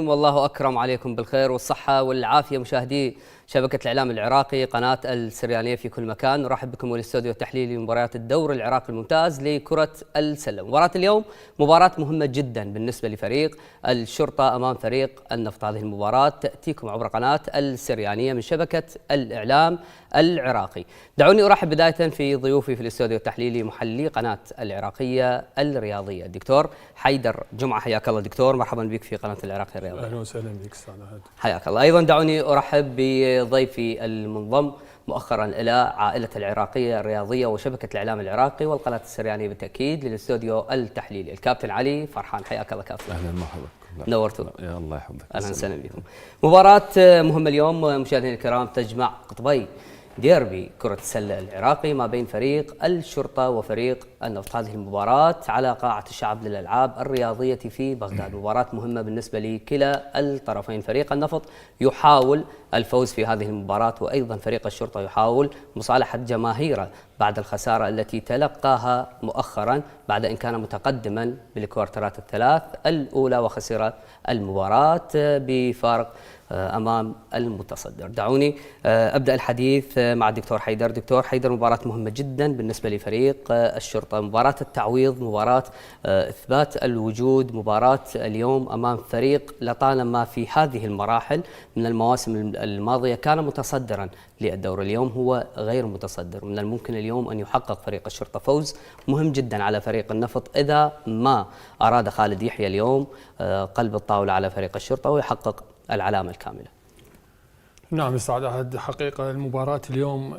والله أكرم عليكم بالخير والصحة والعافية مشاهدي شبكة الإعلام العراقي قناة السريانية في كل مكان. نرحب بكم والاستوديو التحليلي لمباريات الدور العراقي الممتاز لكرة السلة. مباراة اليوم مباراة مهمة جدا بالنسبة لفريق الشرطة أمام فريق النفط. هذه المباراة تأتيكم عبر قناة السريانية من شبكة الإعلام العراقي. دعوني أرحب بداية في ضيوفي في الاستوديو التحليلي محللي قناة العراقية الرياضية الدكتور حيدر جمعة. حياك الله دكتور، مرحبا بك في قناة العراقية الرياضية. اهلا وسهلا بك استاذ هادي. حياك الله. ايضا دعوني ارحب بضيفي المنضم مؤخرا الى عائله العراقيه الرياضيه وشبكه الاعلام العراقي والقناه السريانيه بالتاكيد للاستوديو التحليلي الكابتن علي فرحان. حياك الله كابتن. اهلا مرحبا. نورتوا. يا الله يحفظك. اهلا وسهلا بكم. مباراه مهمه اليوم مشاهدينا الكرام تجمع قطبي ديربي كرة السلة العراقي ما بين فريق الشرطة وفريق النفط. هذه المباراة على قاعة الشعب للألعاب الرياضية في بغداد. مباراة مهمة بالنسبة لكلا الطرفين. فريق النفط يحاول الفوز في هذه المباراة، وأيضا فريق الشرطة يحاول مصالحة جماهيره بعد الخسارة التي تلقاها مؤخرا بعد أن كان متقدما بالكوارترات الثلاث الأولى وخسر المباراة بفارق أمام المتصدر. دعوني أبدأ الحديث مع الدكتور حيدر. دكتور حيدر، مباراة مهمة جدا بالنسبة لفريق الشرطة، مباراة التعويض، مباراة إثبات الوجود، مباراة اليوم أمام فريق لطالما في هذه المراحل من المواسم الماضية كان متصدرا للدور. اليوم هو غير متصدر. من الممكن اليوم أن يحقق فريق الشرطة فوز مهم جدا على فريق النفط إذا ما أراد خالد يحيى اليوم قلب الطاولة على فريق الشرطة ويحقق العلامة الكاملة. نعم استاذ هادي، حقيقه المباراه اليوم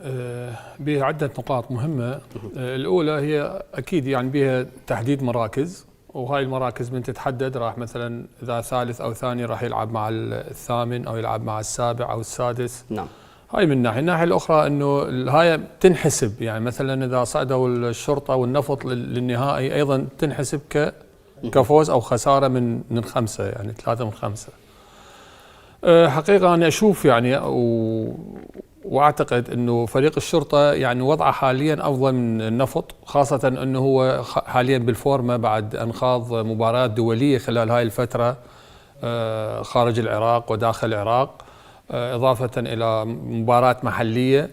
بها عده نقاط مهمه. الاولى هي اكيد يعني بها تحديد مراكز، وهاي المراكز من تتحدد راح مثلا اذا ثالث او ثاني راح يلعب مع الثامن او يلعب مع السابع او السادس. نعم. هاي من ناحيه. الناحيه الاخرى انه هاي تنحسب، يعني مثلا اذا صعدوا الشرطه والنفط للنهائي ايضا تنحسب كفوز او خساره من 5، يعني 3 من 5. حقيقة أنا أشوف يعني وأعتقد أنه فريق الشرطة يعني وضعه حاليا أفضل من النفط، خاصة أنه هو حاليا بالفورمة بعد أن خاض مباريات دولية خلال هاي الفترة خارج العراق وداخل العراق، إضافة إلى مباراة محلية.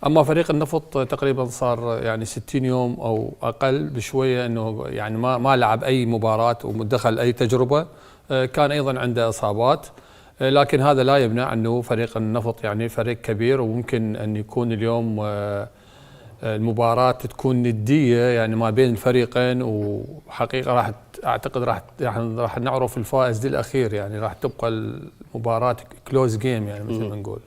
أما فريق النفط تقريبا صار يعني 60 يوم أو أقل بشوية أنه يعني ما لعب أي مباراة ومدخل أي تجربة، كان أيضا عنده إصابات، لكن هذا لا يمنع أنه فريق النفط يعني فريق كبير وممكن أن يكون اليوم المباراة تكون ندية يعني ما بين الفريقين، وحقيقة أعتقد راح نعرف الفائز للأخير، يعني راح تبقى المباراة كلوز جيم يعني مثل ما نقول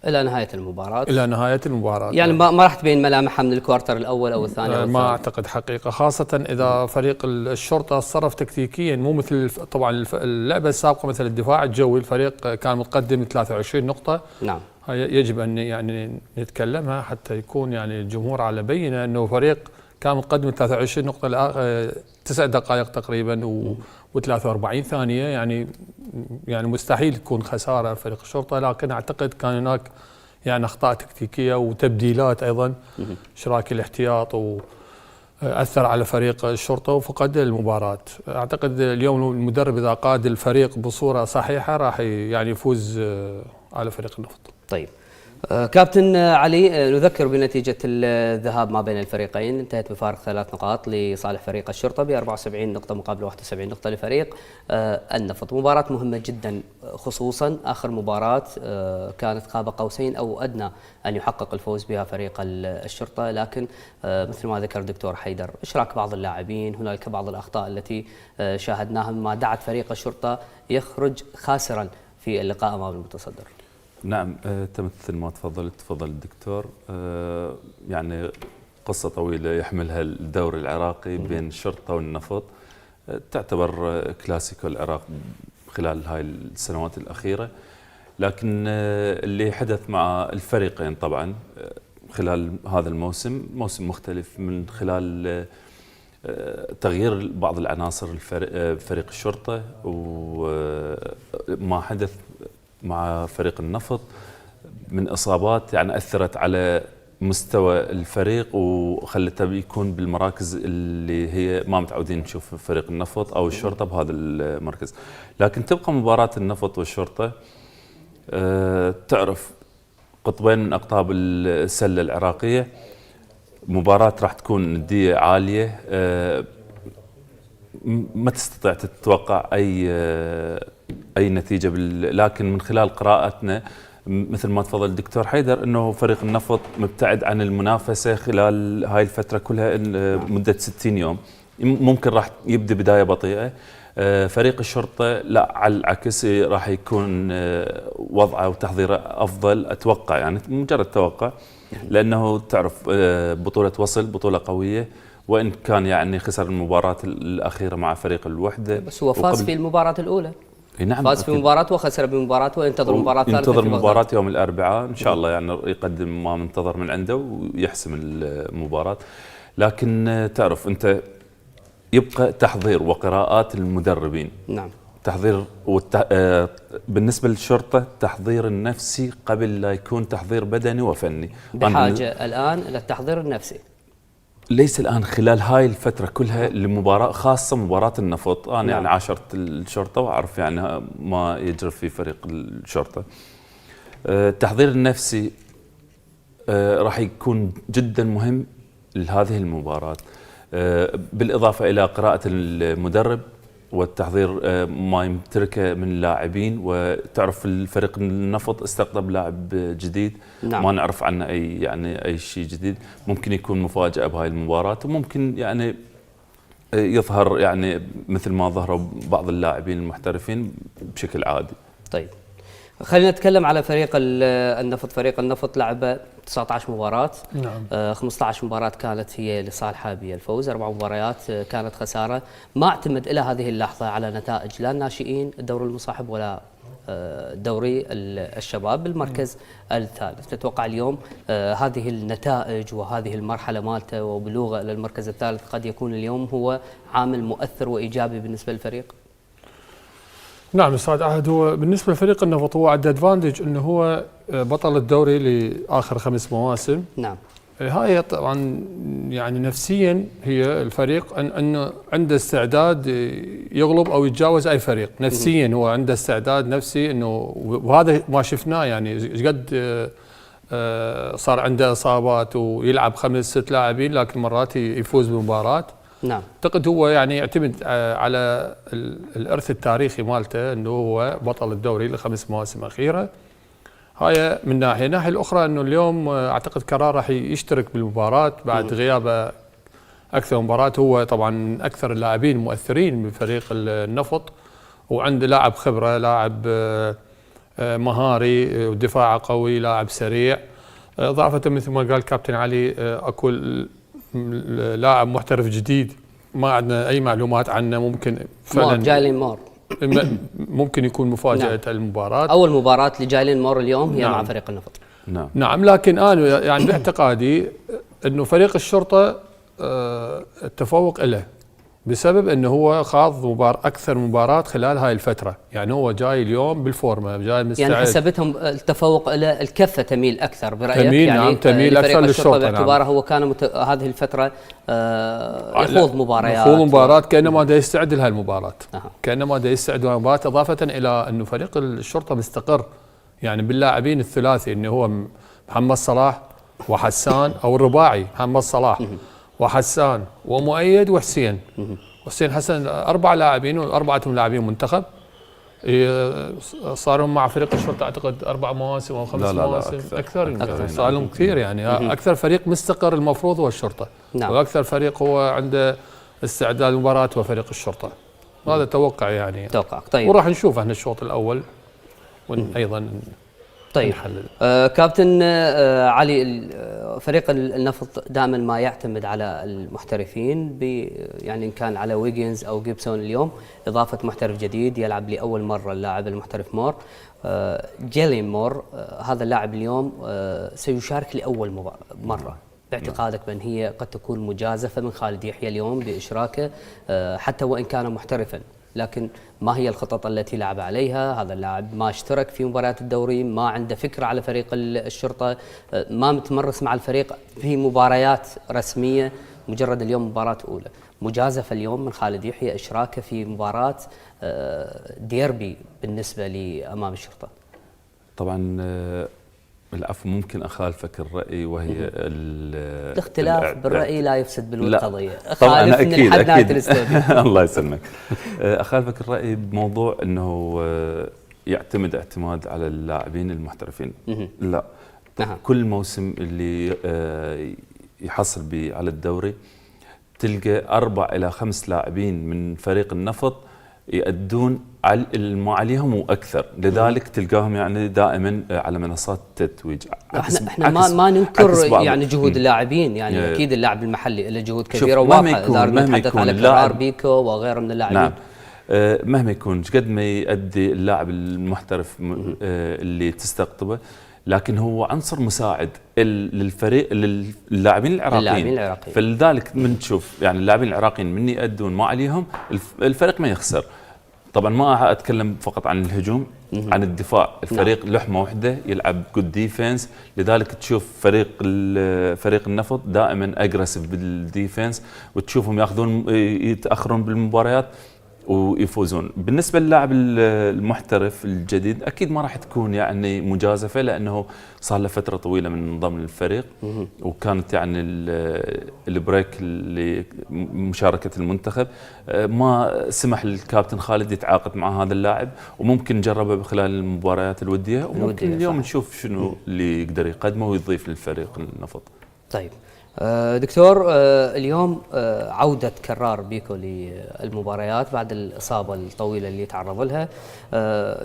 إلى نهاية المباراة. إلى نهاية المباراة يعني ما راح تبين ملامحها من الكوارتر الأول أو الثاني أو الثالث. ما أعتقد حقيقة، خاصة إذا فريق الشرطة صرف تكتيكيا مو مثل طبعا اللعبة السابقة مثل الدفاع الجوي، الفريق كان متقدم 23 نقطة. نعم. يجب أن يعني نتكلمها حتى يكون يعني الجمهور على بينة أنه فريق كان متقدم 23 نقطة 9 دقائق تقريبا و43 ثانية، يعني مستحيل تكون خسارة فريق الشرطة، لكن أعتقد كان هناك يعني أخطاء تكتيكية وتبديلات أيضا، شراك الاحتياط وأثر على فريق الشرطة وفقد المباراة. أعتقد اليوم المدرب إذا قاد الفريق بصورة صحيحة راح يعني يفوز على فريق النفط. طيب كابتن علي، نذكر بنتيجة الذهاب ما بين الفريقين انتهت بفارق 3 نقاط لصالح فريق الشرطة ب 74 نقطة مقابل 71 نقطة لفريق النفط. مباراة مهمة جدا، خصوصا آخر مباراة كانت قاب قوسين أو أدنى أن يحقق الفوز بها فريق الشرطة، لكن مثل ما ذكر الدكتور حيدر إشراك بعض اللاعبين، هنالك بعض الأخطاء التي شاهدناها ما دعت فريق الشرطة يخرج خاسرا في اللقاء أمام المتصدر. نعم، مثل ما تفضل الدكتور، يعني قصة طويلة يحملها الدوري العراقي بين الشرطة والنفط، تعتبر كلاسيكو العراق خلال هاي السنوات الأخيرة، لكن اللي حدث مع الفريقين طبعا خلال هذا الموسم موسم مختلف من خلال تغيير بعض العناصر فريق الشرطة وما حدث مع فريق النفط من إصابات يعني أثرت على مستوى الفريق وخلته يكون بالمراكز اللي هي ما متعودين نشوف فريق النفط او الشرطه بهذا المركز. لكن تبقى مباراه النفط والشرطه تعرف قطبين من اقطاب السله العراقيه، مباراه راح تكون نديه عاليه، ما تستطيع تتوقع اي نتيجه لكن من خلال قراءتنا مثل ما تفضل الدكتور حيدر انه فريق النفط مبتعد عن المنافسه خلال هاي الفتره كلها مده 60 يوم، ممكن راح يبدا بدايه بطيئه. فريق الشرطه لا، على العكس راح يكون وضعه وتحضيره افضل اتوقع، يعني مجرد توقع، لانه تعرف بطوله وصل بطوله قويه، وان كان يعني خسر المباراه الاخيره مع فريق الوحده بس هو فاز في المباراه الاولى. نعم، فاز في مباراة وخسر بمباراة وينتظر مباراة ثالثة. ينتظر مباراة يوم الأربعاء إن شاء الله، يعني يقدم ما منتظر من عنده ويحسم المباراة. لكن تعرف أنت يبقى تحضير وقراءات المدربين. نعم. تحضير بالنسبة للشرطة التحضير النفسي قبل لا يكون تحضير بدني وفني. بحاجة الآن إلى التحضير النفسي. ليس الآن، خلال هاي الفترة كلها لمباراة خاصة مباراة النفط. أنا يعني نعم. عاشرت الشرطة وأعرف يعني ما يجري في فريق الشرطة. التحضير النفسي راح يكون جدا مهم لهذه المباراة، بالإضافة إلى قراءة المدرب والتحضير ما يمتلكه من لاعبين. وتعرف الفريق النفط استقطب لاعب جديد. نعم. ما نعرف عنه اي شيء جديد، ممكن يكون مفاجأة بهاي المباراة، وممكن يعني يظهر يعني مثل ما ظهروا بعض اللاعبين المحترفين بشكل عادي. طيب خلينا نتكلم على فريق النفط. فريق النفط لعب 19 مباراة. نعم. 15 مباراة كانت هي لصالحه بالفوز، 4 مباريات كانت خسارة. ما اعتمد إلى هذه اللحظة على نتائج لا الناشئين الدوري المصاحب ولا دوري الشباب بالمركز الثالث. تتوقع اليوم هذه النتائج وهذه المرحلة مالته وبلوغه إلى المركز الثالث قد يكون اليوم هو عامل مؤثر وإيجابي بالنسبة للفريق؟ نعم استاذ عهد، هو بالنسبه لفريق النفط هو عنده ادفانتج انه هو بطل الدوري لاخر 5 مواسم. نعم. هاي طبعا يعني نفسيا هي الفريق انه عنده استعداد يغلب او يتجاوز اي فريق، نفسيا هو عنده استعداد نفسي انه، وهذا ما شفناه يعني ايش قد صار عنده اصابات ويلعب 5-6 لاعبين لكن مرات يفوز بمباراه. نعم. اعتقد هو يعني يعتمد على الارث التاريخي مالته انه هو بطل الدوري ل5 مواسم اخيره. هاي من ناحيه، الناحيه الاخرى انه اليوم اعتقد كرار راح يشترك بالمباراه بعد غيابه اكثر مباراه. هو طبعا من اكثر اللاعبين المؤثرين بفريق النفط، وعنده لاعب خبره، لاعب مهاري ودفاعه قوي، لاعب سريع. اضافه مثل ما قال كابتن علي اكو لاعب محترف جديد ما عندنا اي معلومات عنه، ممكن فعلا جايلين مور ممكن يكون مفاجأة. نعم. المباراة أول مباراة لجايلين مور اليوم هي نعم. مع فريق النفط. نعم. نعم، لكن أنا يعني باعتقادي أنه فريق الشرطة التفوق له بسبب أنه هو خاض أكثر مباراة خلال هاي الفترة، يعني هو جاي اليوم بالفورمة، جاي مستعد. يعني حسبتهم التفوق إلى الكفة تميل أكثر برأيك؟ تميل يعني نعم، تميل أكثر للشرطة باعتباره نعم. هو كان هذه الفترة يخوض مباريات، يخوض مباراة كأنما دا يستعد لها المباراة. كأنما دا يستعد لها المباراة، إضافة إلى أنه فريق الشرطة مستقر يعني باللاعبين الثلاثي، أنه هو محمد صلاح وحسان أو الرباعي، محمد صلاح وحسان ومؤيد وحسين. حسين حسن 4 لاعبين وأربعتهم لاعبين منتخب. صاروا مع فريق الشرطة أعتقد 4 مواسم أو 5 مواسم. أكثر صار لهم كثير يعني. أكثر فريق مستقر المفروض هو الشرطة. نعم. وأكثر فريق هو عنده استعداد المباراة هو فريق الشرطة. هذا توقع يعني. توقع. طيب. وراح نشوف احنا الشوط الأول وأيضا طيب كابتن علي، فريق النفط دائما ما يعتمد على المحترفين، يعني إن كان على ويجنز أو جيبسون اليوم، إضافة محترف جديد يلعب لأول مرة اللاعب المحترف مور. جيلين مور هذا اللاعب اليوم سيشارك لأول مرة. باعتقادك بأن هي قد تكون مجازفة من خالد يحيى اليوم بإشراكه حتى وإن كان محترفا؟ لكن ما هي الخطط التي لعب عليها؟ هذا اللاعب ما اشترك في مباريات الدوري، ما عنده فكرة على فريق الشرطة، ما متمرس مع الفريق في مباريات رسمية، مجرد اليوم مباراة أولى. مجازف اليوم من خالد يحيى إشراكه في مباراة ديربي بالنسبة لي أمام الشرطة. طبعا العفو، ممكن أخالفك الرأي، وهي الاختلاف بالرأي لا يفسد بالود قضية. طبعا أنا أكيد الله يسلمك. أخالفك الرأي بموضوع أنه يعتمد اعتماد على اللاعبين المحترفين. لا، كل موسم اللي يحصل على الدوري تلقى 4 إلى 5 لاعبين من فريق النفط يؤدون ما عليهم واكثر، لذلك تلقاهم يعني دائما على منصات التتويج. احنا ما ننكر يعني جهود اللاعبين، يعني اكيد اللاعب المحلي له جهود كبيره وواضحه، اذا نتحدث على كرار بيكو وغيره من اللاعبين. نعم. مهما يكون قد ما يؤدي اللاعب المحترف اللي تستقطبه، لكن هو عنصر مساعد للفريق، للاعبين العراقيين. فلذلك من تشوف يعني اللاعبين العراقيين من يؤدون ما عليهم الفريق ما يخسر. طبعا ما اتكلم فقط عن الهجوم، عن الدفاع. الفريق لحمه واحده يلعب جود ديفنس، لذلك تشوف فريق النفط دائما اجريسيف بالديفنس، وتشوفهم يتاخرون بالمباريات ويفوزون. بالنسبه للاعب المحترف الجديد اكيد ما راح تكون يعني مجازفه، لانه صار له فتره طويله من ضمن الفريق، وكانت يعني البريك لمشاركه المنتخب ما سمح الكابتن خالد يتعاقد مع هذا اللاعب، وممكن نجربه خلال المباريات الوديه، وممكن اليوم نشوف شنو اللي يقدر يقدمه ويضيف للفريق النفط. طيب دكتور، اليوم عودة كرار بيكو للمباريات بعد الإصابة الطويلة اللي تعرض لها.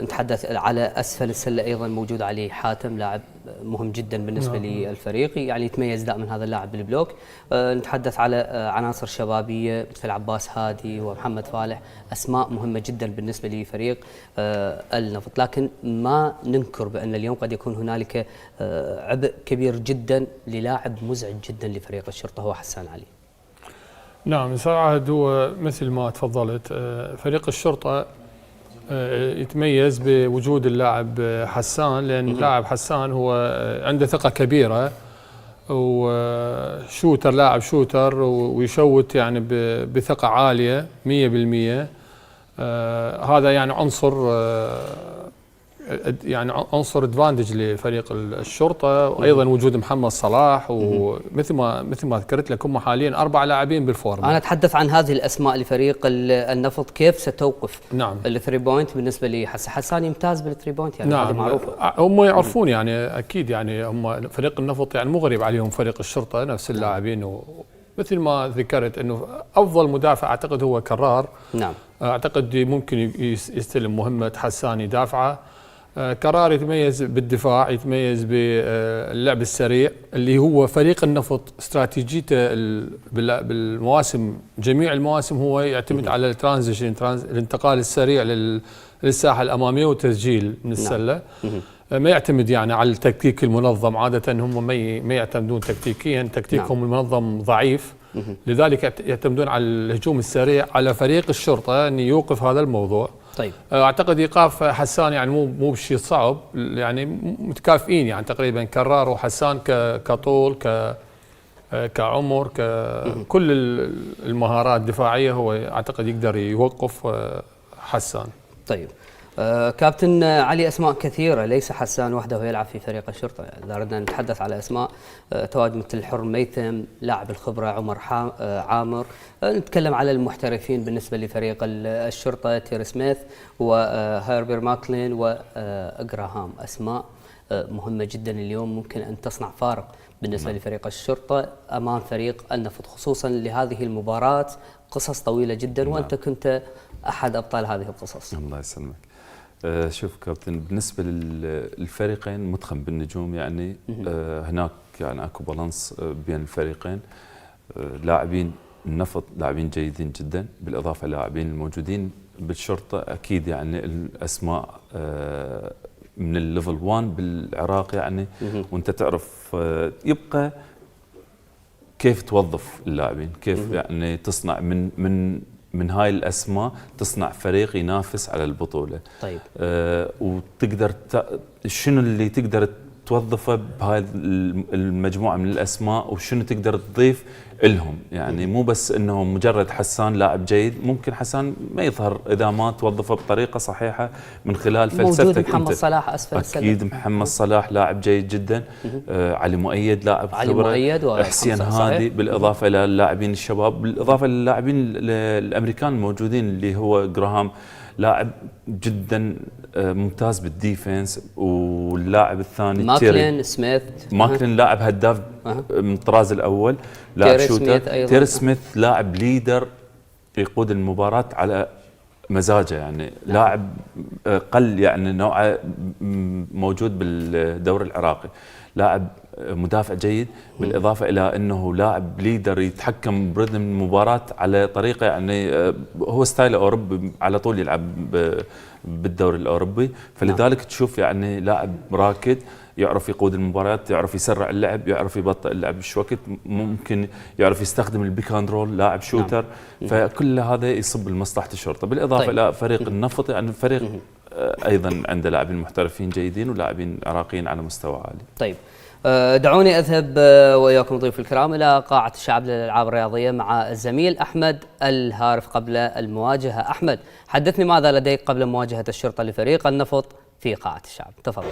نتحدث على أسفل السلة أيضا موجود علي حاتم، لاعب مهم جدا بالنسبة للفريق، يعني يتميز دائما هذا اللاعب بالبلوك. نتحدث على عناصر شبابية مثل عباس هادي ومحمد فالح، أسماء مهمة جدا بالنسبة لفريق النفط، لكن ما ننكر بأن اليوم قد يكون هنالك عبء كبير جدا للاعب مزعج جدا لفريق الشرطة، هو حسان علي. نعم صراحة هو مثل ما تفضلت، فريق الشرطة يتميز بوجود اللاعب حسان، لأن اللاعب حسان هو عنده ثقة كبيرة، وشوتر، لاعب شوتر ويشوت يعني بثقة عالية 100%. هذا يعني عنصر ادفانتج لفريق الشرطه، وايضا وجود محمد صلاح، ومثل ما ذكرت لك هم حاليا 4 لاعبين بالفورمه. انا اتحدث عن هذه الاسماء لفريق النفط، كيف ستوقف نعم الثري بوينت بالنسبه حسان يمتاز بالثري بوينت، يعني نعم هذه معروفه. هم يعرفون يعني اكيد، يعني هم فريق النفط يعني مو غريب عليهم فريق الشرطه نفس اللاعبين، ومثل ما ذكرت انه افضل مدافع اعتقد هو كرار. نعم اعتقد ممكن يستلم مهمه حسان يدافعه. كرار يتميز بالدفاع، يتميز باللعب السريع، اللي هو فريق النفط استراتيجيته بالمواسم، جميع المواسم هو يعتمد على الترانزيشن، الانتقال السريع للساحه الاماميه وتسجيل من السله. ما يعتمد يعني على التكتيك المنظم، عاده هم ما يعتمدون تكتيكيا، تكتيكهم المنظم ضعيف، لذلك يعتمدون على الهجوم السريع. على فريق الشرطه ان يوقف هذا الموضوع. طيب اعتقد ايقاف حسان يعني مو بشيء صعب، يعني متكافئين يعني تقريبا كرار وحسان كطول كعمر كل المهارات الدفاعيه، هو اعتقد يقدر يوقف حسان. طيب كابتن علي، اسماء كثيره، ليس حسان وحده يلعب في فريق الشرطه، اذا اردنا نتحدث على اسماء تواجد مثل الحر ميثم، لاعب الخبره عمر عامر، نتكلم على المحترفين بالنسبه لفريق الشرطه تير سميث وهيربر ماكلين واجراهام، اسماء مهمه جدا اليوم ممكن ان تصنع فارق بالنسبه لفريق الشرطه امام فريق النفط، خصوصا لهذه المباراه قصص طويله جدا، وانت كنت احد ابطال هذه القصص. الله يسلمك. شوف كابتن، بالنسبه للفريقين متخم بالنجوم، يعني هناك يعني اكو بالانس بين الفريقين. لاعبين النفط لاعبين جيدين جدا، بالاضافه للاعبين الموجودين بالشرطه اكيد يعني الاسماء من الليفل 1 بالعراق يعني، وانت تعرف يبقى كيف توظف اللاعبين، كيف يعني تصنع من من هاي الاسماء تصنع فريق ينافس على البطوله. طيب وتقدر شنو اللي تقدر توظفه بهاي المجموعه من الاسماء، وشنو تقدر تضيف لهم. يعني مو بس انه مجرد حسان لاعب جيد، ممكن حسان ما يظهر اذا ما توظفه بطريقه صحيحه من خلال فلسفتك. موجود محمد صلاح اسفل السلم. اكيد محمد صلاح لاعب جيد جدا. علي مؤيد لاعب خبره. حسين هادي، بالاضافه الى اللاعبين الشباب، بالاضافه للاعبين الامريكان الموجودين اللي هو جراهام، لاعب جدا ممتاز بالديفنس. واللاعب الثاني ماكلين سميث. ماكلين لاعب هداف من الطراز الاول، لاعب شوتر. تيري سميث لاعب ليدر يقود المباراة على مزاجه. يعني لاعب قل يعني نوعه موجود بالدوري العراقي، لاعب مدافع جيد، بالاضافه الى انه لاعب ليدر يتحكم برتم المباراه على طريقه يعني هو ستايل اوروبي، على طول يلعب بالدوري الاوروبي. فلذلك تشوف يعني لاعب راكد، يعرف يقود المباريات، يعرف يسرع اللعب، يعرف يبطئ اللعب بشوكت، ممكن يعرف يستخدم البيك اند رول، لاعب شوتر. فكل هذا يصب لمصلحه الشرطه. بالاضافه الى فريق النفط، يعني فريق ايضا عنده لاعبين محترفين جيدين ولاعبين عراقيين على مستوى عالي. طيب دعوني أذهب وإياكم ضيوف الكرام إلى قاعة الشعب للألعاب الرياضية مع الزميل أحمد الهارف قبل المواجهة. أحمد، حدثني ماذا لديك قبل مواجهة الشرطة لفريق النفط في قاعة الشعب، تفضل.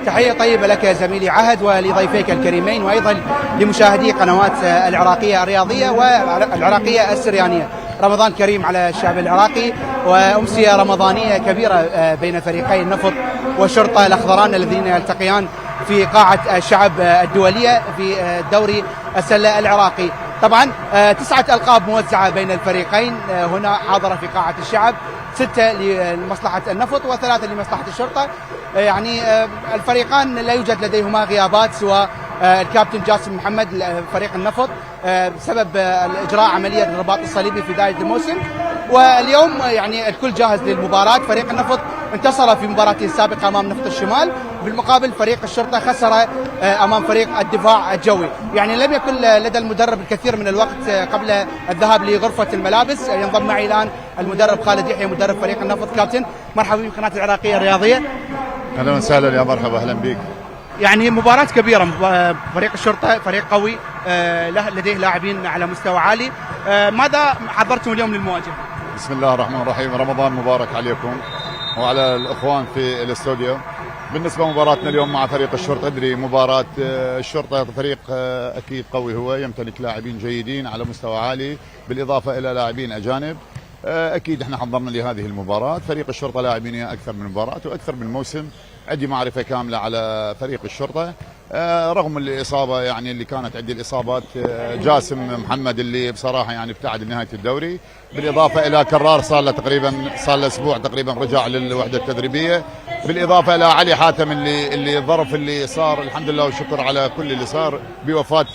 تحية طيبة لك يا زميلي عهد ولضيفيك الكريمين، وأيضا لمشاهدي قنوات العراقية الرياضية والعراقية السريانية. رمضان كريم على الشعب العراقي، وأمسية رمضانية كبيرة بين فريقي النفط والشرطة الأخضران الذين يلتقيان في قاعة الشعب الدولية في دوري السلة العراقي. طبعا 9 ألقاب موزعة بين الفريقين هنا حاضرة في قاعة الشعب، 6 لمصلحة النفط و3 لمصلحة الشرطة. يعني الفريقان لا يوجد لديهما غيابات سوى الكابتن جاسم محمد فريق النفط بسبب اجراء عمليه الرباط الصليبي في بدايه الموسم. واليوم يعني الكل جاهز للمباراه. فريق النفط انتصر في مباراته السابقه امام نفط الشمال، بالمقابل فريق الشرطه خسر امام فريق الدفاع الجوي. يعني لم يكن لدى المدرب الكثير من الوقت قبل الذهاب لغرفه الملابس. ينضم معي الان المدرب خالد يحيى مدرب فريق النفط. كابتن مرحبا بقناه العراقيه الرياضيه. اهلا وسهلا، يا مرحبا، اهلا بك. يعني مباراة كبيرة، فريق الشرطة فريق قوي لديه لاعبين على مستوى عالي. ماذا حضرتم اليوم للمواجهة؟ بسم الله الرحمن الرحيم، رمضان مبارك عليكم وعلى الأخوان في الاستوديو. بالنسبة لمباراتنا اليوم مع فريق الشرطة، أدري مباراة الشرطة فريق أكيد قوي، هو يمتلك لاعبين جيدين على مستوى عالي بالإضافة إلى لاعبين أجانب. أكيد احنا حضرنا لهذه المباراة. فريق الشرطة لاعبين أكثر من مباراة وأكثر من موسم، عندي معرفة كاملة على فريق الشرطة. رغم الإصابة يعني اللي كانت عندي الإصابات، جاسم محمد اللي بصراحة يعني ابتعد لنهاية الدوري، بالإضافة إلى كرار صار له أسبوع تقريبا رجع للوحدة التدريبية، بالإضافة إلى علي حاتم اللي الظرف اللي صار، الحمد لله وشكر على كل اللي صار بوفاة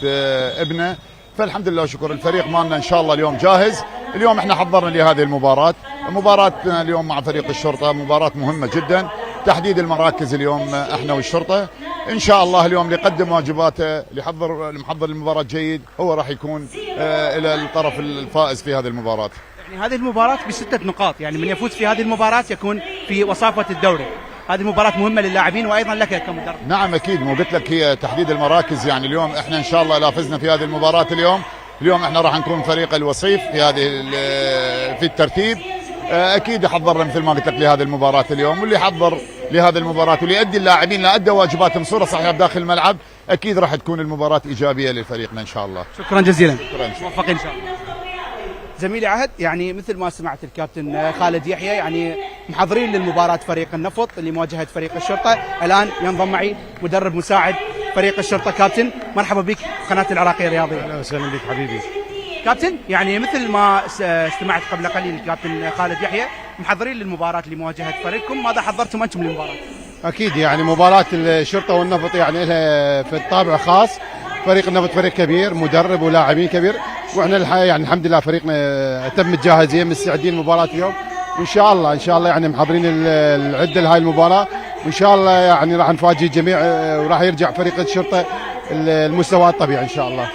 ابنه. فالحمد لله وشكر. الفريق مالنا إن شاء الله اليوم جاهز. اليوم احنا حضرنا لهذه المباراة. مباراتنا اليوم مع فريق الشرطة مباراة مهمة جدا، تحديد المراكز اليوم احنا والشرطة. ان شاء الله اليوم اللي يقدم واجباته، المحضر المباراة جيد، هو راح يكون الى الطرف الفائز في هذه المباراة. يعني هذه المباراة ب6 نقاط، يعني من يفوز في هذه المباراة يكون في وصافة الدوري. هذه مباراة مهمة للاعبين وايضا لك كمدرب. نعم اكيد، مو قلت لك هي تحديد المراكز. يعني اليوم احنا ان شاء الله لا فزنا في هذه المباراة اليوم احنا راح نكون فريق الوصيف في الترتيب. اكيد حضرنا مثل ما قلت لك لهذه المباراة اليوم، واللي حضر لهذه المباراة واللي يؤدي اللاعبين لا ادى واجباتهم صورة صحيحة داخل الملعب، اكيد راح تكون المباراة ايجابية لفريقنا ان شاء الله. شكرا جزيلا، شكرا، موفقين ان شاء الله. زميلي عهد، يعني مثل ما سمعت الكابتن خالد يحيى، يعني محضرين للمباراة فريق النفط لمواجهة فريق الشرطة. الان ينضم معي مدرب مساعد فريق الشرطة. كابتن مرحبا بك قناة العراقية الرياضية. اهلا وسهلا بك حبيبي. كابتن، يعني مثل ما استمعت قبل قليل الكابتن خالد يحيى، محضرين للمباراة لمواجهة فريقكم، ماذا حضرتم انتم للمباراة؟ اكيد يعني مباراة الشرطة والنفط يعني لها في الطابع خاص. فريق النفط فريق كبير، مدرب ولاعبين كبير، واحنا يعني الحمد لله فريقنا تم متجهزين مستعدين لمباراة اليوم، وان شاء الله يعني محضرين العدة لهاي المباراة، وان شاء الله يعني راح نفاجئ الجميع وراح يرجع فريق الشرطة المستوى الطبيعي ان شاء الله.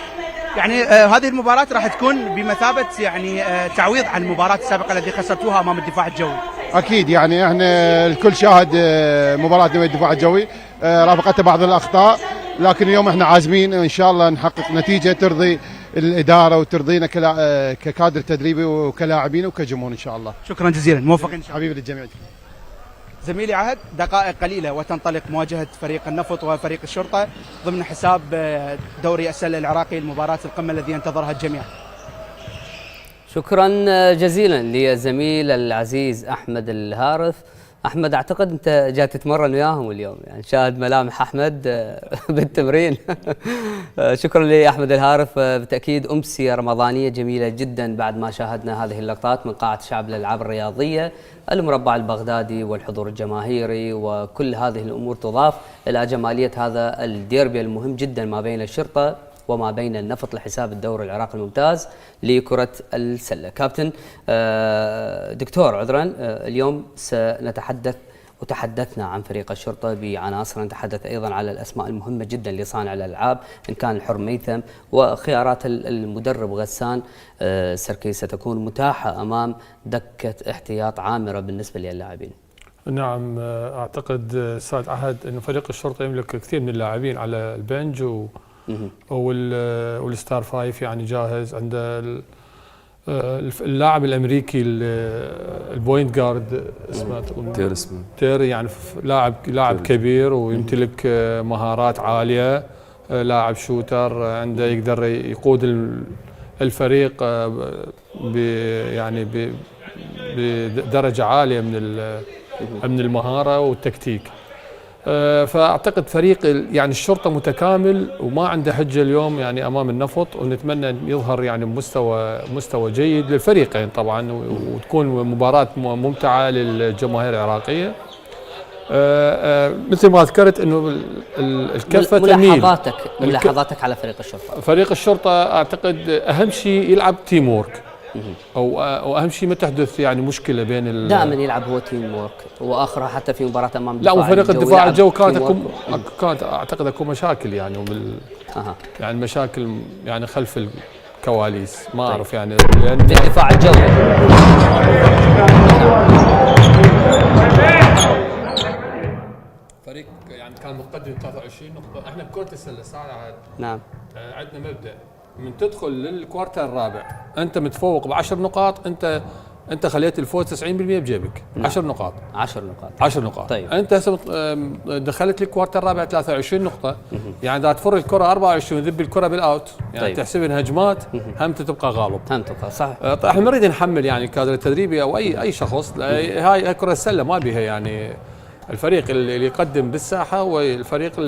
يعني هذه المباراة راح تكون بمثابة يعني تعويض عن المباراة السابقة التي خسرتوها امام الدفاع الجوي. اكيد يعني احنا الكل شاهد مباراه نادي الدفاع الجوي، رافقتها بعض الاخطاء، لكن اليوم احنا عازمين ان شاء الله نحقق نتيجه ترضي الاداره وترضينا ككادر تدريبي وكلاعبين وكجمهور ان شاء الله. شكرا جزيلا، موفقين ان شاء الله. حبيبي للجميع. زميلي عهد، دقائق قليلة وتنطلق مواجهة فريق النفط وفريق الشرطة ضمن حساب دوري السلة العراقي، المباراة القمة الذي ينتظرها الجميع. شكرا جزيلا للزميل العزيز أحمد الهارث. أحمد، أعتقد أنت جاي تتمرن وياهم اليوم، يعني شاهد ملامح أحمد بالتمرين. شكرا لأحمد الهارث. بالتأكيد أمسية رمضانية جميلة جدا بعد ما شاهدنا هذه اللقطات من قاعة شعب الألعاب الرياضية، المربع البغدادي والحضور الجماهيري وكل هذه الأمور تضاف إلى جمالية هذا الديربي المهم جدا ما بين الشرطة وما بين النفط لحساب الدوري العراقي الممتاز لكرة السلة. كابتن دكتور عذرا، اليوم سنتحدث وتحدثنا عن فريق الشرطة بعناصر، نتحدث أيضا على الأسماء المهمة جدا لصانع الألعاب إن كان الحر ميثم، وخيارات المدرب غسان سركي ستكون متاحة أمام دكة احتياط عامرة بالنسبة للاعبين. نعم، أعتقد أستاذ عهد أن فريق الشرطة يملك كثير من اللاعبين على البنج والستار فايف يعني جاهز. عنده اللاعب الامريكي البوينت جارد اسمه تير، يعني لاعب كبير ويمتلك مهارات عاليه، لاعب شوتر، عنده يقدر يقود الفريق يعني بدرجه عاليه من المهاره والتكتيك. فاعتقد فريق يعني الشرطه متكامل وما عنده حجه اليوم يعني امام النفط، ونتمنى ان يظهر يعني مستوى جيد للفريقين طبعا، وتكون مباراه ممتعه للجماهير العراقيه. مثل ما ذكرت انه الكفه تميل. ملاحظاتك على فريق الشرطه. فريق الشرطه اعتقد اهم شيء يلعب تيم وورك، او اهم شيء ما تحدث يعني مشكله بين دائما يلعب هو تيم وورك، واخرها حتى في مباراه امام لا، وفريق الدفاع الجوي كانت اعتقد اكو مشاكل يعني يعني مشاكل يعني خلف الكواليس، ما اعرف يعني لان الدفاع الجوي فريق يعني كان مقدم 23 نقطه. احنا بكره السله ساعه نعم عندنا مبدا من تدخل للكوارتر الرابع انت متفوق ب10 نقاط، انت خليت الفوز 90% بجيبك. 10 نقاط 10 نقاط. طيب. انت دخلت الكوارتر الرابع 23 نقطه، يعني اذا تفر الكره 24 ذب الكره بالاوت، يعني طيب. تحسبها هجمات هم تبقى غالب، هم تبقى صح. احنا نريد نحمل يعني الكادر التدريبي او اي شخص، هاي كره السله ما بيها يعني الفريق اللي يقدم بالساحه والفريق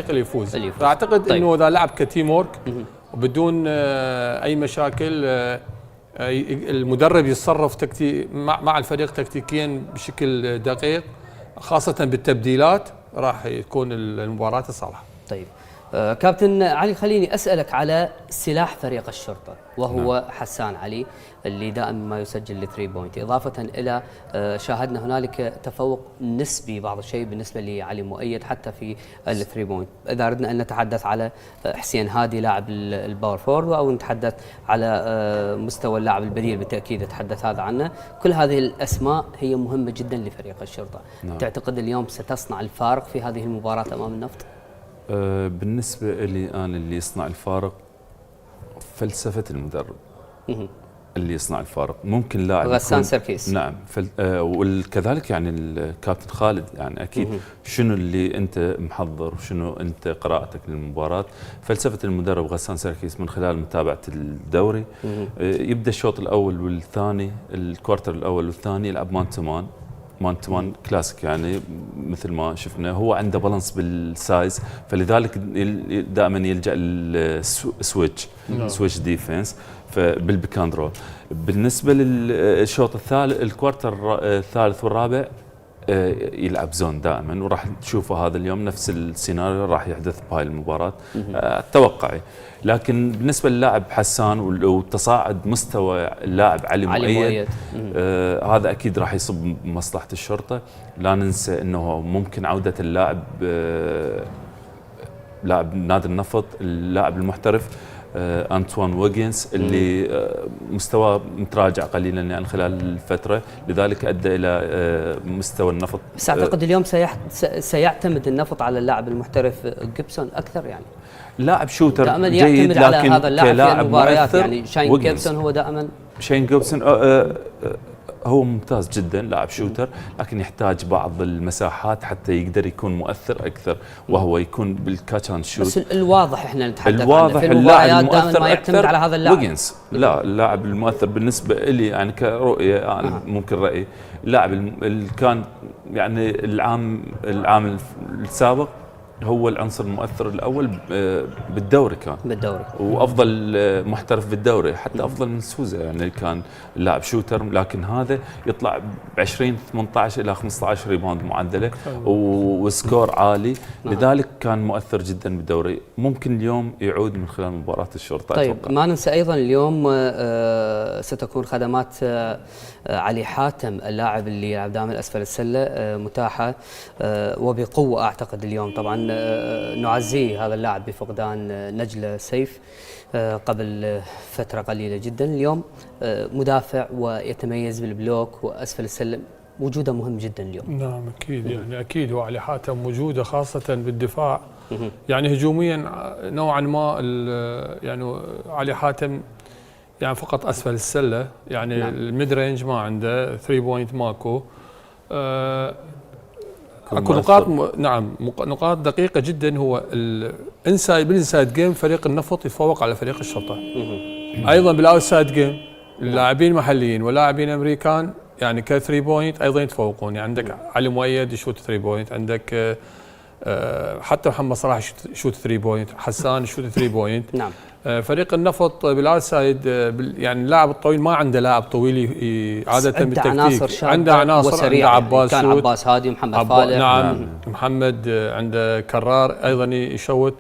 اللي يفوز. فاعتقد طيب. انه اذا لعب كتيم وورك وبدون اي مشاكل، المدرب يتصرف مع الفريق تكتيكيا بشكل دقيق، خاصه بالتبديلات، راح يكون المباراه صالحه. طيب كابتن علي، خليني اسالك على سلاح فريق الشرطه وهو نعم. حسان علي اللي دائما ما يسجل ال3 بوينت، اضافه الى شاهدنا هنالك تفوق نسبي بعض الشيء بالنسبه لعلي مؤيد حتى في ال3 بوينت. اذا اردنا ان نتحدث على حسين هادي لاعب الباور فورد، او نتحدث على مستوى اللاعب البديل بالتاكيد نتحدث هذا عنه، كل هذه الاسماء هي مهمه جدا لفريق الشرطه. نعم. تعتقد اليوم ستصنع الفارق في هذه المباراه امام النفط؟ بالنسبة لي أنا اللي يصنع الفارق فلسفة المدرب اللي يصنع الفارق. ممكن لاعب غسان سركيس نعم وكذلك يعني الكابتن خالد، يعني أكيد شنو اللي أنت محضر وشنو أنت قراءتك للمباراة. فلسفة المدرب غسان سركيس من خلال متابعة الدوري يبدأ الشوط الأول والثاني، الكوارتر الأول والثاني يلعب مان تو مان كلاسيك، يعني مثل ما شفنا هو عنده بالانس بالسايز، فلذلك دائما يلجا للسويتش سويتش ديفنس بالبيكاند رول. بالنسبه للشوط الثالث الكوارتر الثالث والرابع يلعب زون دائما، وراح تشوفوا هذا اليوم نفس السيناريو راح يحدث بهاي المباراه توقعي. لكن بالنسبه للاعب حسان وتصاعد مستوى اللاعب علي مؤيد هذا اكيد راح يصب بمصلحه الشرطه. لا ننسى انه ممكن عوده اللاعب لاعب نادي النفط اللاعب المحترف أنطوان ويجنز اللي مستواه متراجع قليلا يعني خلال الفترة، لذلك أدى إلى مستوى النفط. بس أعتقد اليوم سيعتمد النفط على اللاعب المحترف جيبسون أكثر يعني. لاعب شوتر دائما جيد، يعتمد على لكن هذا اللاعب في المباريات مؤثر يعني. شاين جيبسون هو دائما شاين جيبسون هو ممتاز جدا لاعب شوتر، لكن يحتاج بعض المساحات حتى يقدر يكون مؤثر اكثر، وهو يكون بالكاتش اند شوت. بس الواضح احنا نتحدث الواضح عنه في اللاعب المباريات دائما المؤثر ما يعتمد على هذا اللاعب. ويجنز لا، اللاعب المؤثر بالنسبه لي يعني كرؤيه يعني ممكن رايي، اللاعب اللي كان يعني العام السابق هو العنصر المؤثر الاول بالدوري، كان بالدوري وافضل محترف بالدوري، حتى افضل من سوزا يعني. كان لاعب شوتر، لكن هذا يطلع ب 20 18 الى 15 ريباوند معدله وسكور عالي. لذلك كان مؤثر جدا بالدوري. ممكن اليوم يعود من خلال مباراه الشرطه. طيب أتوقع. ما ننسى ايضا اليوم ستكون خدمات علي حاتم اللاعب اللي يلعب دائما اسفل السله متاحه وبقوه. اعتقد اليوم طبعا نعزيه هذا اللاعب بفقدان نجله سيف قبل فتره قليله جدا. اليوم مدافع ويتميز بالبلوك واسفل السله، وجوده مهم جدا اليوم. نعم اكيد يعني اكيد هو علي حاتم وجوده خاصه بالدفاع يعني هجوميا نوعا ما يعني علي حاتم يعني فقط اسفل السله يعني. نعم. الميد رينج ما عنده، 3 بوينت ماكو. اكو نقاط نعم نقاط دقيقه جدا. هو بالانسايد جيم فريق النفط يتفوق على فريق الشرطه. ايضا بالاوتسايد جيم اللاعبين المحليين ولاعبين امريكان يعني ك 3 بوينت ايضا يتفوقون يعني. عندك علي مؤيد يشوت 3 بوينت، عندك حتى محمد صلاح يشوت 3 بوينت، حسان يشوت 3 بوينت. نعم. فريق النفط بالاوتسايد يعني اللاعب الطويل ما عنده لاعب طويل عاده بالتكتيك. عنده عناصر، عنده عباس كان شوت، عباس هادي ومحمد فالح. نعم. محمد عنده كرار ايضا يشوت.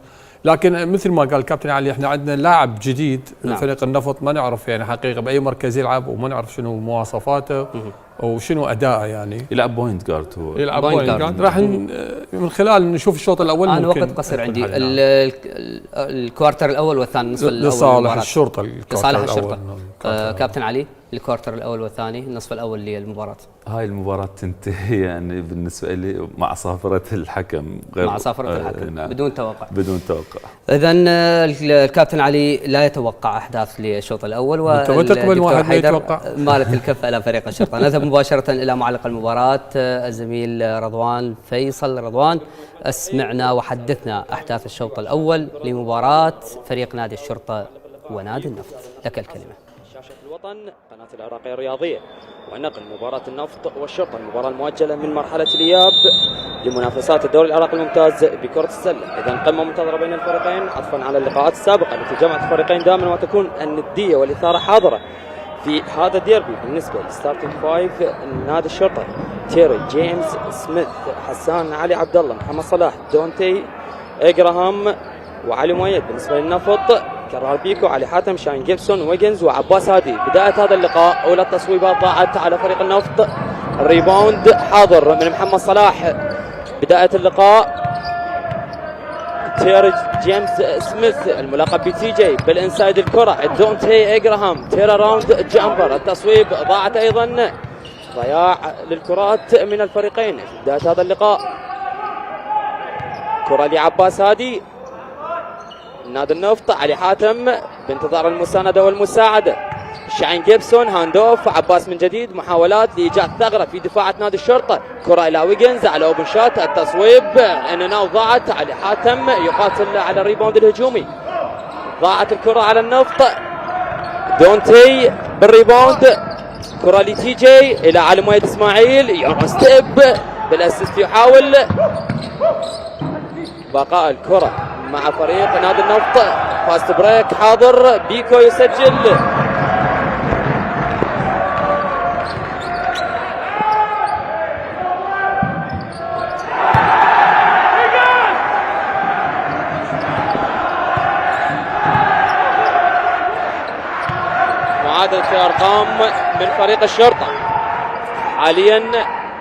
لكن مثل ما قال الكابتن علي احنا عندنا لاعب جديد. نعم. فريق النفط ما نعرف يعني حقيقه باي مركز يلعب، وما نعرف شنو مواصفاته وشنو اداءه يعني. يلعب بوينت جارد، هو يلعب بوينت جارد. راح من خلال نشوف الشوط الاول. انا وقت قصير عندي الكوارتر الاول والثاني، النصف الاول لصالح الشرطه. لصالح الشرطه. كابتن علي، الكوارتر الاول والثاني، النصف الاول للمباراه. هاي المباراه تنتهي يعني بالنسبه لي مع صافره الحكم، غير مع صافره الحكم. نعم. بدون توقع. بدون توقع. اذا الكابتن علي لا يتوقع احداث للشوط الاول، وتكمل واحد ما يتوقع. مالت الكفه الى فريق الشرطه. نذهب مباشره الى معلق المباراه الزميل رضوان فيصل. رضوان، اسمعنا وحدثنا احداث الشوط الاول لمباراه فريق نادي الشرطه ونادي النفط. لك الكلمه. شاشة الوطن، قناة العراقية الرياضية، ونقل مباراة النفط والشرطة، المباراة المؤجلة من مرحلة الإياب لمنافسات الدوري العراقي الممتاز بكرة السلة. إذا قمة منتظرة بين الفريقين عطفا على اللقاءات السابقة التي جمعت الفريقين دائما ما تكون الندية والإثارة حاضرة في هذا الديربي. بالنسبة للستارتنج فايف نادي الشرطة: تيري جيمس سميث، حسان علي عبد الله، محمد صلاح، دونتي إجراهام وعلي مؤيد. بالنسبة للنفط: كرار بيكو، علي حاتم، شاين جيبسون، ويجنز وعباس هادي. بداية هذا اللقاء أولى التصويبات ضاعت على فريق النفط. الريباوند حاضر من محمد صلاح. بداية اللقاء تيري جيمس سميث الملقب بتي جي بالانسايد الكرة. دونتي إجراهام تيرا راوند جامبر. التصويب ضاعت أيضا. ضياع للكرات من الفريقين في بداية هذا اللقاء. كرة لعباس هادي نادي النفط. علي حاتم بانتظار المساندة والمساعدة. شاين جيبسون هاند اوف. عباس من جديد، محاولات لايجاد ثغرة في دفاعة نادي الشرطة. كرة الى ويجنز على اوبن شوت. التصويب اننا ضاعت. علي حاتم يقاتل على الريباوند الهجومي. ضاعت الكرة على النفط. دونتي بالريباوند. كرة لتي جي الى علي مؤيد اسماعيل. يورو ستيب بالاسيست، يحاول بقاء الكرة مع فريق نادي النفط. فاست بريك حاضر. بيكو يسجل. معادلة ارقام من فريق الشرطة. حاليا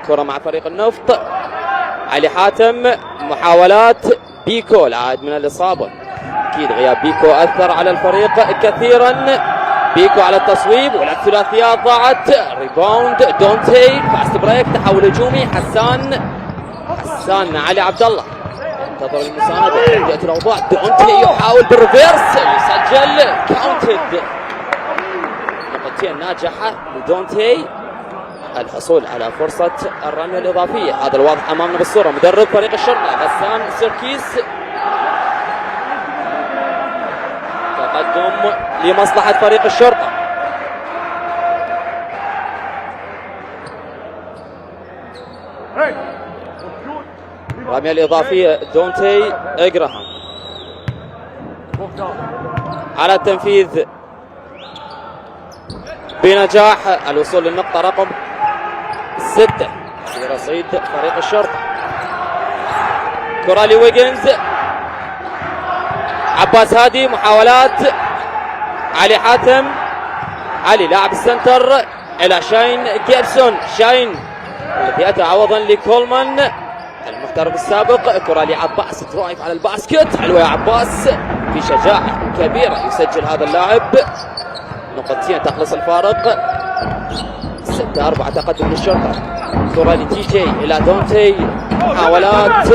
كرة مع فريق النفط. علي حاتم، محاولات بيكو العائد من الإصابة. اكيد غياب بيكو اثر على الفريق كثيرا. بيكو على التصويب ولعب ثلاثيات ضاعت. ريباوند دونتي، فاست بريك، تحول هجومي. حسان علي عبد الله ينتظر المساندة، تهدئة الاوضاع. دونتي يحاول بالريفيرس، يسجل كاونتد. نقطتين ناجحة لدونتي الحصول على فرصة الرمية الإضافية. هذا الواضح أمامنا بالصورة. مدرب فريق الشرطة غسان سيركيس. تقدم لمصلحة فريق الشرطة. الرمية الإضافية دونتي إجراهام على التنفيذ بنجاح الوصول للنقطة رقم 6 في رصيد فريق الشرطة. كرة لويجنز. عباس هادي، محاولات. علي حاتم. علي لاعب السنتر إلى شاين جيبسون. شاين الذي أتى عوضا لكولمان المحترف السابق. كرة لعباس، درايف على الباسكت. حلوة يا عباس، في شجاعة كبيرة يسجل هذا اللاعب. نقطتين تخلص الفارق. 6-4 تقدم للشرطة. كرة لتي جي إلى دونتي. محاولات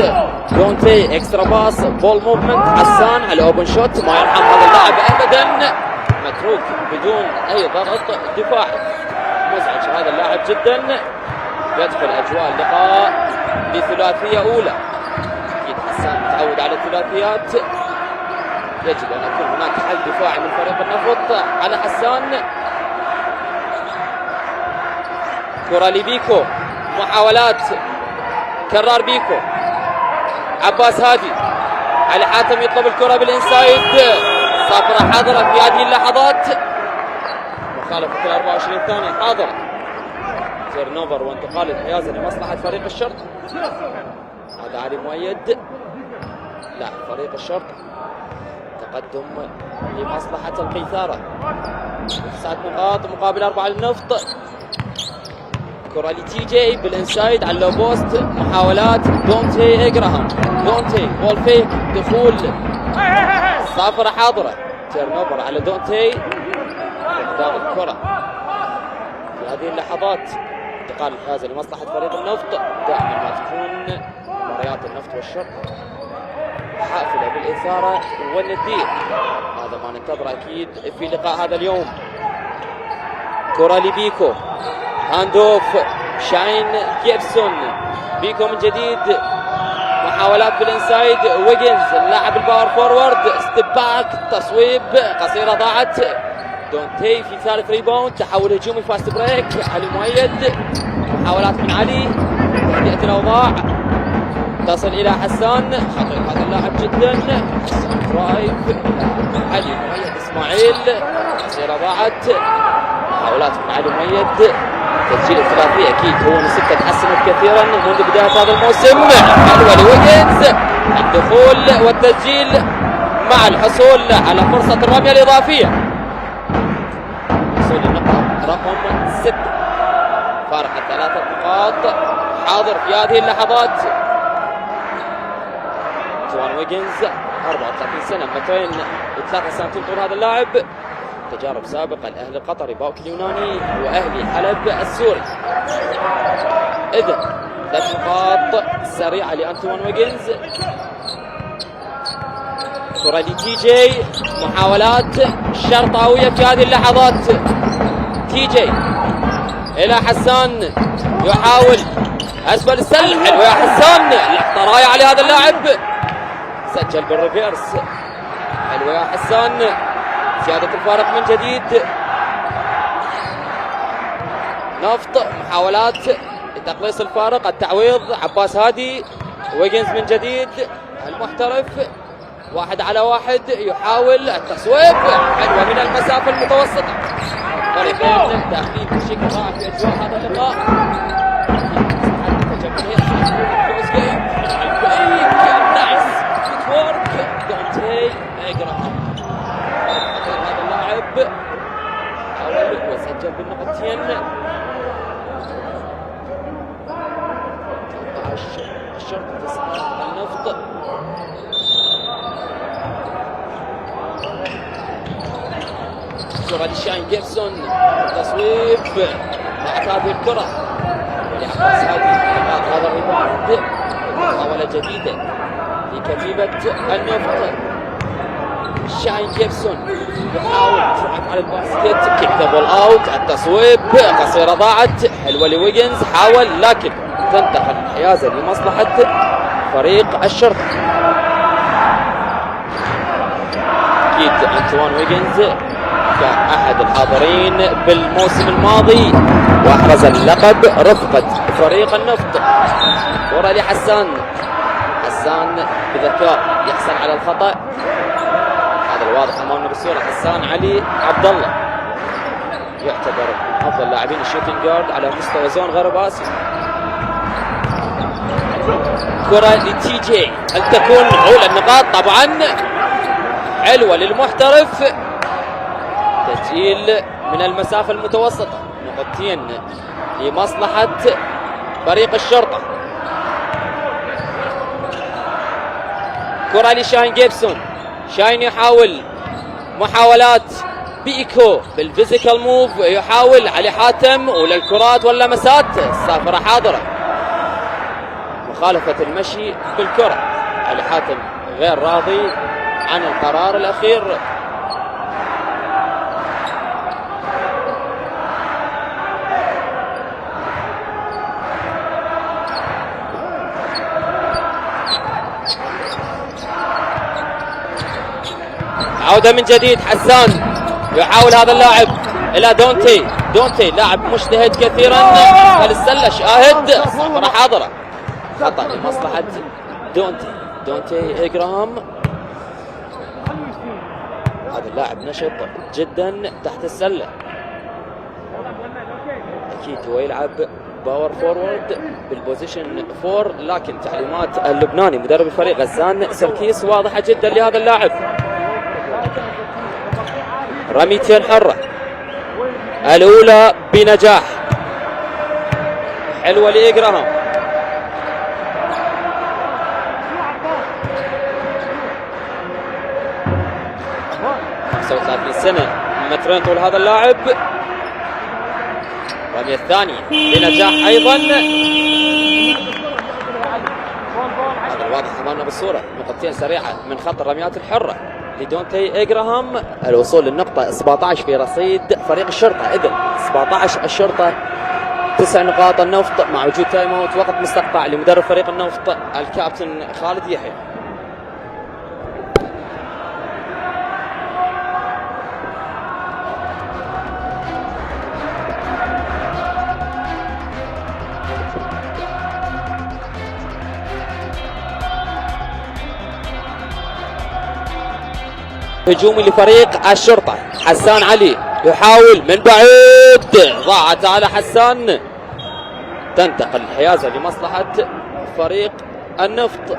دونتي، اكسترا باس، بول موفمنت. حسان على اوبن شوت، ما يرحم هذا اللاعب ابدا. متروك بدون اي ضغط دفاعي. مزعج هذا اللاعب جدا. يدخل اجواء اللقاء بثلاثية اولى. اكيد حسان متعود على الثلاثيات. يجب ان يكون هناك حل دفاعي من فريق النفط على حسان. كرة لبيكو، محاولات. كرار بيكو. عباس هادي. علي حاتم يطلب الكرة بالانسايد. صافرة حاضرة في هذه اللحظات. مخالفة 24 ثانية حاضرة. تيرن اوفر وانتقال الحيازة لمصلحة فريق الشرطة. هذا علي مؤيد لاعب فريق الشرطة. تقدم لمصلحة القيثارة. 9 نقاط مقابل 4 للنفط. كرة لتي جي بالانسايد على اللو بوست. محاولات دونتي إجراهام. دونتي بول فيك، دخول. صافرة حاضرة. تيرن اوفر على دونتي. اقدام الكرة في هذه اللحظات. انتقال الحازة لمصلحة فريق النفط. دائما ما تكون مباريات النفط والشرطة حافلة بالإثارة والندية. هذا ما ننتظره أكيد في لقاء هذا اليوم. كرة لبيكو. هاند اوف. شاين جيبسون. بيكو من جديد. محاولات بالانسايد. ويجنز اللاعب الباور فورورد. ستيب باك، تصويب قصيرة ضاعت. دونتي في ثالث ريباوند. تحول هجومي فاست بريك. علي مؤيد. محاولات من علي. تهدئة الأوضاع. تصل إلى حسان. خطير هذا اللاعب جدا. حسان درايف. علي مؤيد. إسماعيل قصيرة ضاعت. محاولات من علي مؤيد. تسجيل الثلاثي اكيد هو نسبته تحسنت كثيرا منذ بدايه هذا الموسم. حلوه لويجنز. الدخول والتسجيل مع الحصول على فرصه الرميه الاضافيه. حصول النقطه رقم 6. فارق 3 نقاط حاضر في هذه اللحظات. توان ويجنز 34 سنه، 203 سنتين طول هذا اللاعب. تجارب سابقة الأهلي القطري، باوك اليوناني، وأهلي حلب السوري. إذن 3 نقاط سريعة لأنتوان ويجنز. كرة لتي جي. محاولات شرطاوية في هذه اللحظات. تي جي إلى حسان يحاول أسفل السلة. حلوة يا حسان، لحظة رائعة لهذا اللاعب. سجل بالريفيرس. حلوة يا حسان، زيادة الفارق من جديد. نفط. محاولات لتقليص الفارق. التعويض عباس هادي. ويجنز من جديد المحترف. 1 على 1 يحاول التصويب. حلوة من المسافة المتوسطة. فريقين داخلين بشكل رائع في أجواء هذا اللقاء. دونتي إجراهام. هذا اللاعب حاول وسجل بالنقطتين. 13 الشرطة 9 النفط. كرة لشاين جيبسون، تصويب بعد هذه الكرة لعباس هادي لقاط هذا الريباوند. محاولة جديدة لكتيبة النفط. شاين جيبسون يحاول يترك على الباسكت، كيك ذا بول اوت، التصويب قصيرة ضاعت، حلوة لويجنز حاول لكن تنتقل الحيازة لمصلحة فريق الشرطة. أكيد أنتوان ويجنز كان أحد الحاضرين بالموسم الماضي وأحرز اللقب رفقة فريق النفط. كرة لحسان، حسان بذكاء يحصل على الخطأ، هذا الواضح أمامنا بالصورة. حسان علي عبد الله يعتبر من أفضل لاعبين الشوتنج جارد على مستوى زون غرب آسيا. كرة لتي جي، هل تكون أولى النقاط؟ طبعا حلوة للمحترف، تسجيل من المسافة المتوسطة، نقطتين لمصلحة فريق الشرطة. كرة لشاين جيبسون، شاين يحاول محاولات بإيكو بالفيزيكال موف، يحاول علي حاتم ولا الكرات واللمسات، الصافرة حاضرة، مخالفة المشي بالكرة. علي حاتم غير راضي عن القرار الأخير. عودة من جديد، حسان يحاول هذا اللاعب إلى دونتي، دونتي لاعب مجتهد كثيرا خلف السلة، شاهد صفرة حاضرة، خطأ لمصلحة دونتي. دونتي إجراهام هذا اللاعب نشط جدا تحت السلة، أكيد هو يلعب باور فورورد بالبوزيشن 4، لكن تعليمات اللبناني مدرب الفريق غزان سركيس واضحة جدا لهذا اللاعب. رميتين حرة الأولى بنجاح، حلوة لإجراهام. سنة مترين طول هذا اللاعب. الرمية الثانية بنجاح أيضا، هذا الواضح أمامنا بالصورة، نقطتين سريعة من خط الرميات الحرة لدونتي إجراهام. الوصول للنقطة 17 في رصيد فريق الشرطة، إذن 17 الشرطة 9 نقاط النفط، مع وجود تايم اوت وقت مستقطع لمدرب فريق النفط الكابتن خالد يحيى. هجومي لفريق الشرطة، حسان علي يحاول من بعيد، ضاعت على حسان، تنتقل الحيازة لمصلحة فريق النفط.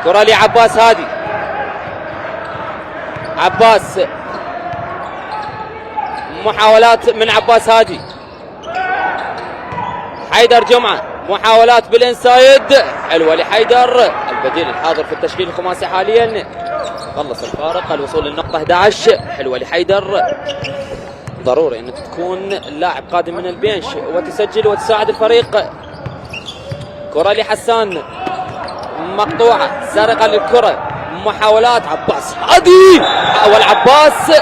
كرة لعباس هادي، عباس، محاولات من عباس هادي، حيدر جمعة، محاولات بالانسايد، حلوة لحيدر البديل الحاضر في التشكيل الخماسي حاليا، خلص الفارق الوصول للنقطة 11. حلوة لحيدر، ضروري انك تكون لاعب قادم من البنش وتسجل وتساعد الفريق. كرة لحسان مقطوعة، سرقة للكرة، محاولات عباس هادي، حاول عباس،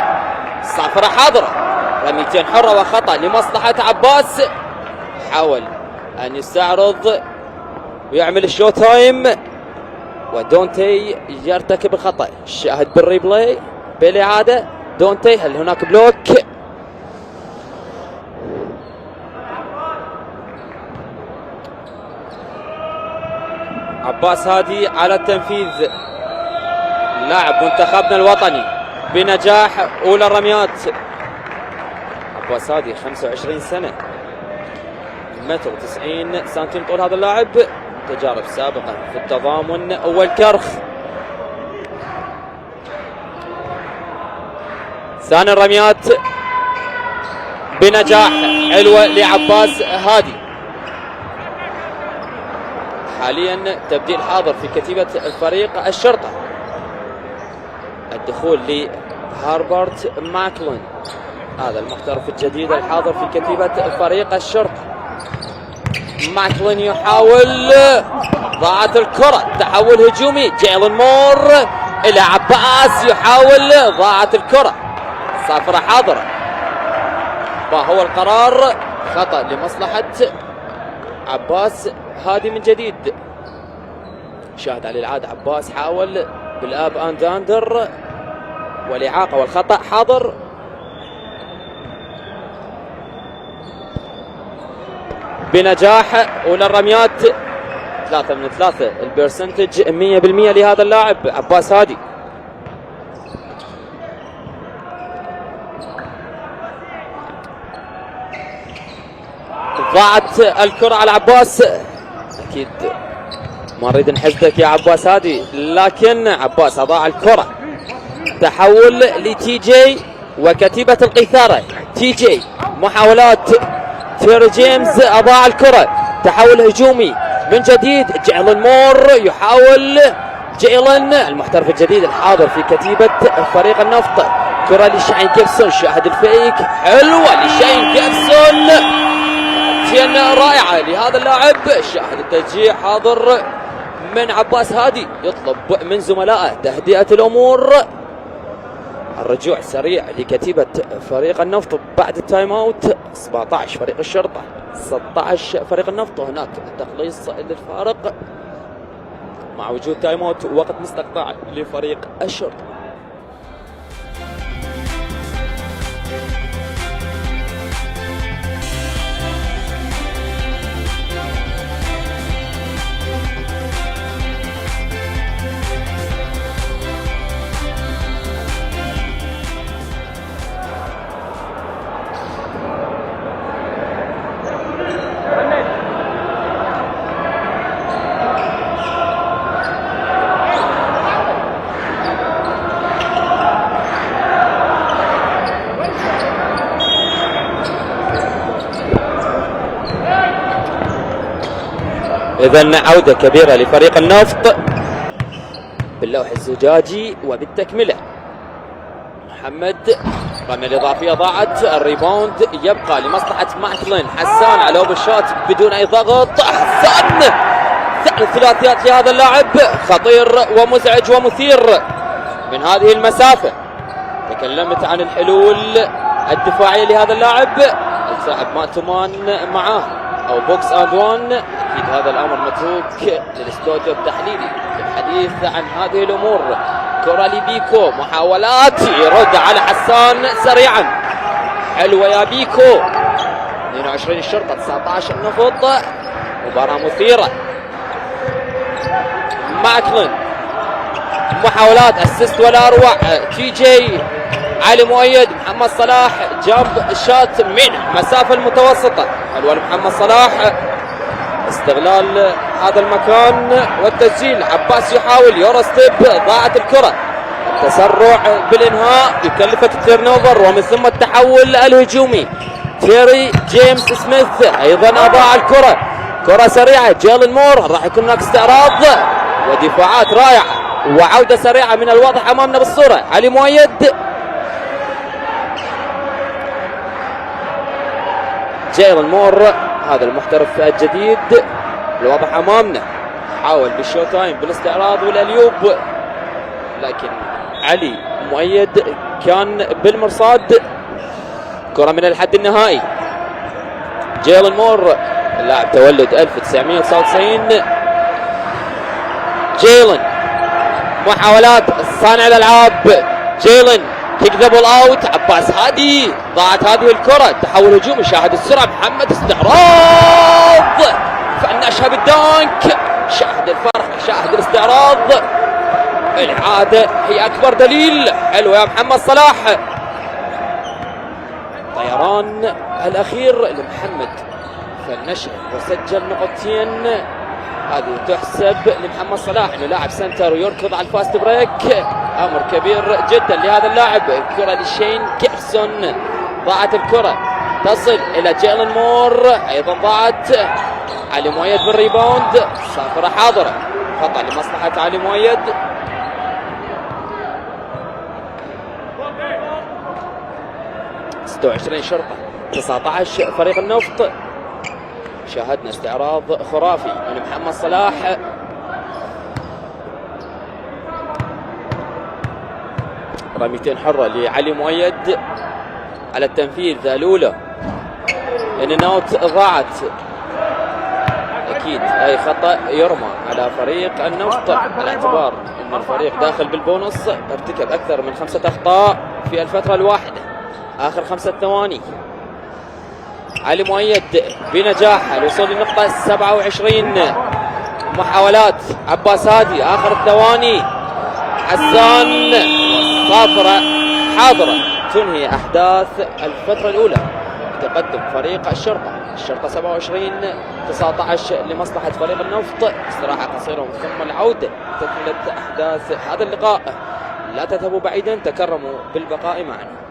صافرة حاضرة، رميتين حرة وخطأ لمصلحة عباس، حاول أن يستعرض ويعمل الشو تايم ودونتي يرتكب الخطأ. شاهد بالريبلاي بالإعادة، دونتي هل هناك بلوك؟ عباس هادي على التنفيذ، لاعب منتخبنا الوطني بنجاح أولى الرميات. عباس هادي 25 سنة، 190 سنتيم طول هذا اللاعب، تجارب سابقة في التضامن والكرخ. ثاني الرميات بنجاح، حلوة لعباس هادي، حاليا تبديل حاضر في كتيبة فريق الشرطة. الدخول لهاربرت ماكلين، هذا المحترف الجديد الحاضر في كتيبة فريق الشرطة. ماكلين يحاول، ضاعت الكرة، تحول هجومي، جيلن مور إلى عباس يحاول، ضاعت الكرة، صافرة حاضرة. ما هو القرار؟ خطأ لمصلحة عباس هادي من جديد. شاهد على العادة عباس حاول بالاب اند اندر والإعاقة والخطأ حاضر. بنجاح وللرميات 3 من 3، البرسنتج 100% لهذا اللاعب عباس هادي. ضاعت الكرة على عباس، اكيد ما نريد نحسدك يا عباس هادي، لكن عباس اضاع الكرة. تحول لتي جي وكتيبة القيثارة. تي جي محاولات، تيري جيمس اضاع الكرة، تحول هجومي من جديد، جيلن مور يحاول، جيلن المحترف الجديد الحاضر في كتيبة فريق النفط. كرة لشاين جيبسون، شاهد الفيك، حلوة لشاين جيبسون، رائعة لهذا اللاعب. شاهد التشجيع حاضر من عباس هادي، يطلب من زملائه تهدئة الأمور. الرجوع سريع لكتيبة فريق النفط بعد التايم اوت. 17 فريق الشرطة، 16 فريق النفط، وهناك تخليص للفارق مع وجود تايم اوت، وقت مستقطع لفريق الشرطة. إذن عودة كبيرة لفريق النفط باللوح الزجاجي وبالتكملة. محمد، رمية الإضافية ضاعت، الريباوند يبقى لمصلحة ماكلين. حسان على لوب الشوت بدون أي ضغط، حسان ثاني الثلاثيات لهذا اللاعب، خطير ومزعج ومثير من هذه المسافة. تكلمت عن الحلول الدفاعية لهذا اللاعب، اللاعب ما تمان معاه أو بوكس اند وان. أكيد هذا الأمر متروك للاستوديو التحليلي للحديث عن هذه الأمور. كرة لبيكو، محاولات، يرد على حسان سريعا، حلوة يا بيكو. 22 الشرطة، 19 النفط، مباراة مثيرة. ماكلين، محاولات، اسيست ولا اروع. تي جي، علي مؤيد، محمد صلاح، جاب الشات من مسافة المتوسطة، حلوة لمحمد صلاح، استغلال هذا المكان والتسجيل. عباس يحاول، يورو ستيب، ضاعت الكرة، التسرع بالانهاء يكلفك التيرن اوفر ومن ثم التحول الهجومي. تيري جيمس سميث ايضا اضاع الكرة، كرة سريعة، جيلن مور، راح يكون هناك استعراض ودفاعات رائعة وعودة سريعة من الواضح امامنا بالصورة. علي مؤيد، جيلن مور هذا المحترف الجديد الواضح امامنا، حاول بالشو تايم بالاستعراض والاليوب، لكن علي مؤيد كان بالمرصاد. كرة من الحد النهائي، جيلن مور اللاعب تولد 1999. جيلن، محاولات، صانع الالعاب، جيلن كيك ذا بول اوت. عباس هادي، ضاعت هذه الكرة، تحول هجومي، شاهد السرعة، محمد استعراض، فنشها بالدانك، شاهد الفرح، شاهد الاستعراض، الإعادة هي أكبر دليل. حلو يا محمد صلاح، طيران الأخير لمحمد، فنشها وسجل نقطتين، هذه تحسب لمحمد صلاح انه لاعب سنتر ويركض على الفاست بريك، امر كبير جدا لهذا اللاعب. كرة لشين جيبسون، ضاعت الكرة، تصل الى جيلن مور، ايضا ضاعت، علي مؤيد بالريباوند، صافرة حاضرة، خطأ لمصلحة علي مؤيد. ستة وعشرين شرطة 19 فريق النفط. شاهدنا استعراض خرافي من محمد صلاح، رميتين حرة لعلي مؤيد على التنفيذ الأولى، إن نوت ضاعت. أكيد أي خطأ يرمى على فريق النفط، على اعتبار أن الفريق داخل بالبونص، ارتكب أكثر من 5 أخطاء في الفترة الواحدة آخر 5 ثواني. علي مؤيد بنجاح الوصول للنقطة 27. محاولات عباس هادي آخر الثواني، حسان صافرة حاضرة تنهي أحداث الفترة الأولى. تقدم فريق الشرطة 27-19 لمصلحة فريق النفط. استراحة قصيرة ثم العودة تكملة أحداث هذا اللقاء. لا تذهبوا بعيدا، تكرموا بالبقاء معنا.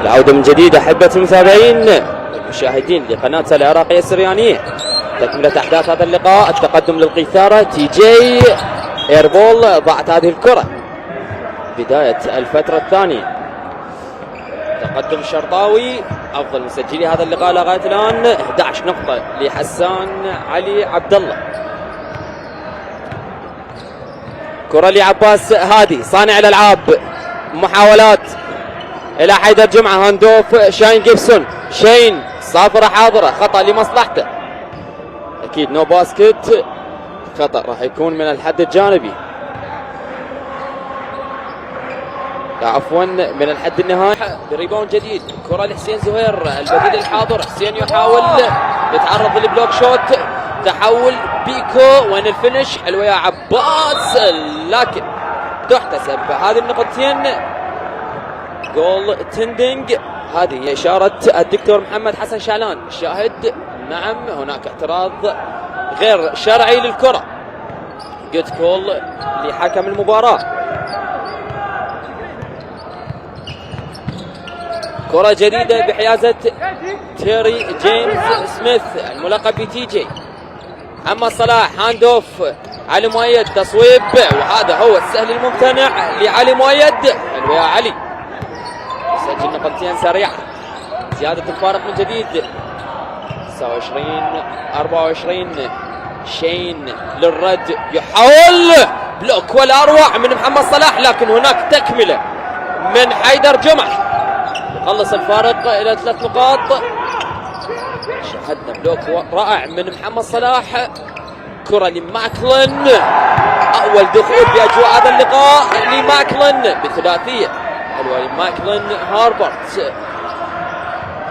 العودة من جديد أحبة المتابعين المشاهدين لقناة العراقية السريانية. تكملة أحداث هذا اللقاء، التقدم للقيثارة، تي جي ايربول ضاعت هذه الكرة. بداية الفترة الثانية، تقدم الشرطاوي أفضل مسجلي هذا اللقاء لغاية الآن، 11 نقطة لحسان علي عبد الله. كرة لعباس هادي صانع الألعاب، محاولات إلى حيدر جمعة، هاندوف شاين جيبسون، شاين صافرة حاضرة، خطأ لمصلحته. أكيد نو باسكت، خطأ راح يكون من الحد الجانبي، عفوا من الحد النهائي. بريباوند جديد، كرة لحسين زهير البديل الحاضر. حسين يحاول يتعرض للبلوك شوت، تحول بيكو، وين الفينش؟ حلوة يا عباس، لكن تحتسب هذه النقطتين جول تندنج. هذه إشارة الدكتور محمد حسن شعلان. الشاهد نعم هناك اعتراض غير شرعي للكرة. جود كول لحكم المباراة. كرة جديدة بحيازة تيري جيمس سميث الملقب بتي جي. محمد صلاح، هاند اوف علي مؤيد، تصويب، وهذا هو السهل الممتنع لعلي مؤيد. حلو يا علي، سجل نقطتين سريعة، زيادة الفارق من جديد 29-24. شين للرد، يحاول بلوك والأروع من محمد صلاح، لكن هناك تكملة من حيدر جمعة يخلص الفارق إلى 3 نقاط. شاهدنا بلوك رائع من محمد صلاح. كرة لماكلن، أول دخول بأجواء هذا اللقاء لماكلن بثلاثية حلوة لماكلن. هاربرت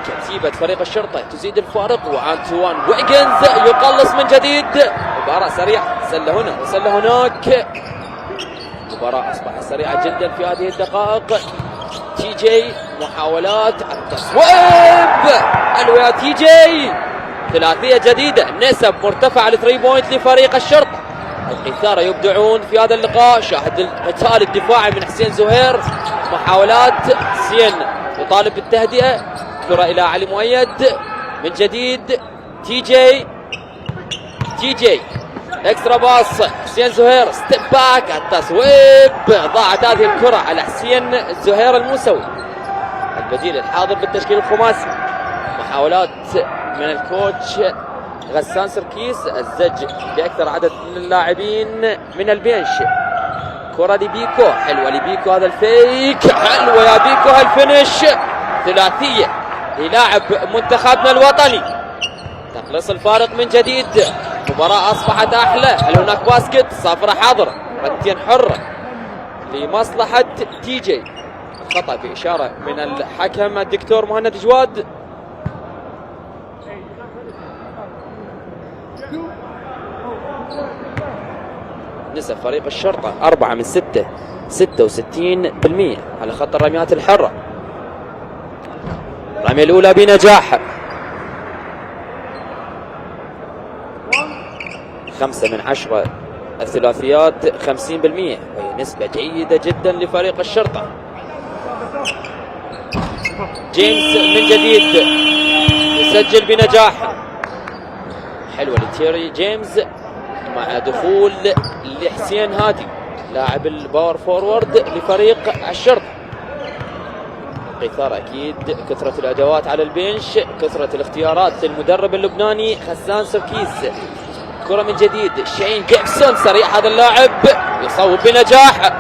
كتيبة فريق الشرطة تزيد الفارق، وأنتوان ويجنز يقلص من جديد. مباراة سريعة، سلة هنا وسلة هناك. مباراة أصبحت سريعة جدا في هذه الدقائق. تي جي محاولات التصويب، حلوة يا تي جي، ثلاثية جديدة، نسب مرتفعة ل3 بوينت لفريق الشرطة. القيثارة يبدعون في هذا اللقاء. شاهد القتال الدفاعي من حسين زهير، محاولات حسين يطالب بالتهدئة. كرة إلى علي مؤيد من جديد، تي جي اكسترا باص، حسين زهير ستيب باك، التصويب، ضاعت هذه الكرة على حسين زهير الموسوي البديل الحاضر بالتشكيل الخماسي. محاولات من الكوتش غسان سركيس، الزج بأكثر عدد من اللاعبين من البنش. كرة لبيكو، حلوة لبيكو، هذا الفيك، حلوة يا بيكو، هالفينش، ثلاثية للاعب منتخبنا الوطني. تخلص الفارق من جديد، مباراة أصبحت أحلى. هل هناك باسكت؟ صافرة حاضرة، ردين حرة لمصلحة تي جي. خطأ بإشارة من الحكم الدكتور مهند جواد. نسب فريق الشرطة 4 من 6، 66% على خط الرميات الحرة. الرمية الأولى بنجاح، 5 من 10 الثلاثيات 50%، وهي نسبة جيدة جدا لفريق الشرطة. جيمس من جديد يسجل بنجاح، حلوة لتيري جيمس مع دخول لحسين هادي لاعب الباور فورورد لفريق الشرطة. إثارة أكيد، كثرة الأدوات على البنش، كثرة الاختيارات للمدرب اللبناني غسان سركيس. كرة من جديد، شين جيبسون سريع هذا اللاعب يصوب بنجاح،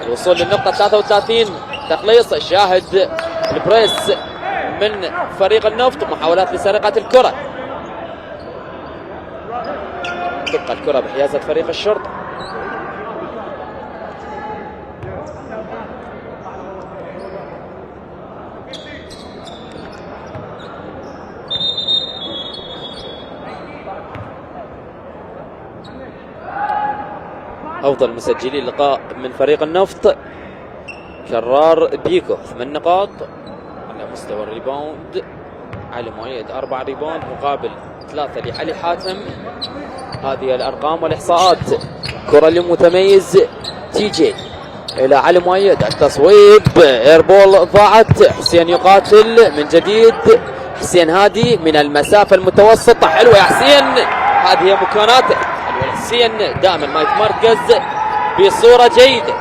الوصول للنقطة 33. تخليص شاهد البريس من فريق النفط، محاولات لسرقة الكرة، تبقى الكرة بحيازة فريق الشرطة. أفضل مسجلي اللقاء من فريق النفط كرار بيكو 8 نقاط على مستوى الريباوند، علي مؤيد 4 ريباوند مقابل 3 لعلي حاتم. هذه الأرقام والإحصاءات. كرة لمتميز تي جي إلى علي مؤيد، التصويب ايربول ضاعت. حسين يقاتل من جديد، حسين هادي من المسافة المتوسطة، حلوة يا حسين، هذه هي مكاناته. حسين دائما ما يتمركز بصورة جيدة،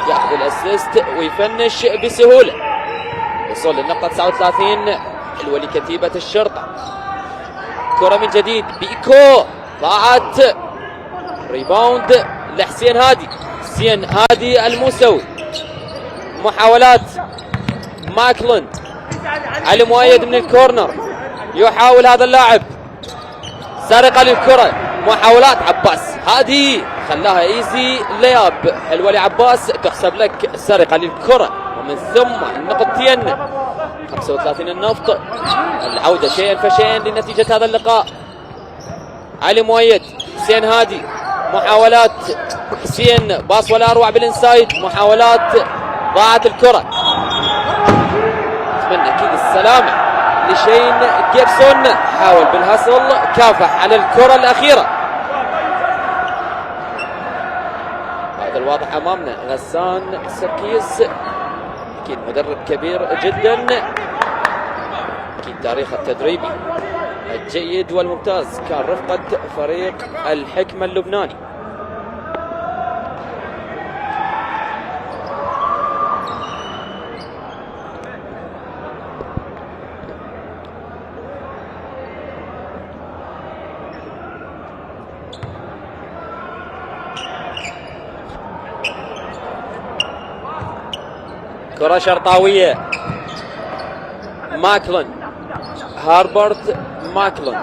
ياخذ الاسيست ويفنش بسهولة. وصول للنقطة 39 حلوة لكتيبة الشرطة. كرة من جديد، بيكو ضاعت، ريباوند لحسين هادي. حسين هادي الموسوي، محاولات ماكلند، علي مؤيد من الكورنر يحاول هذا اللاعب سرقة للكرة، محاولات عباس هادي خلاها ايزي لياب، حلوة لعباس تحسب لك سرقة للكرة، ومن ثم النقطتين. 35 النفط، العودة شيئا فشيئا لنتيجة هذا اللقاء. علي مؤيد، حسين هادي، محاولات حسين، باص ولا اروع بالانسايد، محاولات، ضاعت الكرة. اتمنى اكيد السلامة لشين جيبسون، حاول بالهسل، كافح على الكرة الأخيرة. هذا الواضح أمامنا، غسان سركيس أكيد مدرب كبير جدا، أكيد تاريخ التدريبي الجيد والممتاز، كان رفقة فريق الحكمة اللبناني. كرة شرطاوية، ماكلن، هاربرت ماكلن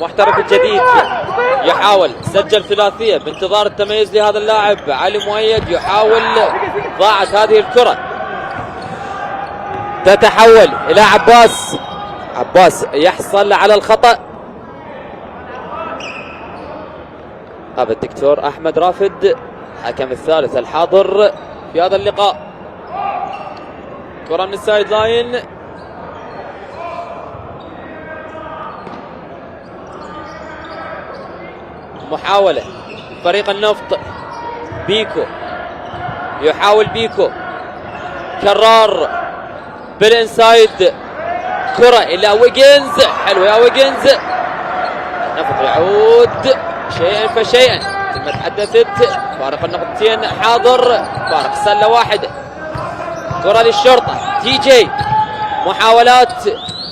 محترف الجديد يحاول، سجل ثلاثية بانتظار التميز لهذا اللاعب. علي مؤيد يحاول، ضاعت هذه الكرة، تتحول إلى عباس، عباس يحصل على الخطأ. هذا الدكتور أحمد رافد حكم الثالث الحاضر في هذا اللقاء. كرة من السايد لاين، محاولة فريق النفط، بيكو يحاول، بيكو كرار بالانسايد، كرة إلى ويجنز، حلو يا ويجنز. النفط يعود شيئا فشيئا، مثل ما تحدثت، فارق النقطتين حاضر، فارق سلة واحدة. كرة للشرطة، تي جي، محاولات،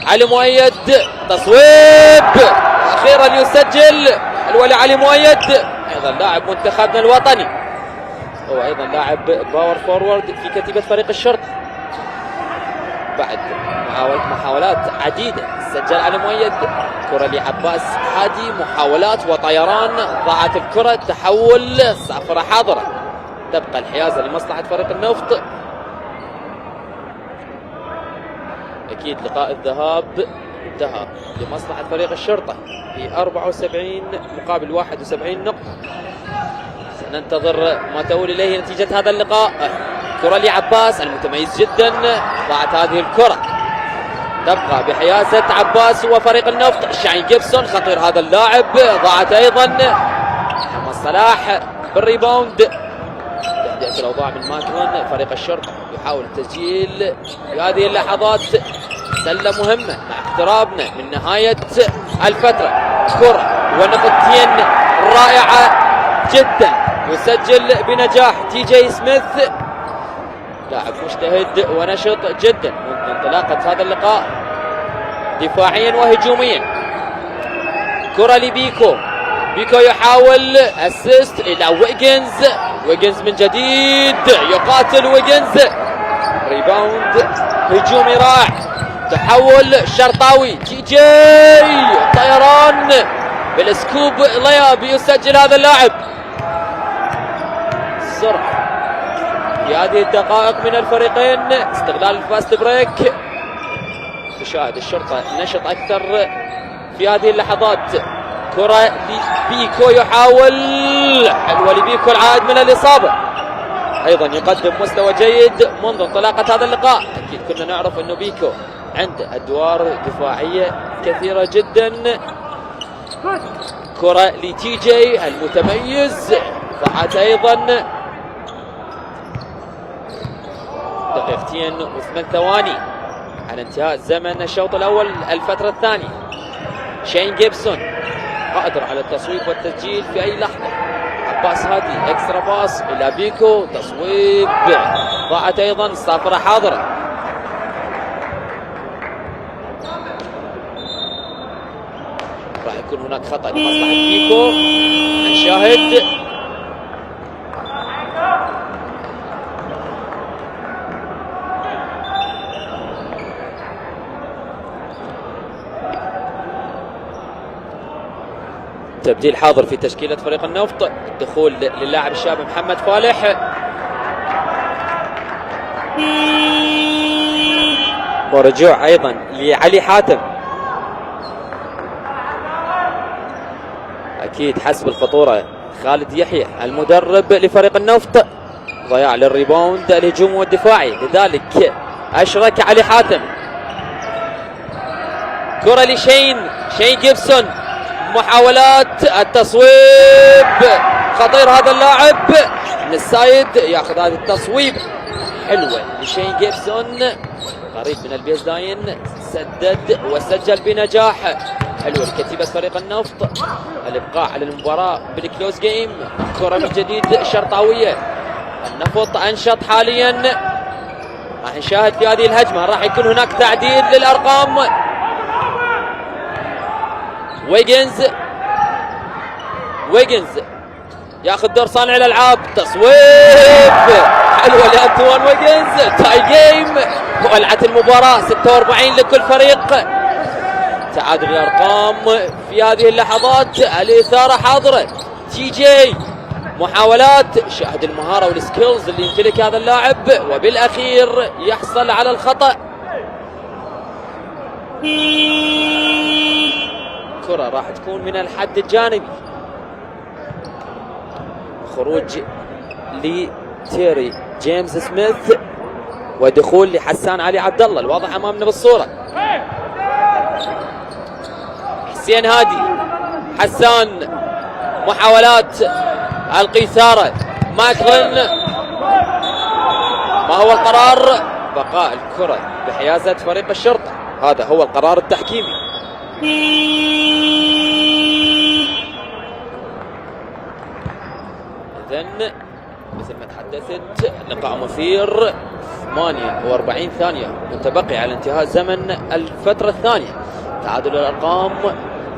علي مؤيد، تصويب، أخيرا يسجل، حلوة لعلي مؤيد، أيضا لاعب منتخبنا الوطني، هو أيضا لاعب باور فورورد في كتيبة فريق الشرطة. بعد محاولات عديدة سجل علي مؤيد. كرة لعباس هادي، محاولات وطيران، ضاعت الكرة، تحول، صفرة حاضرة، تبقى الحيازة لمصلحة فريق النفط. أكيد لقاء الذهاب انتهى لمصلحة فريق الشرطة ب 74 مقابل 71 نقطة. سننتظر ما تؤول إليه نتيجة هذا اللقاء. كرة لعباس المتميز جدا، ضاعت هذه الكرة، تبقى بحيازة عباس وفريق النفط. شاين جيبسون خطير هذا اللاعب، ضاعت أيضا محمد صلاح بالريباوند. تهدئة الأوضاع من ماكرون. فريق الشرطة يحاول التسجيل في هذه اللحظات، سلة مهمة مع اقترابنا من نهاية الفترة. كرة ونقطتين رائعة جدا، يسجل بنجاح تي جي سميث، لاعب مجتهد ونشط جدا منذ انطلاقة هذا اللقاء دفاعيا وهجوميا. كرة لبيكو، بيكو يحاول اسيست الى ويجنز، ويجنز من جديد يقاتل ويجنز، ريباوند هجومي رائع، تحول شرطاوي، تي جي طيران بالسكوب لياب، يسجل هذا اللاعب. سرعة في هذه الدقائق من الفريقين، استغلال الفاست بريك. تشاهد الشرطة نشط أكثر في هذه اللحظات. كرة لبيكو يحاول، حلوة لبيكو، العائد من الإصابة، أيضا يقدم مستوى جيد منذ انطلاقة هذا اللقاء. أكيد كنا نعرف أنه بيكو عنده أدوار دفاعية كثيرة جدا. كرة لتي جي المتميز، ضاعت أيضا. دقيقتين و8 ثواني على انتهاء زمن الشوط الأول الفترة الثانية. شاين جيبسون قادر على التصويب والتسجيل في أي لحظة. عباس هادي اكسترا باس إلى بيكو، تصويب، ضاعت أيضا. الصافرة حاضرة. راح يكون هناك خطأ لمصلحة بيكو. نشاهد تبديل حاضر في تشكيلة فريق النفط. الدخول للاعب الشاب محمد فالح، ورجوع أيضا لعلي حاتم. أكيد حسب الخطورة خالد يحيى المدرب لفريق النفط، ضياع للريباوند الهجوم والدفاعي، لذلك أشرك علي حاتم. كرة لشين جيبسون، محاولات التصويب، خطير هذا اللاعب من السايد، ياخذ هذه التصويب حلوة لشين جيبسون، قريب من البيز لاين، سدد وسجل بنجاح. حلوة لكتيبة فريق النفط، الابقاء على المباراة بالكلوز جيم. كرة من جديد شرطاوية، النفط انشط حاليا. راح نشاهد في هذه الهجمة راح يكون هناك تعديل للارقام. ويجنز ياخذ دور صانع الالعاب، تصويب حلوه لانتوان ويجنز. تاي جيم، ولعت المباراه 46 لكل فريق. تعادل الارقام في هذه اللحظات، الاثاره حاضره. تي جي محاولات، شاهد المهاره والسكيلز اللي يمتلك هذا اللاعب، وبالاخير يحصل على الخطا. كرة راح تكون من الحد الجانبي، خروج لتيري جيمس سميث ودخول لحسان علي عبد الله، الواضح امامنا بالصورة. حسين هادي، حسان، محاولات القيثارة، ماكلن، ما هو القرار؟ بقاء الكرة بحيازة فريق الشرطة، هذا هو القرار التحكيمي. إذن مثل ما تحدثت، لقاء مثير، 48 ثانية متبقي على انتهاء زمن الفترة الثانية. تعادل الأرقام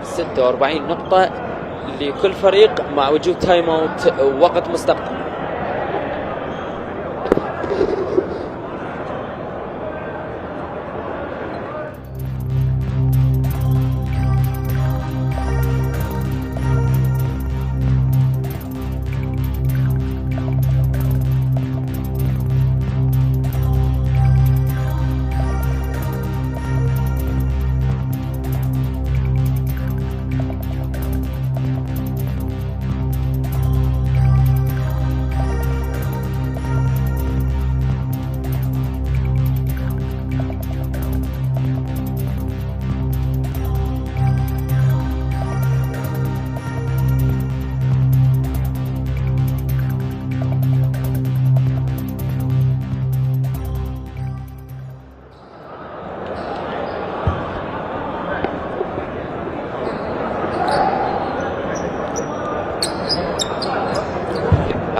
46 نقطة لكل فريق مع وجود تايم اوت وقت مستقطع.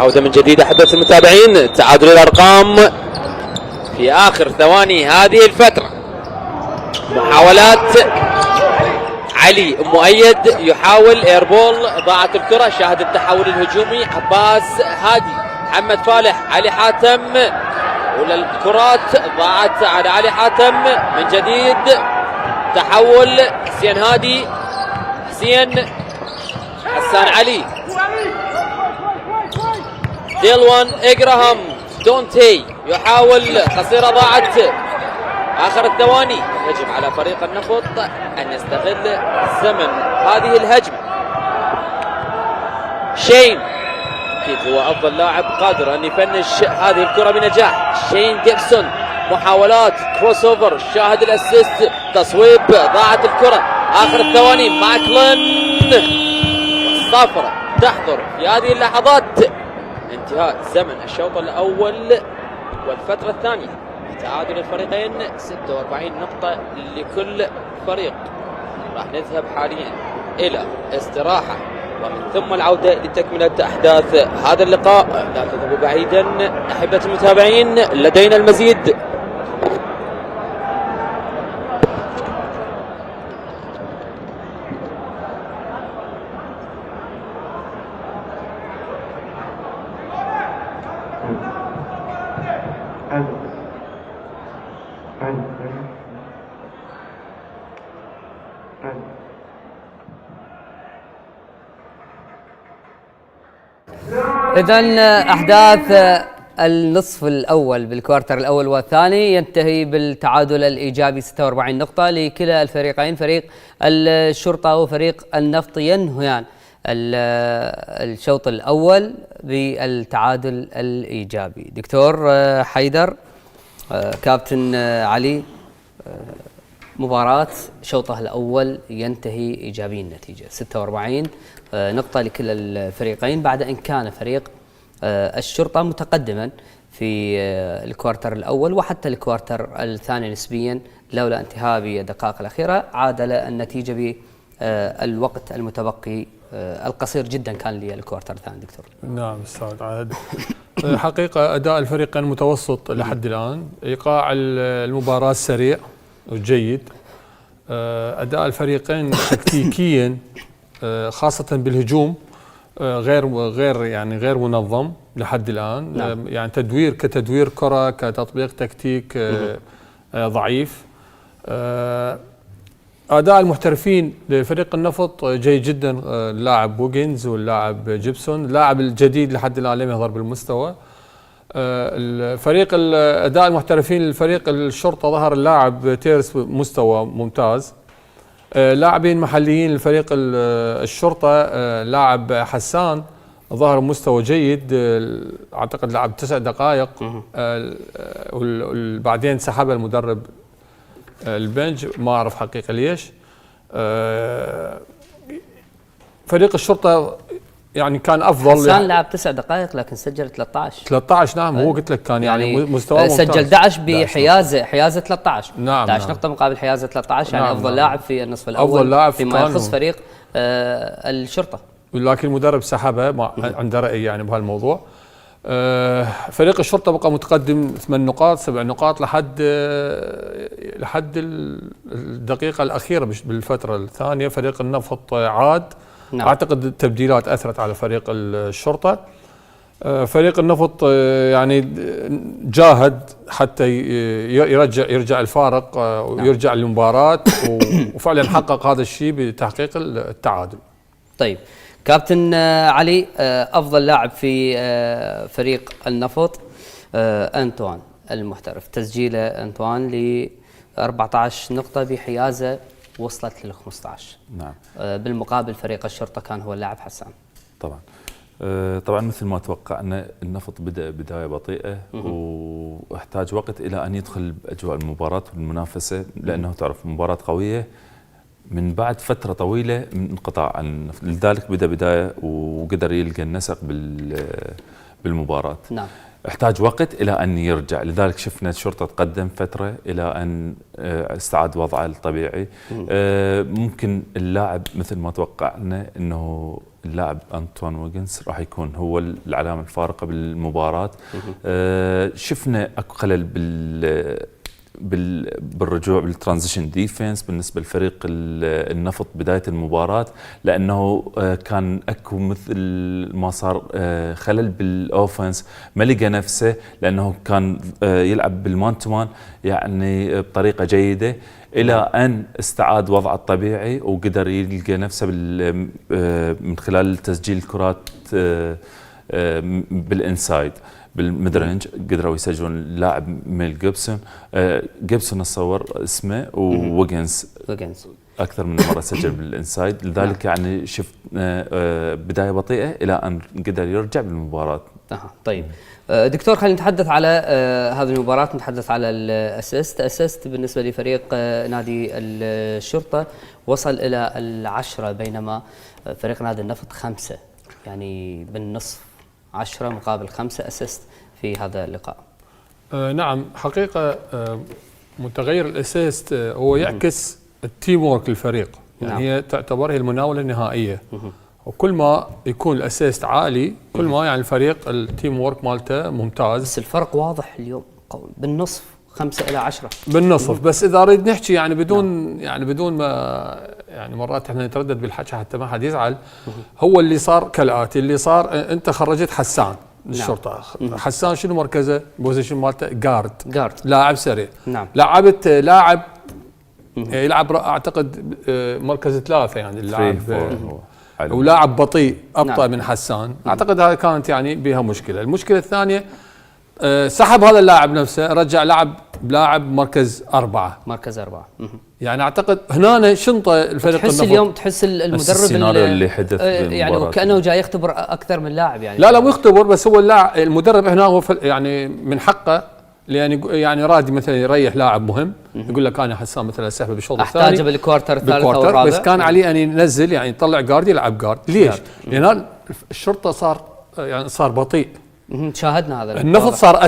عودة من جديد أحبة المتابعين، تعادل الأرقام في آخر ثواني هذه الفترة. محاولات علي مؤيد يحاول ايربول، ضاعت الكرة. شاهد التحول الهجومي عباس هادي، محمد فالح، علي حاتم، والكرات ضاعت على علي حاتم من جديد. تحول حسين هادي، حسين، حسان علي، ديلوان إجراهام، دونتي يحاول، قصيرة ضاعت آخر الثواني. يجب على فريق النفط أن يستغل زمن هذه الهجمة. شين أكيد هو أفضل لاعب قادر أن يفنش هذه الكرة بنجاح. شين جيبسون، محاولات كروس اوفر، شاهد الاسيست، تصويب، ضاعت الكرة آخر الثواني. ماكلين، الصافرة تحضر في هذه اللحظات انتهاء زمن الشوط الأول والفترة الثانية. تعادل الفريقين 46 نقطة لكل فريق. راح نذهب حاليا إلى استراحة ومن ثم العودة لتكملة أحداث هذا اللقاء. لا تذهبوا بعيدا أحبة المتابعين، لدينا المزيد. إذن أحداث النصف الأول بالكوارتر الأول والثاني ينتهي بالتعادل الإيجابي 46 نقطة لكلا الفريقين. فريق الشرطة وفريق النفط ينهيان الشوط الأول بالتعادل الإيجابي. دكتور حيدر، كابتن علي، مباراة شوطها الأول ينتهي إيجابي النتيجة 46 نقطة لكلا الفريقين، بعد أن كان فريق الشرطة متقدما في الكوارتر الأول وحتى الكوارتر الثاني نسبيا، لولا انتهاء بالدقائق الأخيرة عادل النتيجة بالوقت المتبقي القصير جدا كان للكوارتر الثاني. دكتور. نعم استاذ عاد، حقيقة أداء الفريقين متوسط لحد الآن. إيقاع المباراة سريع وجيد. أداء الفريقين تكتيكيا خاصة بالهجوم غير منظم لحد الآن. نعم. يعني كتدوير كرة، كتطبيق تكتيك ضعيف. أداء المحترفين لفريق النفط جيد جدا. اللاعب بوغينز واللاعب جيبسون، اللاعب الجديد لحد الآن لم يظهر بالمستوى. الفريق أداء المحترفين للفريق الشرطة ظهر اللاعب تيرس مستوى ممتاز. لاعبين محليين لفريق الشرطة، لاعب حسان ظهر مستوى جيد، أعتقد لعب 9 دقائق، وبعدين سحب المدرب البنج، ما أعرف حقيقة ليش. فريق الشرطة يعني كان افضل. حسان لعب 9 دقائق لكن سجل 13. نعم، هو قلت لك كان يعني مستوى ممتاز. سجل 11 بحيازه 13. نعم 11 نقطة مقابل حيازه 13. يعني افضل لاعب في النصف الاول، افضل لاعب فيما يخص فريق الشرطة. لكن المدرب سحبه، عنده رأي يعني بهالموضوع. فريق الشرطة بقى متقدم 8 نقاط 7 نقاط لحد الدقيقة الأخيرة بالفترة الثانية. فريق النفط عاد. نعم. أعتقد التبديلات أثرت على فريق الشرطة. فريق النفط يعني جاهد حتى يرجع الفارق ويرجع للمباراة، وفعلا حقق هذا الشيء بتحقيق التعادل. طيب كابتن علي، أفضل لاعب في فريق النفط أنطوان المحترف، تسجيله أنطوان ل 14 نقطة بحيازة وصلت لل 15. نعم. بالمقابل فريق الشرطة كان هو اللاعب حسان. طبعا مثل ما توقعنا النفط بدأ بداية بطيئة واحتاج وقت إلى أن يدخل بأجواء المباراة والمنافسة، لأنه تعرف مباراة قوية من بعد فترة طويلة من انقطاع عن النفط، لذلك بدأ بداية وقدر يلقى النسق بالمباراة. نعم. احتاج وقت إلى أن يرجع، لذلك شفنا الشرطة تقدم فترة إلى أن استعاد وضعه الطبيعي. ممكن اللاعب مثل ما توقعنا أنه اللاعب أنطوان ويغنز راح يكون هو العلامة الفارقة بالمباراة. شفنا اكو خلل بالرجوع بالترانزيشن ديفنس بالنسبه لفريق النفط بدايه المباراه، لانه كان اكو مثل ما صار خلل بالاوفنس، ما لقى نفسه لانه كان يلعب بالمان تو مان يعني بطريقه جيده الى ان استعاد وضعه الطبيعي وقدر يلقى نفسه من خلال تسجيل الكرات بالانسايد بالمدرنج. قدروا يسجلون اللاعب ميل جيبسون اتصور اسمه، وويغنز اكثر من مره سجل بالانسايد، لذلك يعني شفنا بدايه بطيئه الى ان قدر يرجع بالمباراه. طيب دكتور، خلينا نتحدث على هذه المباراه، نتحدث على الاسيست بالنسبه لفريق نادي الشرطه وصل الى 10 بينما فريق نادي النفط 5، يعني بالنصف 10 مقابل 5 اسيست في هذا اللقاء. نعم حقيقة متغير الاسيست هو يعكس التيم وورك للفريق، يعني نعم. هي تعتبر هي المناولة النهائية، وكل ما يكون الاسيست عالي كل ما يعني الفريق التيم وورك مالته ممتاز. بس الفرق واضح اليوم بالنصف 5 إلى 10 بالنصف. بس إذا أريد نحكي يعني بدون ما يعني مرات احنا نتردد بالحكي حتى ما حد يزعل. هو اللي صار كالآتي، اللي صار انت خرجت حسان الشرطة. حسان شنو مركزه؟ بوزيشن مالته جارد، لاعب سريع. نعم. لعبت لاعب يلعب اعتقد مركز 3 يعني اللاعب، ولاعب بطيء ابطأ من حسان. اعتقد هذا كانت يعني بها مشكلة. المشكلة الثانية سحب هذا اللاعب نفسه، رجع لاعب مركز 4. يعني اعتقد هنا شنطه الفريق تحس اليوم، تحس المدرب السيناريو اللي حدث يعني وكانه جاي يختبر اكثر من لاعب يعني. لا مو يختبر، بس هو المدرب هنا هو يعني من حقه، لان يعني رادي مثلا يريح لاعب مهم، يقول لك انا حسان مثلا سحبه بالشوط الثاني احتاجه بالكوارتر الثالث او الرابع، بس كان عليه ان ينزل يعني يطلع جارد يلعب جارد. ليش؟ لان الشرطه صار بطيء. شاهدنا هذا النفط صار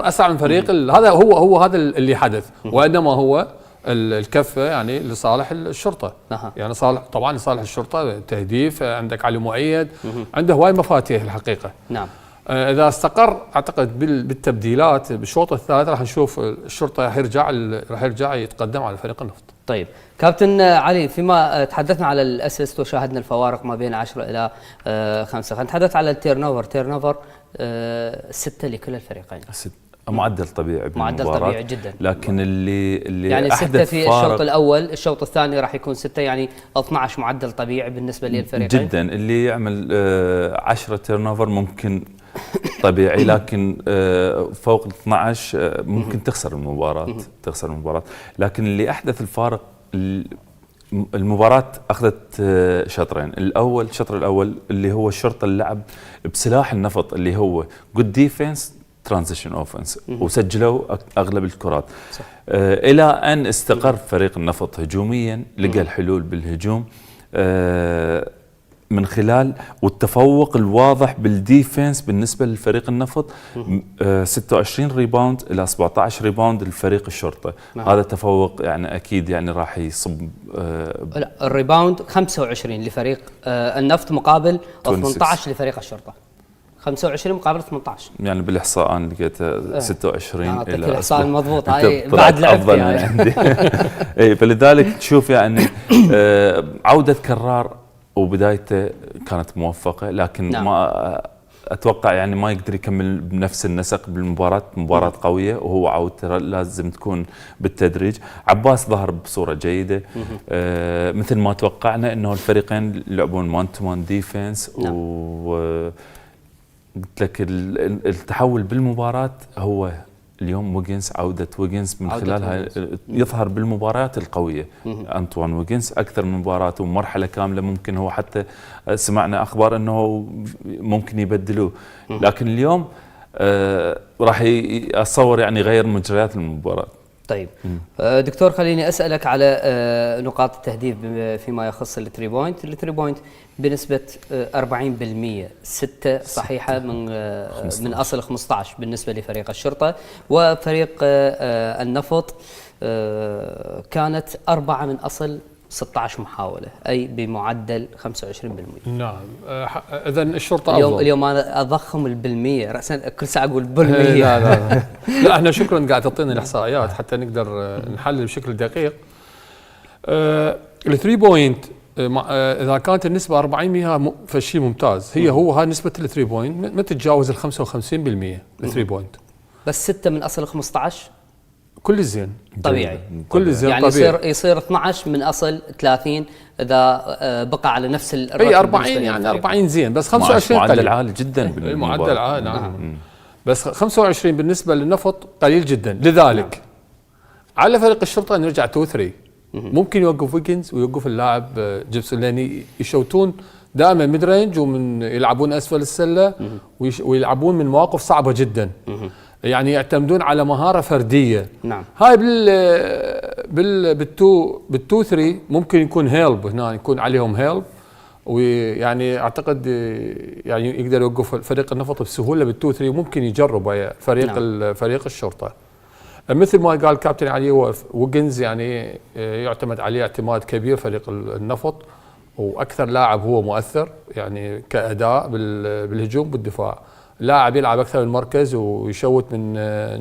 اسرع من فريق هذا هو اللي حدث، وانما هو الكفه يعني لصالح الشرطه. يعني طبعا لصالح الشرطه، تهديف، عندك علي مؤيد، عنده هواي مفاتيح الحقيقه. نعم. اذا استقر اعتقد بالتبديلات بالشوط الثالث راح نشوف الشرطه راح يرجع يتقدم على فريق النفط. طيب كابتن علي، فيما تحدثنا على الاسيست وشاهدنا الفوارق ما بين 10 الى 5، خلينا نتحدث على تيرن اوفر 6 لكل الفريقين. معدل طبيعي، معدل طبيعي جدا. لكن اللي يعني 6 في الشوط الاول، الشوط الثاني راح يكون 6، يعني 12 معدل طبيعي بالنسبه للفريقين جدا. اللي يعمل 10 تيرن اوفر ممكن طبيعي، لكن فوق ال 12 ممكن تخسر المباراة. لكن اللي أحدث الفارق، المباراة أخذت شطرين. الشطر الأول اللي هو الشرطة اللعب بسلاح النفط اللي هو جود ديفنس ترانزيشن اوفنس، وسجلوا أغلب الكرات. إلى أن استقر فريق النفط هجوميا، لقى الحلول بالهجوم من خلال والتفوق الواضح بالديفنس بالنسبه للفريق النفط. 26 ريباوند الى 17 ريباوند للفريق الشرطه. هذا تفوق يعني اكيد يعني راح يصب. لا، الريباوند 25 لفريق النفط مقابل 18 لفريق الشرطه. 25 مقابل 18 يعني بالاحصاء انا لقيتها 26 الى الاحصاء المضبوط. هاي بعد لعبت يعني عندي. اي فلذلك تشوف يعني عوده كرار وبدايته كانت موفقة، لكن نعم. ما أتوقع يعني ما يقدر يكمل بنفس النسق بالمباراة. مباراة قوية وهو عودته لازم تكون بالتدريج. عباس ظهر بصورة جيدة، مثل ما توقعنا أنه الفريقين يلعبون مان تو مان ديفنس. نعم. وقلت لك التحول بالمباراة هو اليوم عودة ويغنز من خلالها يظهر بالمباريات القوية. أنطوان ويغنز أكثر من مباراة ومرحلة كاملة، ممكن هو حتى سمعنا أخبار أنه ممكن يبدلوه، لكن اليوم راح أتصور يعني غير مجريات المباراة. طيب دكتور، خليني أسألك على نقاط التهديف فيما يخص التري بوينت بنسبة 40%، 6 صحيحة من أصل 15 بالنسبة لفريق الشرطة، وفريق النفط كانت 4 من أصل 16 محاولة أي بمعدل 25%. نعم. إذا الشرطة أفضل. اليوم أنا أضخم بالمية رأسا كل ساعة أقول بالمية. لا لا احنا شكرا قاعد تعطينا الإحصائيات حتى نقدر نحلل بشكل دقيق. الثري بوينت إذا كانت النسبة 40 فشي ممتاز. هاي نسبة الثري بوينت ما تتجاوز 55% الثري بوينت. بس 6 من أصل 15 كل الزين طبيعي. كل الزين يعني طبيعي. يصير 12 من أصل 30 إذا بقى على نفس الرقم. اي 40 يعني 40 زين بس 25 معدل قليل. عالي جدا. المعدل عالي نعم. بس 25 بالنسبة للنفط قليل جدا. لذلك على فريق الشرطة أن يرجع 2-3 ممكن يوقف ويجنز ويوقف اللاعب جيبسون لأن يشوتون دائما ميد رينج ومن يلعبون أسفل السلة ويلعبون من مواقف صعبة جدا. يعني يعتمدون على مهارة فردية. نعم. هاي بالتو 3 ممكن يكون هيلب هنا يكون عليهم هيلب ويعني اعتقد يعني يقدر يوقف فريق النفط بسهولة بالتو 3 وممكن يجرب فريق نعم. فريق الشرطة. مثل ما قال كابتن علي ويجنز يعني يعتمد عليه اعتماد كبير فريق النفط واكثر لاعب هو مؤثر يعني كأداء بالهجوم بالدفاع. لاعب يلعب اكثر من مركز ويشوت من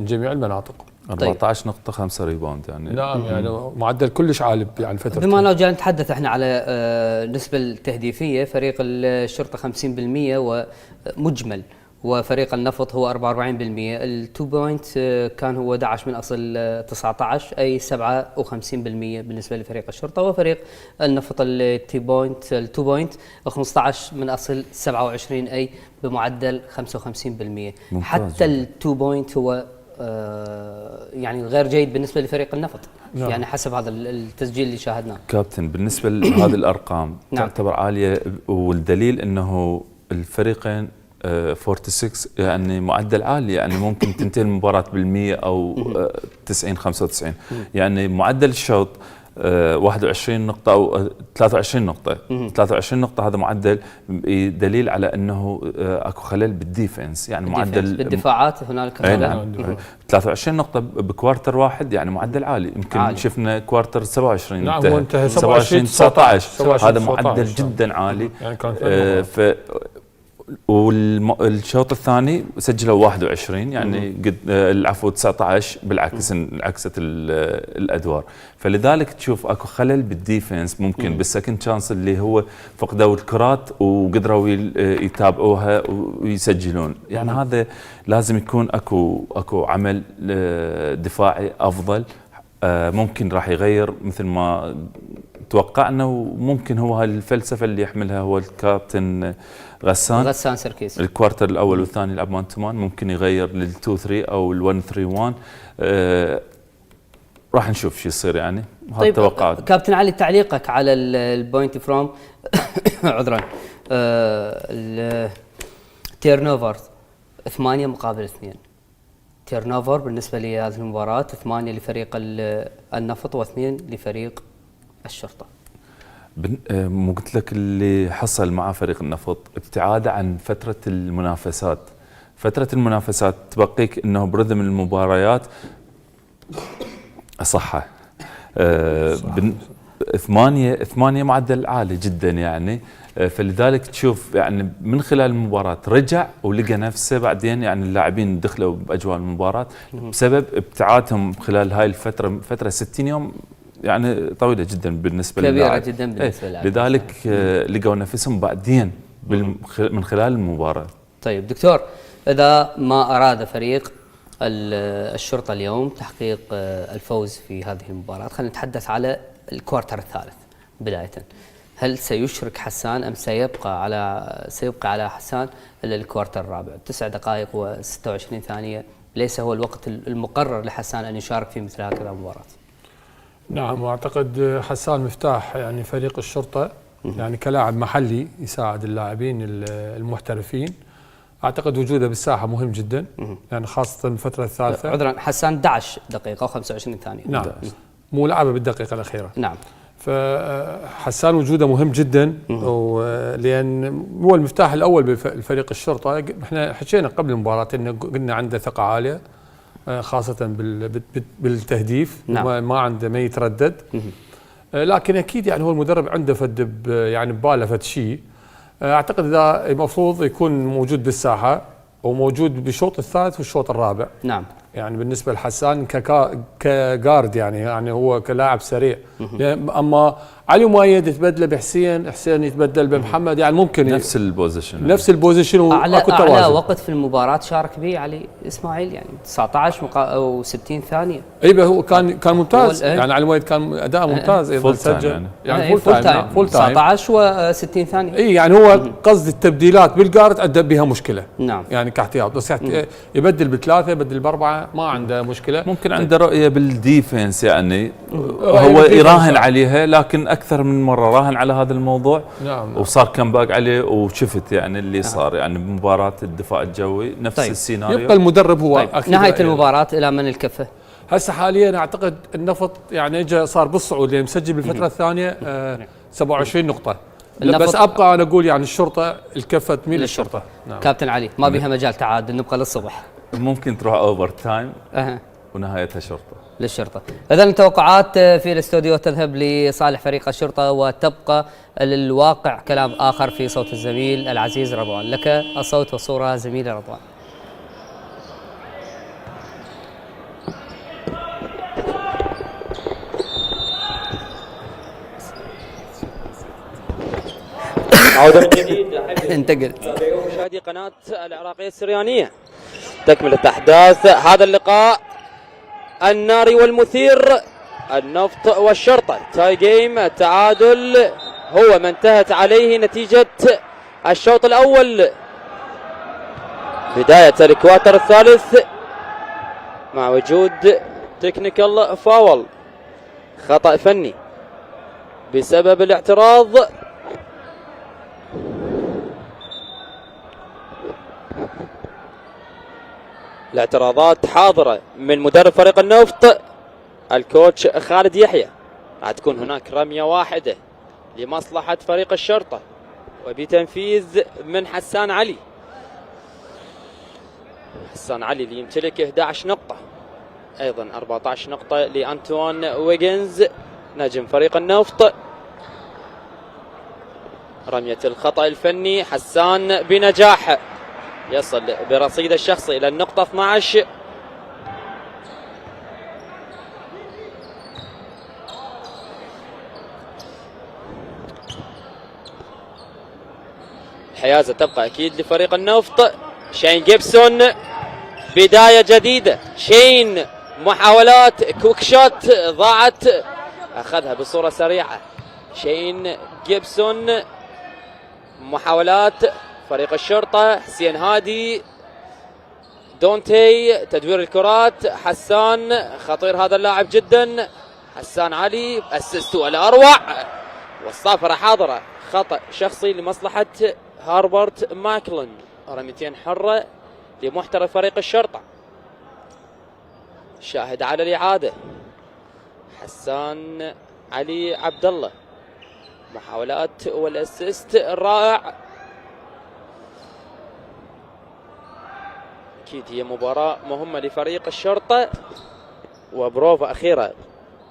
جميع المناطق. 14 نقطة 5 ريباوند يعني. نعم يعني معدل كلش عالي يعني فترة. بما انه جاي نتحدث احنا على النسبة التهديفية فريق الشرطة 50% ومجمل وفريق النفط هو 44%. التو بوينت كان هو 11 من اصل 19 اي 57% بالنسبة لفريق الشرطة وفريق النفط التو بوينت 15 من اصل 27 اي بمعدل 55%. ممتاز. حتى التو بوينت هو يعني غير جيد بالنسبة لفريق النفط. نعم. يعني حسب هذا التسجيل اللي شاهدناه. كابتن بالنسبة لهذه الأرقام نعم. تعتبر عالية والدليل أنه الفريقين 46 يعني معدل عالي يعني ممكن تنتهي المباراة بال100 أو 90-95 يعني معدل الشوط 21 نقطة أو 23 نقطة 23 نقطة هذا معدل دليل على أنه أكو خلل بالديفنس يعني معدل بالدفاعات هنالك خلل. نعم. 23 نقطة بكوارتر واحد يعني معدل عالي يمكن عالي. شفنا كوارتر 27 نعم انتهى 27 19 هذا معدل جدا عالي يعني كان والشوط الثاني سجلوا 21 يعني قد العفو 19 بالعكس عكست الادوار فلذلك تشوف اكو خلل بالديفنس ممكن بالسكند شانس اللي هو فقدوا الكرات وقدروا يتابعوها ويسجلون يعني هذا لازم يكون اكو عمل دفاعي افضل ممكن راح يغير مثل ما توقعنا وممكن هو هاي الفلسفه اللي يحملها هو الكابتن غسان سركيس الكوارتر الاول والثاني يلعب مان تو مان ممكن يغير لل2 3 او ال1 3 1 راح نشوف شو يصير يعني طيب توقعات. كابتن علي تعليقك على البوينت فروم عذرا التيرن اوفر 8 مقابل 2 تيرن اوفر بالنسبه لهذه المباراه 8 لفريق النفط و2 لفريق الشرطه. مو قلت لك اللي حصل مع فريق النفط ابتعاده عن فترة المنافسات تبقيك انه برذم المباريات صحة 8 معدل عالي جدا يعني فلذلك تشوف يعني من خلال المباراة رجع ولقى نفسه بعدين يعني اللاعبين دخلوا باجواء المباراة بسبب ابتعادهم خلال هاي الفترة فترة 60 يوم يعني طويلة جدا بالنسبة للاعب كبيرة جدا بالنسبة للاعب لذلك لقوا نفسهم بعدين من خلال المباراة. طيب دكتور إذا ما أراد فريق الشرطة اليوم تحقيق الفوز في هذه المباراة خلينا نتحدث على الكوارتر الثالث بداية هل سيشرك حسان أم سيبقى على حسان الكوارتر الرابع 9 دقائق و26 ثانية ليس هو الوقت المقرر لحسان أن يشارك في مثل هكذا مباراة. نعم واعتقد حسان مفتاح يعني فريق الشرطة يعني كلاعب محلي يساعد اللاعبين المحترفين اعتقد وجوده بالساحة مهم جدا يعني خاصة الفترة الثالثة. عذرا حسان 11 دقيقة و25 ثانية. نعم مو لعبه بالدقيقة الأخيرة. نعم فحسان وجوده مهم جدا لأن هو المفتاح الأول بفريق الشرطة. احنا حكينا قبل المباراة انه قلنا عنده ثقة عالية خاصة بالتهديف. نعم. ما عنده ما يتردد لكن اكيد يعني هو المدرب عنده فد يعني بباله فد شيء. اعتقد اذا المفروض يكون موجود بالساحه وموجود بالشوط الثالث والشوط الرابع. نعم. يعني بالنسبه لحسان كجارد يعني هو كلاعب سريع. اما علي مؤيد يتبدل بحسين، حسين يتبدل بمحمد، يعني ممكن نفس البوزيشن واكو توازن. اعلى وقت في المباراه شارك به علي اسماعيل يعني 19 و60 ثانيه. اي هو كان ممتاز يعني علي مؤيد كان اداء ممتاز ايضا سجل يعني فول تايم 19 و60 ثانيه. اي يعني هو قصد التبديلات بالجارد ادى بها مشكله. نعم. يعني كاحتياط بس يبدل بثلاثه يبدل باربعه ما عنده مشكله. ممكن عنده رؤيه بالديفنس يعني هو يراهن عليها، لكن اكثر من مره راهن على هذا الموضوع. نعم. وصار كمباك عليه وشفت يعني اللي صار يعني بمباراه الدفاع الجوي نفس طيب. السيناريو. يبقى المدرب هو طيب. نهايه المباراه الى من الكفه؟ هسه حاليا اعتقد النفط يعني اجى صار بالصعود اللي مسجل بالفتره الثانيه 27 نقطه. بس ابقى انا اقول يعني الشرطه الكفه تميل للشرطه. نعم. كابتن علي ما بيها مجال تعادل، نبقى للصبح. ممكن تروح اوفر تايم ونهايتها شرطه للشرطه. اذا التوقعات في الاستوديو تذهب لصالح فريق الشرطه وتبقى للواقع كلام اخر في صوت الزميل العزيز رضوان. لك الصوت والصوره زميلي رضوان. عودة من جديد انتقل مشاهدي قناة العراقية السريانية. تكملة أحداث هذا اللقاء الناري والمثير، النفط والشرطة. تاي جيم، تعادل هو ما انتهت عليه نتيجة الشوط الأول. بداية الكواتر الثالث مع وجود تكنيكال فاول، خطأ فني بسبب الاعتراض. الاعتراضات حاضرة من مدرب فريق النفط الكوتش خالد يحيى. راح تكون هناك رمية واحدة لمصلحة فريق الشرطة وبتنفيذ من حسان علي. حسان علي اللي يمتلك 11 نقطة، أيضا 14 نقطة لأنتوان ويجنز نجم فريق النفط. رمية الخطأ الفني، حسان بنجاح يصل برصيد الشخصي إلى النقطة 12. الحيازة تبقى أكيد لفريق النفط. شين جيبسون، بداية جديدة. شين، محاولات كوك شوت ضاعت، أخذها بصورة سريعة. شين جيبسون، محاولات فريق الشرطة. حسين هادي، دونتي، تدوير الكرات. حسان، خطير هذا اللاعب جدا. حسان علي، اسيستو الأروع والصافرة حاضرة. خطأ شخصي لمصلحة هاربرت ماكلن. رميتين حرة لمحترف فريق الشرطة. شاهد على الإعادة حسان علي عبد الله. محاولات والاسيست الرائع. أكيد هي مباراة مهمة لفريق الشرطة وبروفا أخيرة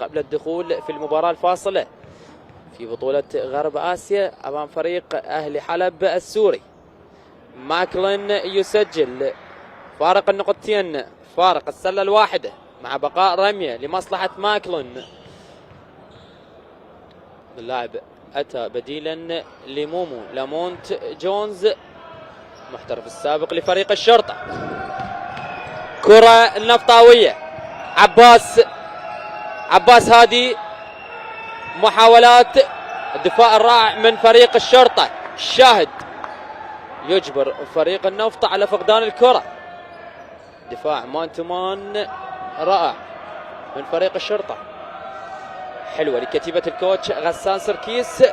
قبل الدخول في المباراة الفاصلة في بطولة غرب آسيا أمام فريق أهلي حلب السوري. ماكلين يسجل، فارق النقطتين، فارق السلة الواحدة مع بقاء رمية لمصلحة ماكلين. اللاعب أتى بديلا لمومو لامونت جونز محترف السابق لفريق الشرطة. كرة النفطاوية، عباس هادي، محاولات الدفاع الرائع من فريق الشرطة. الشاهد يجبر فريق النفط على فقدان الكرة. دفاع مان تو مان رائع من فريق الشرطة. حلوة لكتيبة الكوتش غسان سركيس.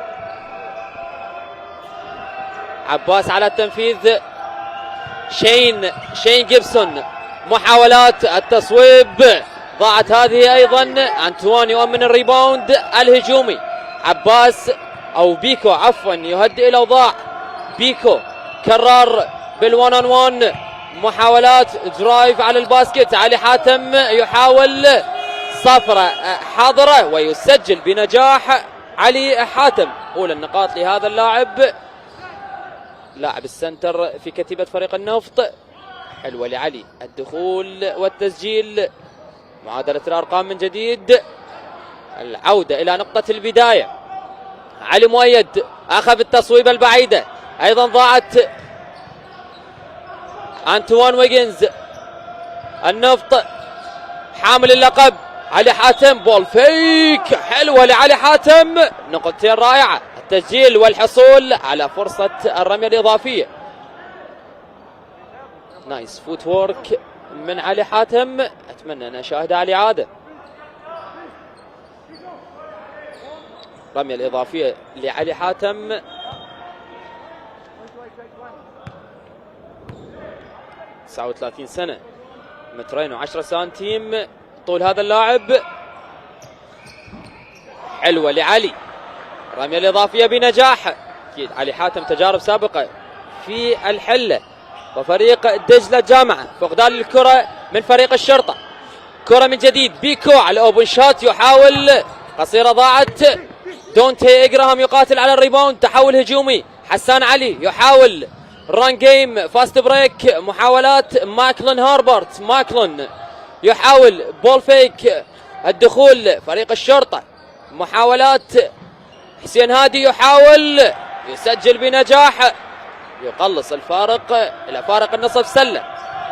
عباس على التنفيذ. شين جيبسون، محاولات التصويب ضاعت هذه ايضا. انتوان يؤمن الريباوند الهجومي. عباس او بيكو عفوا يهدئ الاوضاع. بيكو كرر بالون اون وان، محاولات درايف على الباسكت. علي حاتم يحاول صفرة حاضرة ويسجل بنجاح علي حاتم أولى النقاط لهذا اللاعب، لاعب السنتر في كتيبة فريق النفط. حلوة لعلي، الدخول والتسجيل، معادلة الأرقام من جديد، العودة إلى نقطة البداية. علي مؤيد أخذ التصويبة البعيدة، أيضا ضاعت أنتوان ويجنز. النفط حامل اللقب علي حاتم، بول فيك حلوة لعلي حاتم، نقطتين رائعة، التسجيل والحصول على فرصة الرمية الإضافية. نايس فوت وورك من علي حاتم، أتمنى أن أشاهدها على إعادة. الرمية الإضافية لعلي حاتم، – 39 سنة، 2 و10 سنتيم طول هذا اللاعب. حلوة لعلي، الرمية الإضافية بنجاح. أكيد علي حاتم تجارب سابقة في الحلة وفريق دجلة جامعة. فقدان الكرة من فريق الشرطة، كرة من جديد، بيكو على الأوبن شوت، يحاول قصيرة ضاعت. دونتي إجراهام يقاتل على الريباوند، تحول هجومي. حسان علي يحاول ران جيم، فاست بريك، محاولات ماكلون هاربرت. ماكلون يحاول بول فيك، الدخول فريق الشرطة، محاولات. حسين هادي يحاول يسجل بنجاح، يقلص الفارق إلى فارق النصف سلة.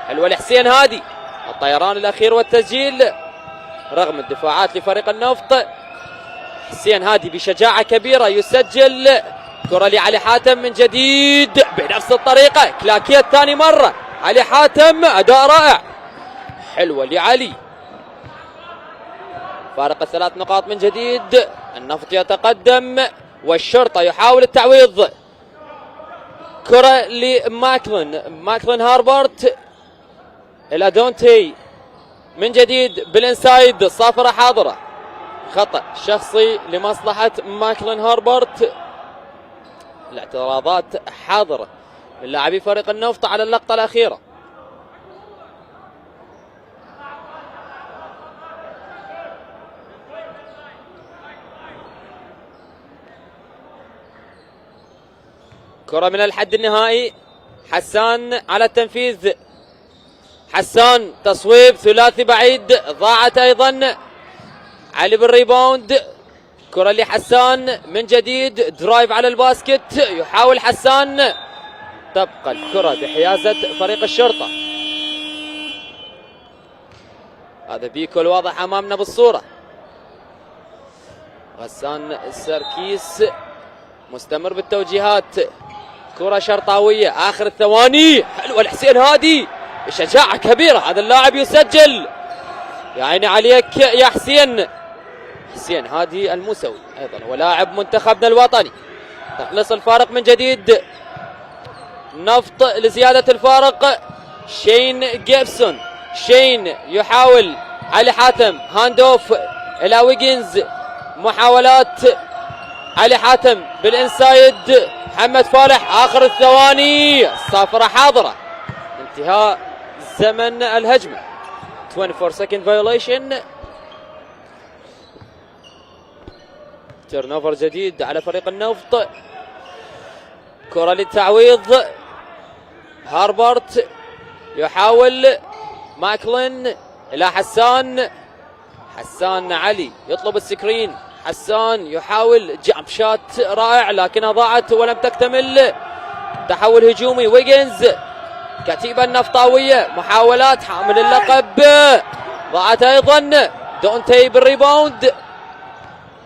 حلوة لحسين هادي، الطيران الأخير والتسجيل رغم الدفاعات لفريق النفط. حسين هادي بشجاعة كبيرة يسجل. كرة لعلي حاتم من جديد بنفس الطريقة، كلاكيت ثاني مرة. علي حاتم أداء رائع. حلوة لعلي، فارق 3 نقاط من جديد. النفط يتقدم والشرطة يحاول التعويض. كرة لماكلون هاربرت إلى دونتي من جديد بالإنسايد، صافرة حاضرة، خطأ شخصي لمصلحة ماكلون هاربرت. الاعتراضات حاضرة من لاعبي فريق النفط على اللقطة الأخيرة. كرة من الحد النهائي، حسان على التنفيذ. حسان تصويب ثلاثي بعيد، ضاعت أيضا. علي بالريباوند، كرة لحسان من جديد، درايف على الباسكت، يحاول حسان، تبقى الكرة بحيازة فريق الشرطة. هذا بيكو الواضح أمامنا بالصورة. غسان السركيس مستمر بالتوجيهات، كرة شرطاوية آخر الثواني. حلوة لحسين هادي بشجاعة كبيرة، هذا اللاعب يسجل. يا عيني عليك يا حسين. حسين هادي الموسوي أيضا ولاعب منتخبنا الوطني. تخلص الفارق من جديد، نفط لزيادة الفارق. شين جيبسون، شين يحاول. علي حاتم هاند اوف إلى ويجنز، محاولات. علي حاتم بالإنسايد، محمد فالح آخر الثواني، الصافرة حاضرة، انتهاء زمن الهجمة. 24 second violation. تيرن اوفر جديد على فريق النفط. كرة للتعويض، هاربرت يحاول. ماكلين إلى حسان. حسان علي يطلب السكرين، حسان يحاول جامب شات رائع لكنها ضاعت ولم تكتمل. تحول هجومي، ويجنز، كتيبة النفطاوية، محاولات حامل اللقب، ضاعت أيضا. دونتي بالريباوند،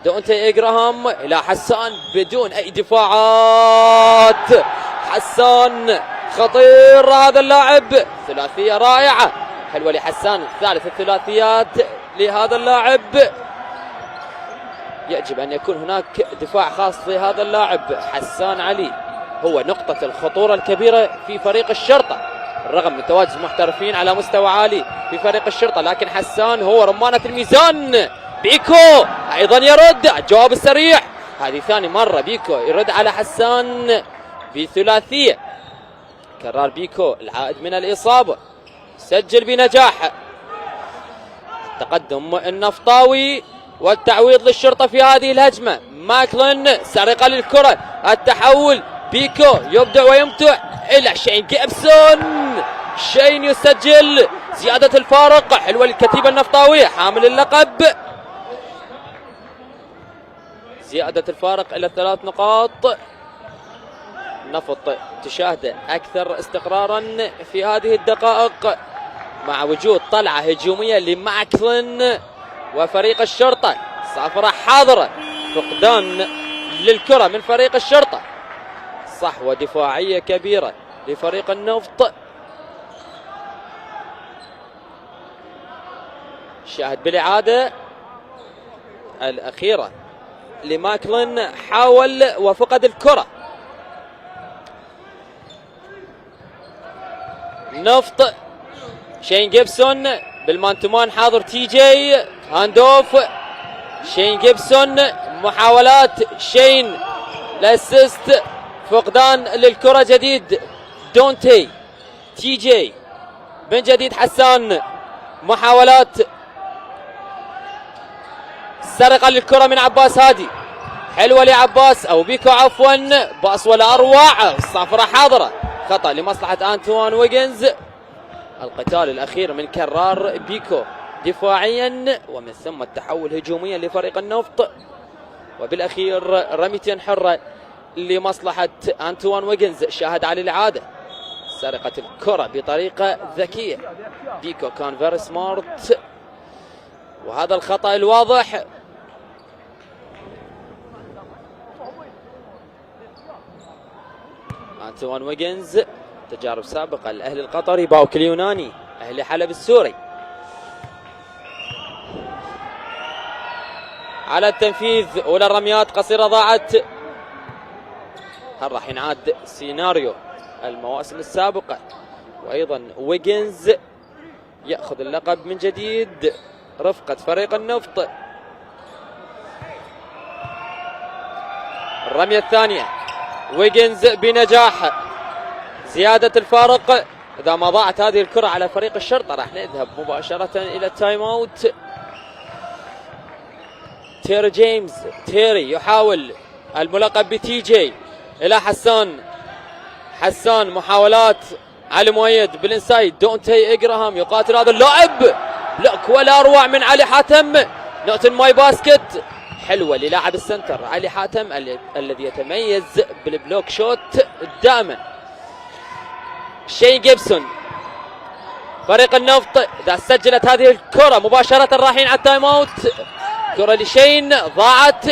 دونتي إجراهام إلى حسان بدون أي دفاعات. حسان خطير هذا اللاعب، ثلاثية رائعة، حلوة لحسان، ثالث الثلاثيات لهذا اللاعب. يجب أن يكون هناك دفاع خاص لهذا اللاعب. حسان علي هو نقطة الخطورة الكبيرة في فريق الشرطة، رغم من تواجد محترفين على مستوى عالي في فريق الشرطة، لكن حسان هو رمانة الميزان. بيكو أيضا يرد، الجواب السريع، هذه ثاني مرة بيكو يرد على حسان بثلاثية. كرار بيكو العائد من الإصابة، سجل بنجاح. تقدم النفطاوي والتعويض للشرطة في هذه الهجمة. ماكلين سرقة للكرة، التحول بيكو يبدع ويمتع إلى شين جيبسون. شين يسجل زيادة الفارق. حلوة للكتيبة النفطاوية حامل اللقب، زيادة الفارق إلى 3 نقاط. نفط تشاهد أكثر استقرارا في هذه الدقائق مع وجود طلعة هجومية لماكلين وفريق الشرطة. صافرة حاضرة، فقدان للكرة من فريق الشرطة، صحوة دفاعية كبيرة لفريق النفط. شاهد بالإعادة الأخيرة لماكلين، حاول وفقد الكرة. نفط شين جيبسون بالمانتومان حاضر تي جي، هاند اوف شين جيبسون، محاولات شين لاسيست، فقدان للكرة جديد دونتي تي جي من جديد حسان، محاولات سرقة للكرة من عباس هادي، حلوة لعباس أو بيكو عفوا، باص ولا أروع، الصافرة حاضرة، خطأ لمصلحة أنتوان ويجنز. القتال الأخير من كرار بيكو دفاعيا ومن ثم التحول هجوميا لفريق النفط، وبالأخير رميتين حرة لمصلحة أنتوان ويجنز. شاهد على الإعادة سرقة الكرة بطريقة ذكية، بيكو كان فيري سمارت، وهذا الخطأ الواضح. أنتوان ويجنز تجارب سابقة الأهلي القطري، باوك اليوناني، أهلي حلب السوري. على التنفيذ، أولى الرميات قصيرة ضاعت. هل راح ينعاد سيناريو المواسم السابقة وأيضا ويجنز يأخذ اللقب من جديد رفقة فريق النفط؟ الرمية الثانية ويجنز بنجاح، زيادة الفارق. إذا ما ضاعت هذه الكرة على فريق الشرطة راح نذهب مباشرة إلى التايم أوت. تيري جيمس، تيري يحاول الملقب بتي جي إلى حسان، حسان محاولات علي مؤيد بالإنسايد، دونتي إجراهام يقاتل هذا اللاعب، بلوك ولا أروع من علي حاتم، نوتن ماي باسكت، حلوة للاعب السنتر علي حاتم الذي يتميز بالبلوك شوت دائما. شين جيبسون فريق النفط إذا سجلت هذه الكرة مباشرة رايحين على التايم اوت. كرة لشين ضاعت،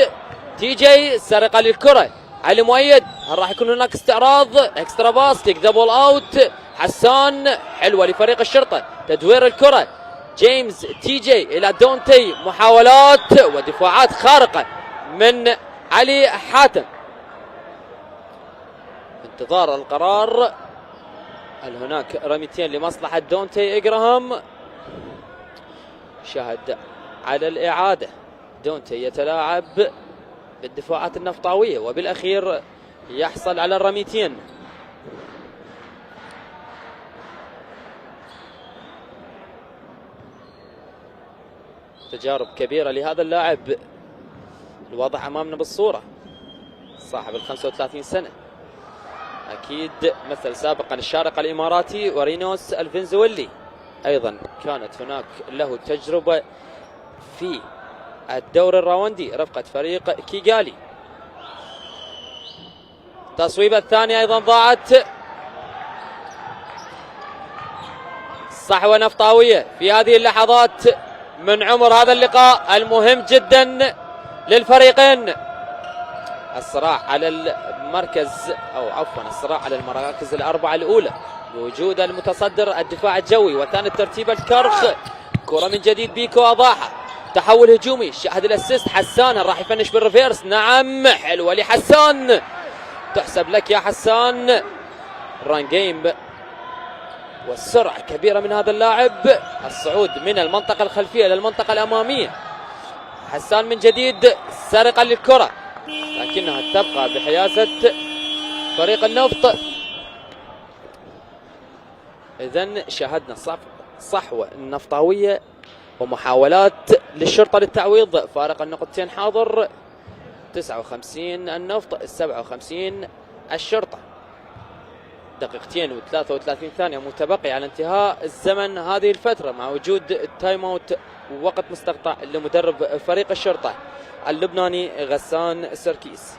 تي جي سرقة للكرة، علي مؤيد، هل راح يكون هناك استعراض اكسترا باس تيك ذا بول اوت. حسان حلوة لفريق الشرطة، تدوير الكرة، جيمس تي جي إلى دونتي، محاولات ودفاعات خارقة من علي حاتم. انتظار القرار، هل هناك رميتين لمصلحة دونتي إجراهام؟ شاهد على الإعادة، دونتي يتلاعب بالدفاعات النفطاوية وبالأخير يحصل على الرميتين. تجارب كبيرة لهذا اللاعب، الواضح أمامنا بالصورة، صاحب 35 سنة، أكيد مثل سابقا الشارقة الإماراتي ورينوس الفنزويلي، أيضا كانت هناك له تجربة في الدور الراوندي رفقة فريق كيغالي. تصويبة الثانية أيضا ضاعت، صحوة نفطاوية في هذه اللحظات من عمر هذا اللقاء المهم جدا للفريقين. الصراع على المركز أو عفوا الصراع على المراكز الأربعة الأولى بوجود المتصدر الدفاع الجوي وثاني الترتيب الكرخ. كرة من جديد بيكو أضاحة، تحول هجومي، شاهد الاسيست حسان، راح يفنش بالريفيرس، نعم حلوة لحسان، تحسب لك يا حسان. ران جيم والسرعة كبيرة من هذا اللاعب، الصعود من المنطقة الخلفية للمنطقة الأمامية. حسان من جديد سرقة للكرة لكنها تبقى بحيازة فريق النفط. إذن شاهدنا صحوة النفطاوية ومحاولات للشرطة للتعويض. فارق النقطتين حاضر 59 النفط 57 الشرطة. دقيقتين و33 ثانية متبقي على انتهاء الزمن هذه الفترة مع وجود التايم اوت ووقت مستقطع لمدرب فريق الشرطة اللبناني غسان سركيس.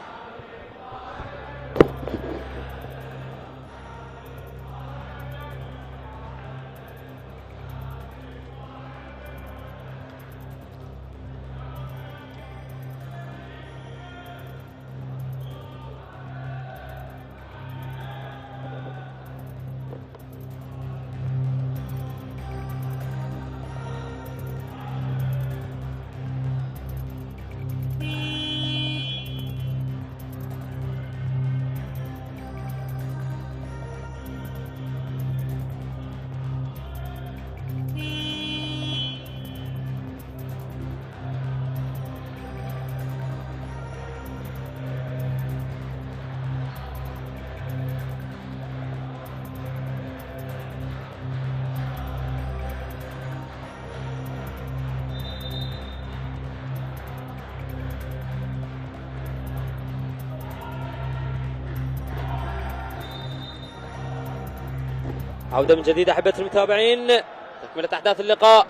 عودة من جديد أحبة المتابعين، تكملة أحداث اللقاء.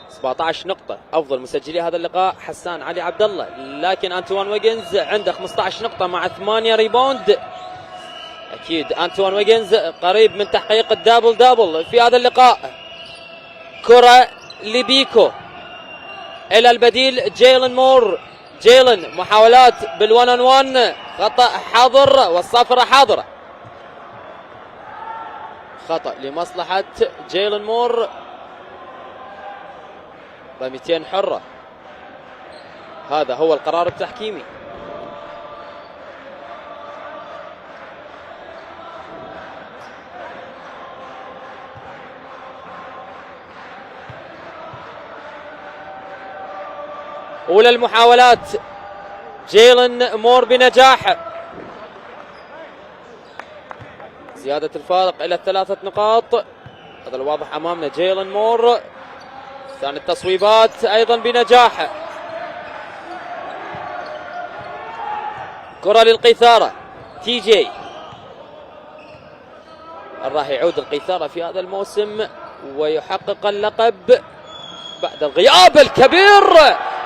17 نقطة أفضل مسجلي هذا اللقاء حسان علي عبد الله، لكن أنتوان ويجنز عنده 15 نقطة مع 8 ريباوند. أكيد أنتوان ويجنز قريب من تحقيق الدابل دابل في هذا اللقاء. كرة لبيكو إلى البديل جيلن مور. جيلن محاولات بالون ان وان، خطأ حاضر والصافرة حاضرة. خطأ لمصلحة جيلن مور. رميتين حرة، هذا هو القرار التحكيمي. أولى المحاولات جيلن مور بنجاح. زيادة الفارق إلى 3 نقاط، هذا الواضح أمامنا. جيلن مور ثاني التصويبات أيضا بنجاح. كرة للقيثارة تي جي. راح يعود القيثارة في هذا الموسم ويحقق اللقب بعد الغياب الكبير.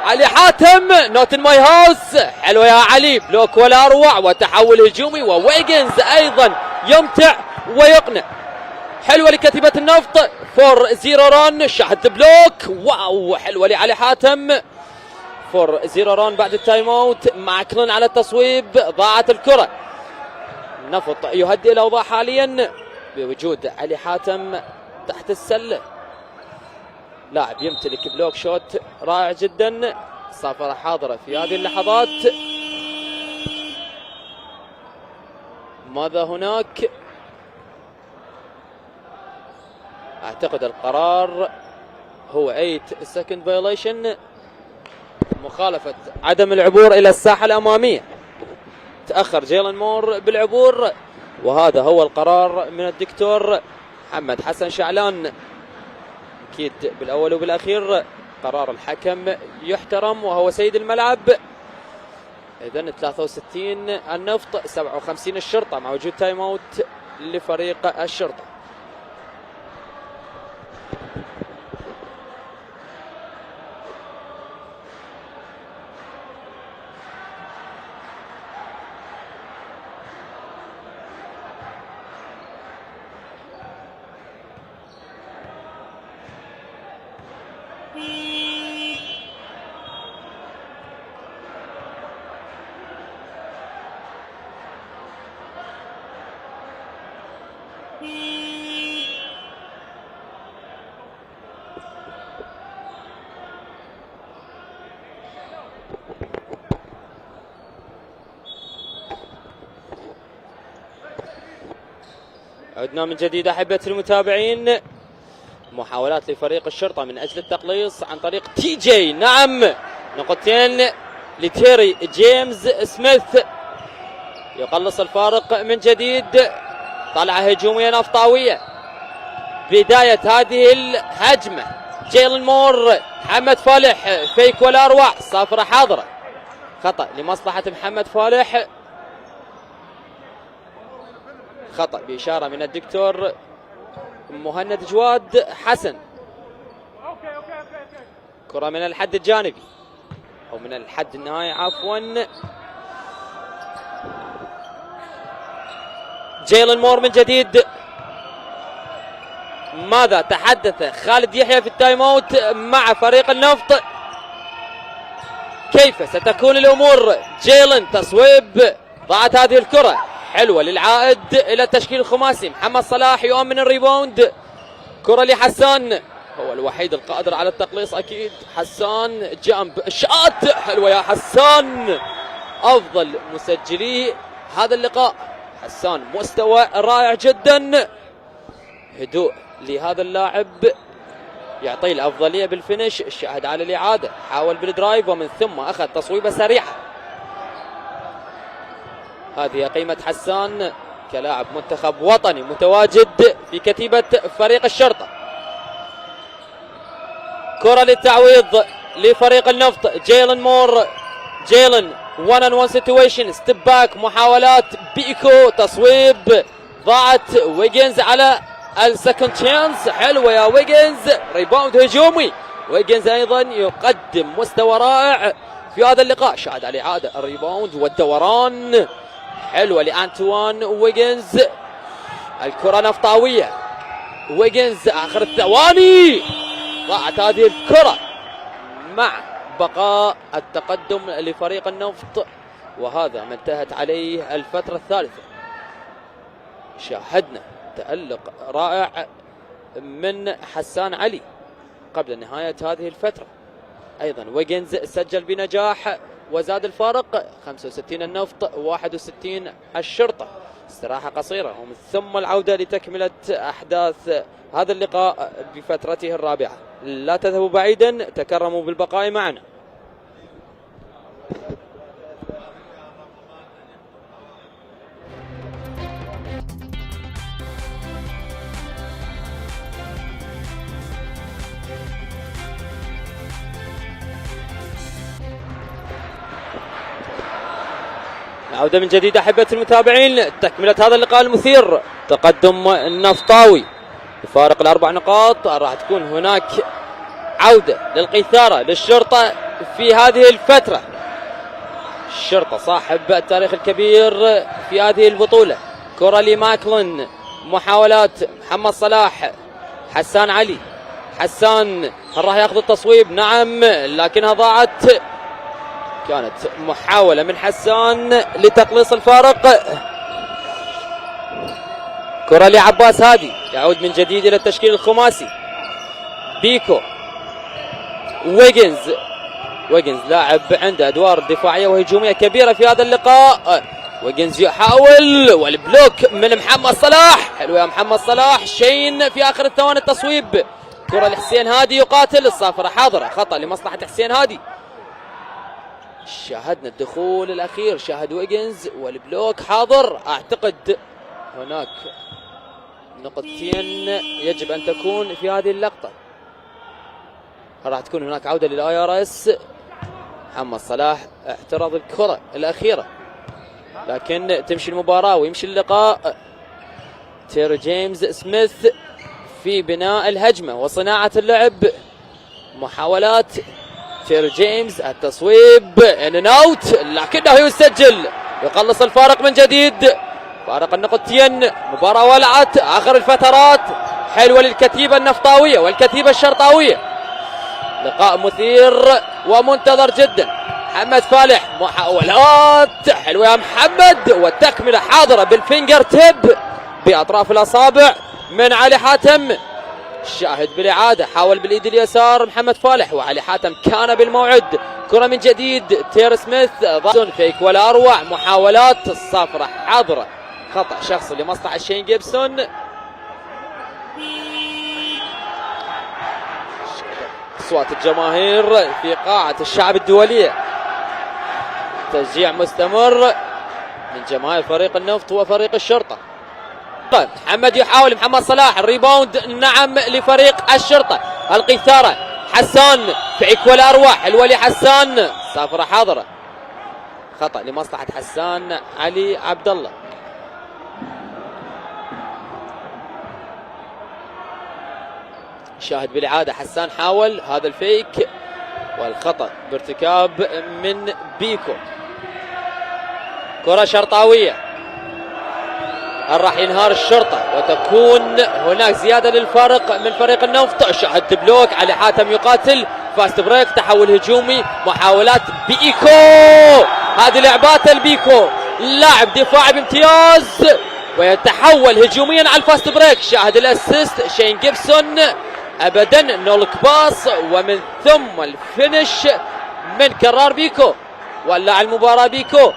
علي حاتم نوت ان ماي هاوس. حلوة يا علي، بلوك ولا اروع وتحول هجومي، وويجنز ايضا يمتع ويقنع. حلوة لكتيبة النفط 4-0 ران. شاهد بلوك، واو حلوة لعلي حاتم. 4-0 ران بعد التايم اوت. ماكلن على التصويب، ضاعت الكرة. النفط يهدئ الاوضاع حاليا بوجود علي حاتم تحت السلة. لاعب يمتلك بلوك شوت رائع جدا. صافرة حاضرة في هذه اللحظات. ماذا هناك؟ اعتقد القرار هو 8 second violation، مخالفة عدم العبور الى الساحة الامامية. تأخر جيلن مور بالعبور، وهذا هو القرار من الدكتور محمد حسن شعلان. أكيد بالأول وبالأخير قرار الحكم يحترم وهو سيد الملعب. إذن 63 النفط 57 الشرطة مع وجود تايم اوت لفريق الشرطة. عدنا من جديد أحبة المتابعين. محاولات لفريق الشرطة من أجل التقليص عن طريق تي جي. نعم، نقطتين لتيري جيمس سميث يقلص الفارق من جديد. طلعة هجومية نفطاوية. بداية هذه الهجمة جيلن مور، محمد فالح فيك ولا اروع، صافره حاضره، خطا لمصلحه محمد فالح، خطا باشاره من الدكتور مهند جواد حسن. كره من الحد الجانبي او من الحد النهائي عفوا. جيلن مور من جديد. ماذا تحدث خالد يحيى في التايم اوت مع فريق النفط؟ كيف ستكون الامور؟ جيلن تصويب، ضاعت هذه الكره حلوه للعائد الى التشكيل الخماسي. محمد صلاح يؤمن الريباوند، كره لحسان، هو الوحيد القادر على التقليص اكيد. حسان جنب شات، حلوه يا حسان، افضل مسجلي هذا اللقاء. حسان مستوى رائع جدا، هدوء لهذا اللاعب يعطيه الافضليه بالفينش. شاهد على الاعاده، حاول بالدرايف ومن ثم اخذ تصويبه سريعه. هذه قيمه حسان كلاعب منتخب وطني متواجد في كتيبه فريق الشرطه. كره للتعويض لفريق النفط. جيلن مور، جيلن 1 on 1 situation، ستيب باك، محاولات بيكو، تصويب، ضاعت. ويجنز على السكند تشانس، حلوه يا ويجنز، ريباوند هجومي. ويجنز ايضا يقدم مستوى رائع في هذا اللقاء. شاهد على اعاده الريباوند والدوران، حلوه لانتوان ويجنز. الكره نفطاويه، ويجنز اخر الثواني، ضاعت هذه الكره مع بقاء التقدم لفريق النفط، وهذا ما انتهت عليه الفتره الثالثه. شاهدنا تألق رائع من حسان علي قبل نهاية هذه الفترة. أيضا ويجنز سجل بنجاح وزاد الفارق، 65 النفط 61 الشرطة. استراحة قصيرة ومن ثم العودة لتكملة أحداث هذا اللقاء بفترته الرابعة. لا تذهبوا بعيدا، تكرموا بالبقاء معنا. عودة من جديد أحبة المتابعين، تكملة هذا اللقاء المثير. تقدم النفطاوي بفارق الأربع نقاط. راح تكون هناك عودة للقيثارة للشرطة في هذه الفترة. الشرطة صاحب التاريخ الكبير في هذه البطولة. كرة لماكلن، محاولات محمد صلاح، حسان علي، حسان هل راح ياخذ التصويب؟ نعم، لكنها ضاعت. كانت محاولة من حسان لتقليص الفارق. كرة لعباس هادي، يعود من جديد إلى التشكيل الخماسي. بيكو، ويجنز لاعب عنده أدوار دفاعية وهجومية كبيرة في هذا اللقاء. ويجنز يحاول، والبلوك من محمد صلاح، حلو يا محمد صلاح. شين في آخر الثواني التصويب. كرة لحسين هادي يقاتل، الصافرة حاضرة، خطأ لمصلحة حسين هادي. شاهدنا الدخول الأخير، شاهد ويجنز والبلوك حاضر. أعتقد هناك نقطتين يجب أن تكون في هذه اللقطة. راح تكون هناك عودة للآي ار اس. محمد صلاح اعترض الكرة الأخيرة، لكن تمشي المباراة ويمشي اللقاء. تيري جيمس سميث في بناء الهجمة وصناعة اللعب. محاولات تيري جيمس، التصويب ان اوت، لكنه يسجل، يقلص الفارق من جديد. فارق النقطتين، مباراة ولعت آخر الفترات، حلوة للكتيبة النفطاوية والكتيبة الشرطاوية. لقاء مثير ومنتظر جدا. محمد فالح، محاولات حلوة يا محمد، والتكملة حاضرة بالفينجر تيب بأطراف الأصابع من علي حاتم. شاهد بالإعادة، حاول بالإيد اليسار محمد فالح، وعلي حاتم كان بالموعد. كرة من جديد تير سميث، فيك ولا أروع. محاولات، الصافرة حاضرة، خطأ شخصي لمصلحة شين جيبسون. أصوات الجماهير في قاعة الشعب الدولية، تشجيع مستمر من جماهير فريق النفط وفريق الشرطة. محمد يحاول، محمد صلاح، الريباوند نعم لفريق الشرطة. القيثارة. حسان فعيك والأرواح الولي حسان، صافرة حاضرة، خطأ لمصلحة حسان علي عبد الله. شاهد بالإعادة حسان حاول هذا الفيك والخطأ بارتكاب من بيكو. كرة شرطاوية، راح ينهار الشرطة وتكون هناك زيادة للفارق من فريق النفط. شاهد بلوك، علي حاتم يقاتل، فاست بريك، تحول هجومي، محاولات بيكو، هذه لعبات البيكو، لاعب دفاعي بامتياز ويتحول هجوميا على الفاست بريك. شاهد الاسيست شين جيبسون، ابدا نولك باص، ومن ثم الفينش من كرار بيكو. ولع المباراة بيكو،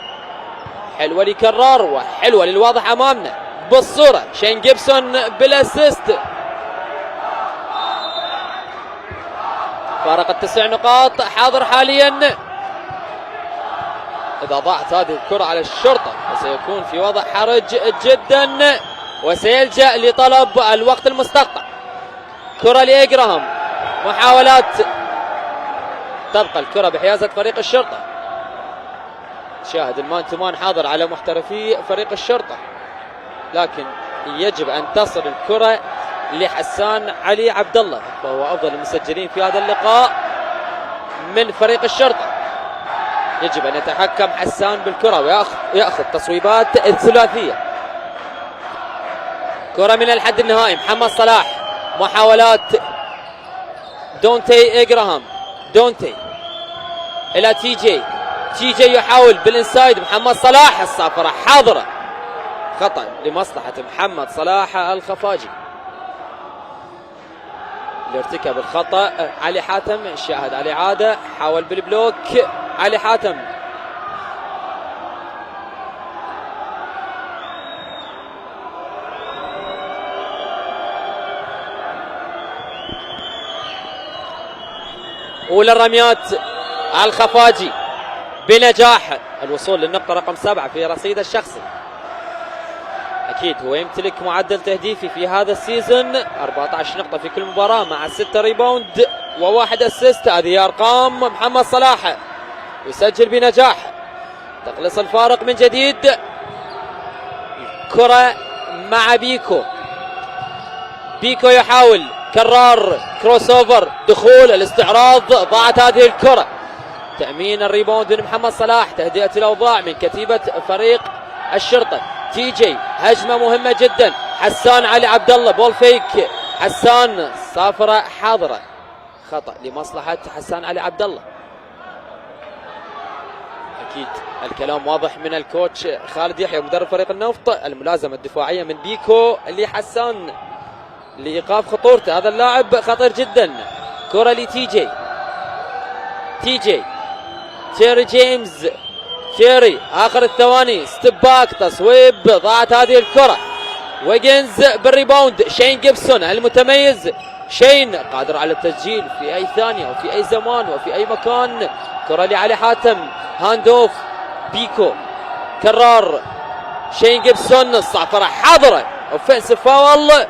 حلوة لكرار وحلوة للواضح امامنا بالصورة. شين جيبسون بالاسيست، فارق ال9 نقاط حاضر حاليا. اذا ضاعت هذه الكرة على الشرطة فسيكون في وضع حرج جدا وسيلجأ لطلب الوقت المستقطع. كرة لإجراهام، محاولات، تبقى الكرة بحيازة فريق الشرطة. شاهد المان تو مان حاضر على محترفي فريق الشرطة، لكن يجب أن تصل الكرة لحسان علي عبد الله، وهو أفضل المسجلين في هذا اللقاء من فريق الشرطة. يجب أن يتحكم حسان بالكرة ويأخذ تصويبات الثلاثية. كرة من الحد النهائي، محمد صلاح، محاولات دونتي إجراهام، دونتي إلى تي جي، تي جي يحاول بالإنسايد، محمد صلاح، الصافرة حاضرة، خطأ لمصلحة محمد صلاح الخفاجي اللي ارتكب الخطأ. علي حاتم شاهد على إعادة، حاول بالبلوك علي حاتم، أولى الرميات الخفاجي بنجاح الوصول للنقطة رقم 7 في رصيد الشخصي. أكيد هو يمتلك معدل تهديفي في هذا السيزون 14 نقطة في كل مباراة مع 6 ريباوند و1 اسيست. هذه أرقام محمد صلاح، يسجل بنجاح، تقلص الفارق من جديد. كرة مع بيكو، بيكو يحاول، كرار كروس اوفر، دخول الاستعراض، ضاعت هذه الكرة. تأمين الريباوند من محمد صلاح، تهدئة الأوضاع من كتيبة فريق الشرطة. تي جي، هجمة مهمة جدا، حسان علي عبد الله، بول فيك، حسان، صافرة حاضرة، خطأ لمصلحة حسان علي عبد الله. أكيد الكلام واضح من الكوتش خالد يحيى مدرب فريق النفط، الملازمة الدفاعية من بيكو لحسان لإيقاف خطورته، هذا اللاعب خطير جدا. كرة لتي جي، تي جي، تيري جيمز، تيري آخر الثواني، ستيب باك، تصويب، ضاعت هذه الكرة. ويجنز بالريباوند، شين جيبسون المتميز، شين قادر على التسجيل في أي ثانية وفي أي زمان وفي أي مكان. كرة لعلي حاتم، هاند اوف، بيكو، كرار، شين جيبسون، الصعفرة حاضرة، اوفنسيف فاول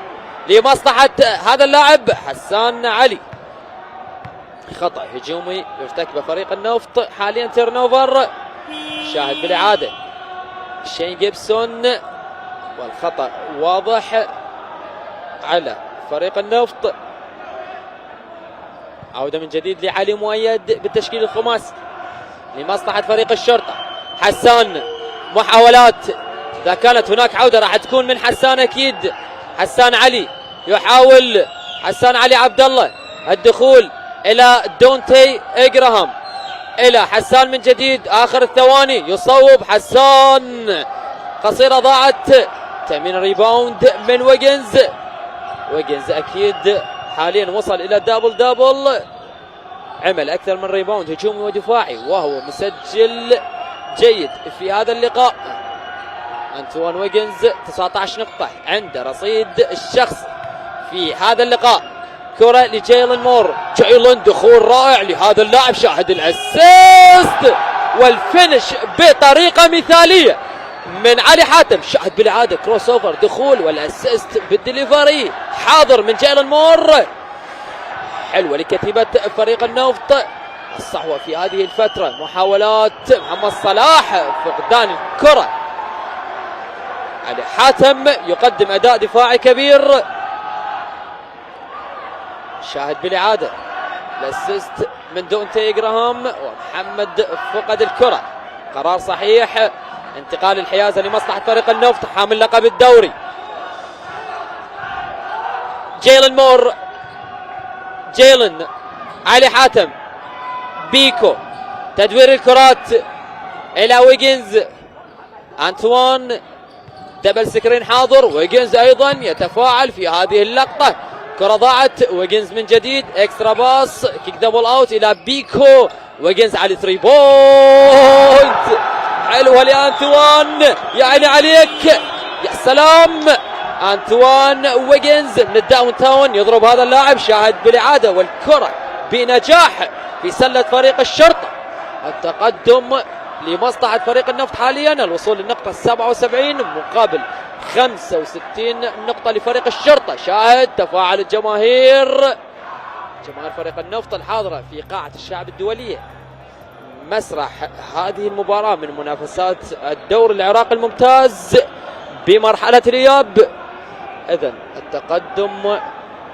لمصلحة هذا اللاعب حسان علي. خطأ هجومي يرتكبه فريق النفط حاليا، تيرن اوفر. شاهد بالإعادة، شين جيبسون، والخطأ واضح على فريق النفط. عودة من جديد لعلي مؤيد بالتشكيل الخماسي لمصلحة فريق الشرطة. حسان، محاولات، إذا كانت هناك عودة راح تكون من حسان أكيد. حسان علي يحاول، حسان علي عبد الله، الدخول إلى دونتي إجراهام، إلى حسان من جديد، آخر الثواني، يصوب حسان، قصيرة ضاعت. تأمين الريباوند من ويجنز، ويجنز أكيد حاليا وصل إلى دابل، عمل أكثر من ريباوند هجومي ودفاعي، وهو مسجل جيد في هذا اللقاء. أنتوان ويجنز 19 نقطة عند رصيد الشخص في هذا اللقاء. كرة لجايلن مور، جايلن، دخول رائع لهذا اللاعب، شاهد الاسيست والفينش بطريقة مثالية من علي حاتم. شاهد بالعادة، كروس اوفر، دخول، والاسيست بالدليفري حاضر من جايلن مور. حلوة لكتيبة فريق النفط. الصحوة في هذه الفترة، محاولات محمد صلاح، فقدان الكرة. علي حاتم يقدم أداء دفاعي كبير. شاهد بالإعادة الاسيست من دونتي جراهام، ومحمد فقد الكرة. قرار صحيح، انتقال الحيازة لمصلحة فريق النفط حامل لقب الدوري. جيلن مور، جيلن، علي حاتم، بيكو، تدوير الكرات إلى ويجنز. أنتوان دبل سكرين حاضر، ويجنز أيضا يتفاعل في هذه اللقطة. كرة ضاعت، ويجنز من جديد، اكسترا باص، كيك دبل اوت إلى بيكو. ويجنز على 3 بوينت، حلوة لأنتوان، يعني عليك يا سلام. أنتوان ويجنز من الداون تاون يضرب هذا اللاعب. شاهد بالإعادة، والكرة بنجاح في سلة فريق الشرطة. التقدم لمصلحة فريق النفط حاليا، الوصول للنقطة 77 مقابل 65 نقطة لفريق الشرطة. شاهد تفاعل الجماهير، جماهير فريق النفط الحاضرة في قاعة الشعب الدولية، مسرح هذه المباراة من منافسات الدوري العراقي الممتاز بمرحلة الإياب. إذن التقدم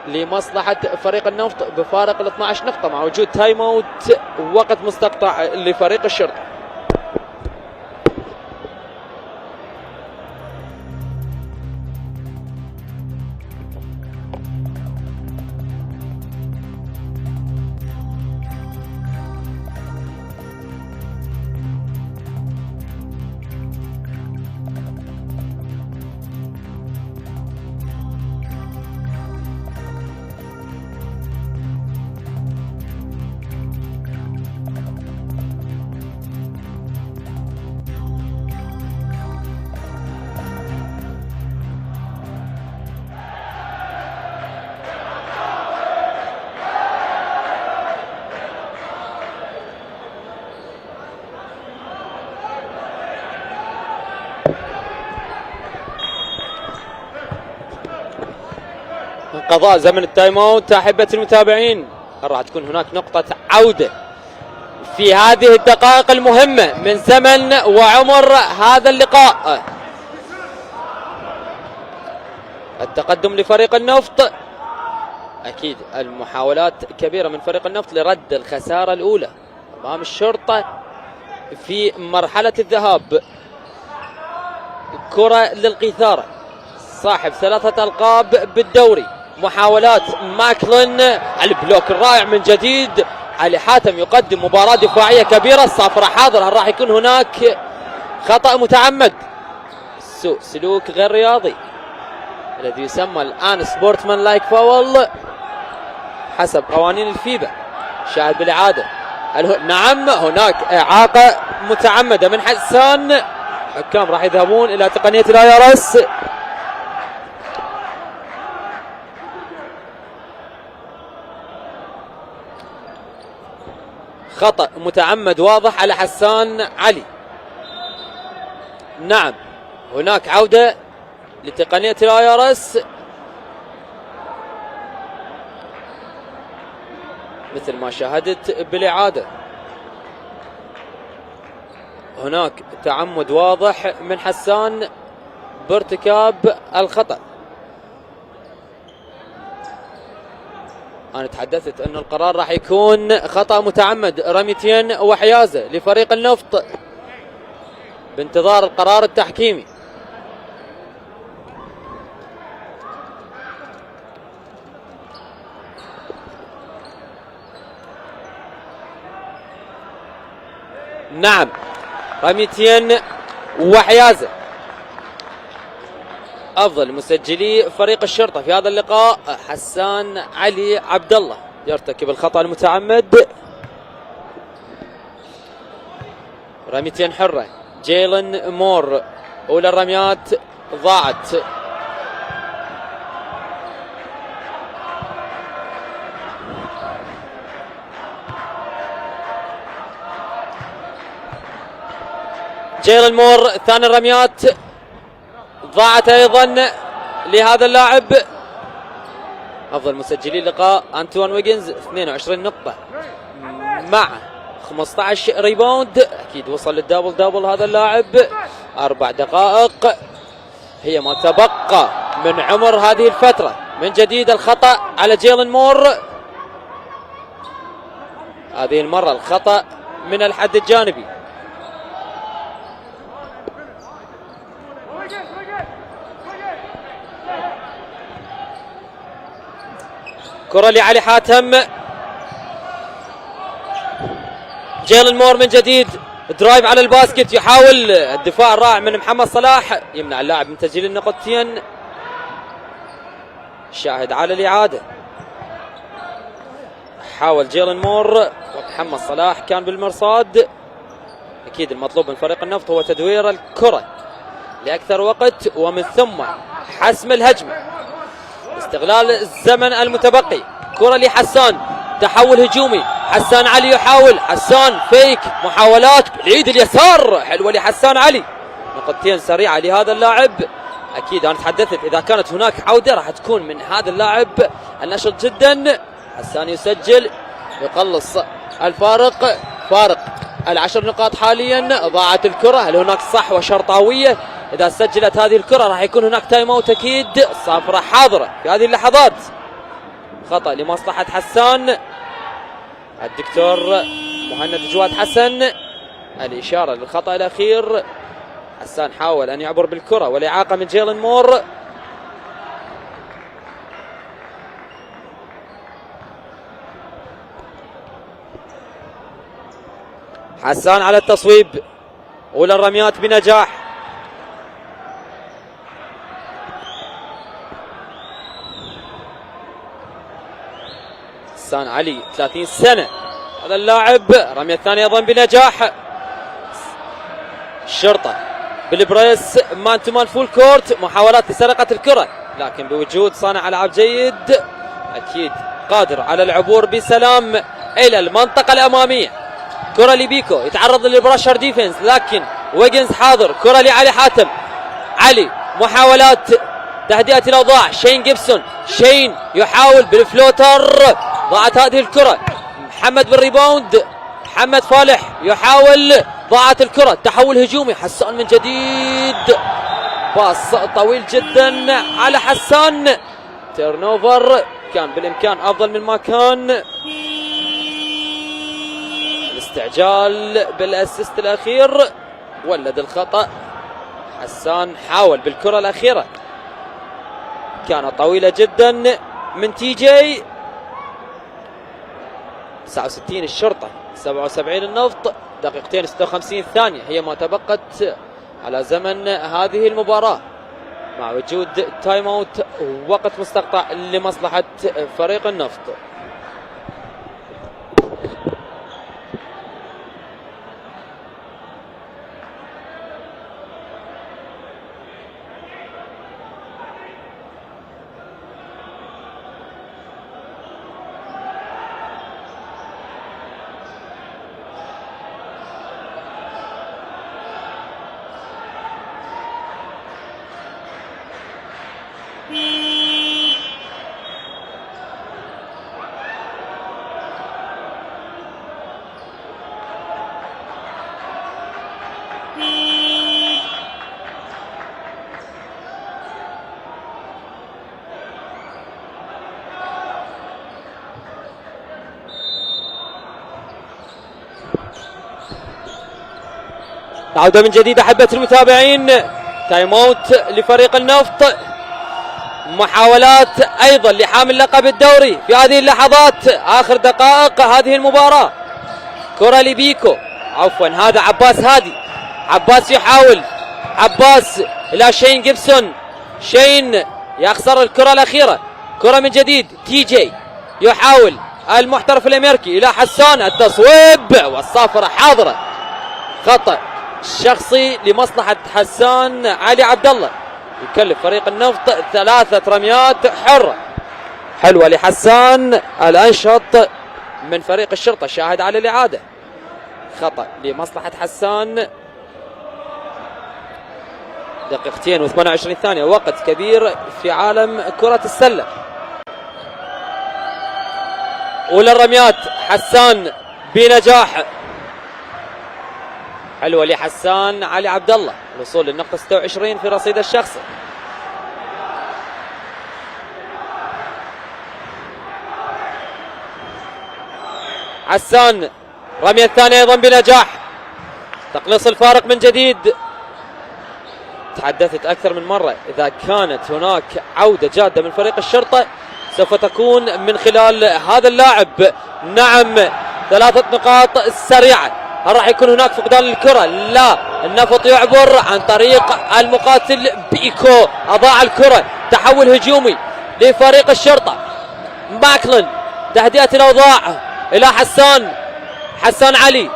لمصلحة فريق النفط بفارق ال 12 نقطة مع وجود تايم اوت، وقت مستقطع لفريق الشرطة. قضاء زمن التايم اوت احبة المتابعين، راح تكون هناك نقطة عودة في هذه الدقائق المهمة من زمن وعمر هذا اللقاء. التقدم لفريق النفط، اكيد المحاولات كبيرة من فريق النفط لرد الخسارة الاولى امام الشرطة في مرحلة الذهاب. كرة للقيثارة صاحب 3 ألقاب بالدوري. محاولات ماكلن على البلوك الرائع من جديد. علي حاتم يقدم مباراة دفاعية كبيرة. الصافرة حاضر، هل راح يكون هناك خطأ متعمد؟ سوء سلوك غير رياضي الذي يسمى الآن سبورتمان لايك فاول حسب قوانين الفيبا. شاهد بالإعادة، نعم هناك إعاقة متعمدة من حسان. حكام راح يذهبون إلى تقنية الاي ار اس. خطأ متعمد واضح على حسان علي. نعم هناك عودة لتقنية الاي ار اس مثل ما شاهدت بالإعادة. هناك تعمد واضح من حسان بارتكاب الخطأ. أنا تحدثت أن القرار راح يكون خطأ متعمد، رميتين وحيازة لفريق النفط بانتظار القرار التحكيمي. نعم رميتين وحيازة. أفضل مسجلي فريق الشرطة في هذا اللقاء حسان علي عبد الله يرتكب الخطأ المتعمد. رميتين حرة. جيلن مور، أولى الرميات ضاعت. جيلن مور ثاني الرميات ضاعت ايضا لهذا اللاعب. أفضل مسجلي اللقاء أنتوان ويجنز 22 نقطة مع 15 ريباوند. أكيد وصل للدبل دبل هذا اللاعب. 4 دقائق هي ما تبقى من عمر هذه الفترة. من جديد الخطأ على جيلن مور، هذه المرة الخطأ من الحد الجانبي. كرة لعلي حاتم. جيلن مور من جديد درايف على الباسكت، يحاول الدفاع الرائع من محمد صلاح، يمنع اللاعب من تسجيل النقطتين. شاهد على الإعادة. حاول جيلن مور ومحمد صلاح كان بالمرصاد. أكيد المطلوب من فريق النفط هو تدوير الكرة لأكثر وقت ومن ثم حسم الهجمة، استغلال الزمن المتبقي. كرة لحسان، تحول هجومي. حسان علي يحاول، حسان فيك، محاولات باليد اليسار حلوة لحسان علي. نقطتين سريعة لهذا اللاعب. أكيد أنا تحدثت إذا كانت هناك عودة راح تكون من هذا اللاعب النشط جدا. حسان يسجل، يقلص الفارق، فارق 10 نقاط حاليا. ضاعت الكرة، هل هناك صحوة شرطاوية؟ إذا سجلت هذه الكرة راح يكون هناك تايم اوت أكيد. صافرة حاضرة في هذه اللحظات. خطأ لمصلحة حسان. الدكتور مهند جواد حسن الإشارة للخطأ الأخير. حسان حاول أن يعبر بالكرة والإعاقة من جيلن مور. حسان على التصويب، أولى الرميات بنجاح. حسان علي 30 سنة هذا اللاعب. رمية الثانية أيضا بنجاح. الشرطة بالبريس مان تو مان فول كورت، محاولات لسرقة الكرة لكن بوجود صانع ألعاب جيد أكيد قادر على العبور بسلام إلى المنطقة الأمامية. كرة لبيكو، يتعرض للبراشر ديفنس لكن ويجنز حاضر. كرة لعلي حاتم. علي محاولات تهدئة الأوضاع. شين جيبسون، شين يحاول بالفلوتر، ضاعت هذه الكرة. محمد بالريباوند، محمد فالح يحاول، ضاعت الكرة. تحول هجومي. حسان من جديد، باص طويل جدا على حسان. تيرن اوفر، كان بالإمكان أفضل من ما كان. الاستعجال بالأسيست الأخير ولد الخطأ. حسان حاول بالكرة الأخيرة، كانت طويلة جدا من تي جي. 69 الشرطة، 77 النفط. دقيقتين 56 ثانية هي ما تبقت على زمن هذه المباراة مع وجود تايم اوت ووقت مستقطع لمصلحة فريق النفط. عودة من جديد أحبة المتابعين. تايم اوت لفريق النفط. محاولات أيضا لحامل لقب الدوري في هذه اللحظات، آخر دقائق هذه المباراة. كرة لبيكو، عفوا هذا عباس هادي. عباس يحاول، عباس إلى شين جيبسون. شين يخسر الكرة الأخيرة. كرة من جديد تي جي يحاول، المحترف الأمريكي إلى حسان. التصويب والصافرة حاضرة. خطأ شخصي لمصلحة حسان علي عبد الله، يكلف فريق النفط 3 رميات حرة. حلوة لحسان الأنشط من فريق الشرطة. شاهد على الإعادة. خطأ لمصلحة حسان. دقيقتين و28 ثانية، وقت كبير في عالم كرة السلة. وللرميات حسان بنجاح. حلوه لحسان علي عبد الله، الوصول للنقطه 26 في رصيد الشخصي. حسان رمية الثانية أيضا بنجاح، تقليص الفارق من جديد. تحدثت أكثر من مرة، إذا كانت هناك عودة جادة من فريق الشرطة سوف تكون من خلال هذا اللاعب. نعم 3 نقاط سريعة. هل راح يكون هناك فقدان للكرة؟ لا، النفط يعبر عن طريق المقاتل بيكو، أضاع الكرة. تحول هجومي لفريق الشرطة. ماكلين تهدئة الأوضاع إلى حسان علي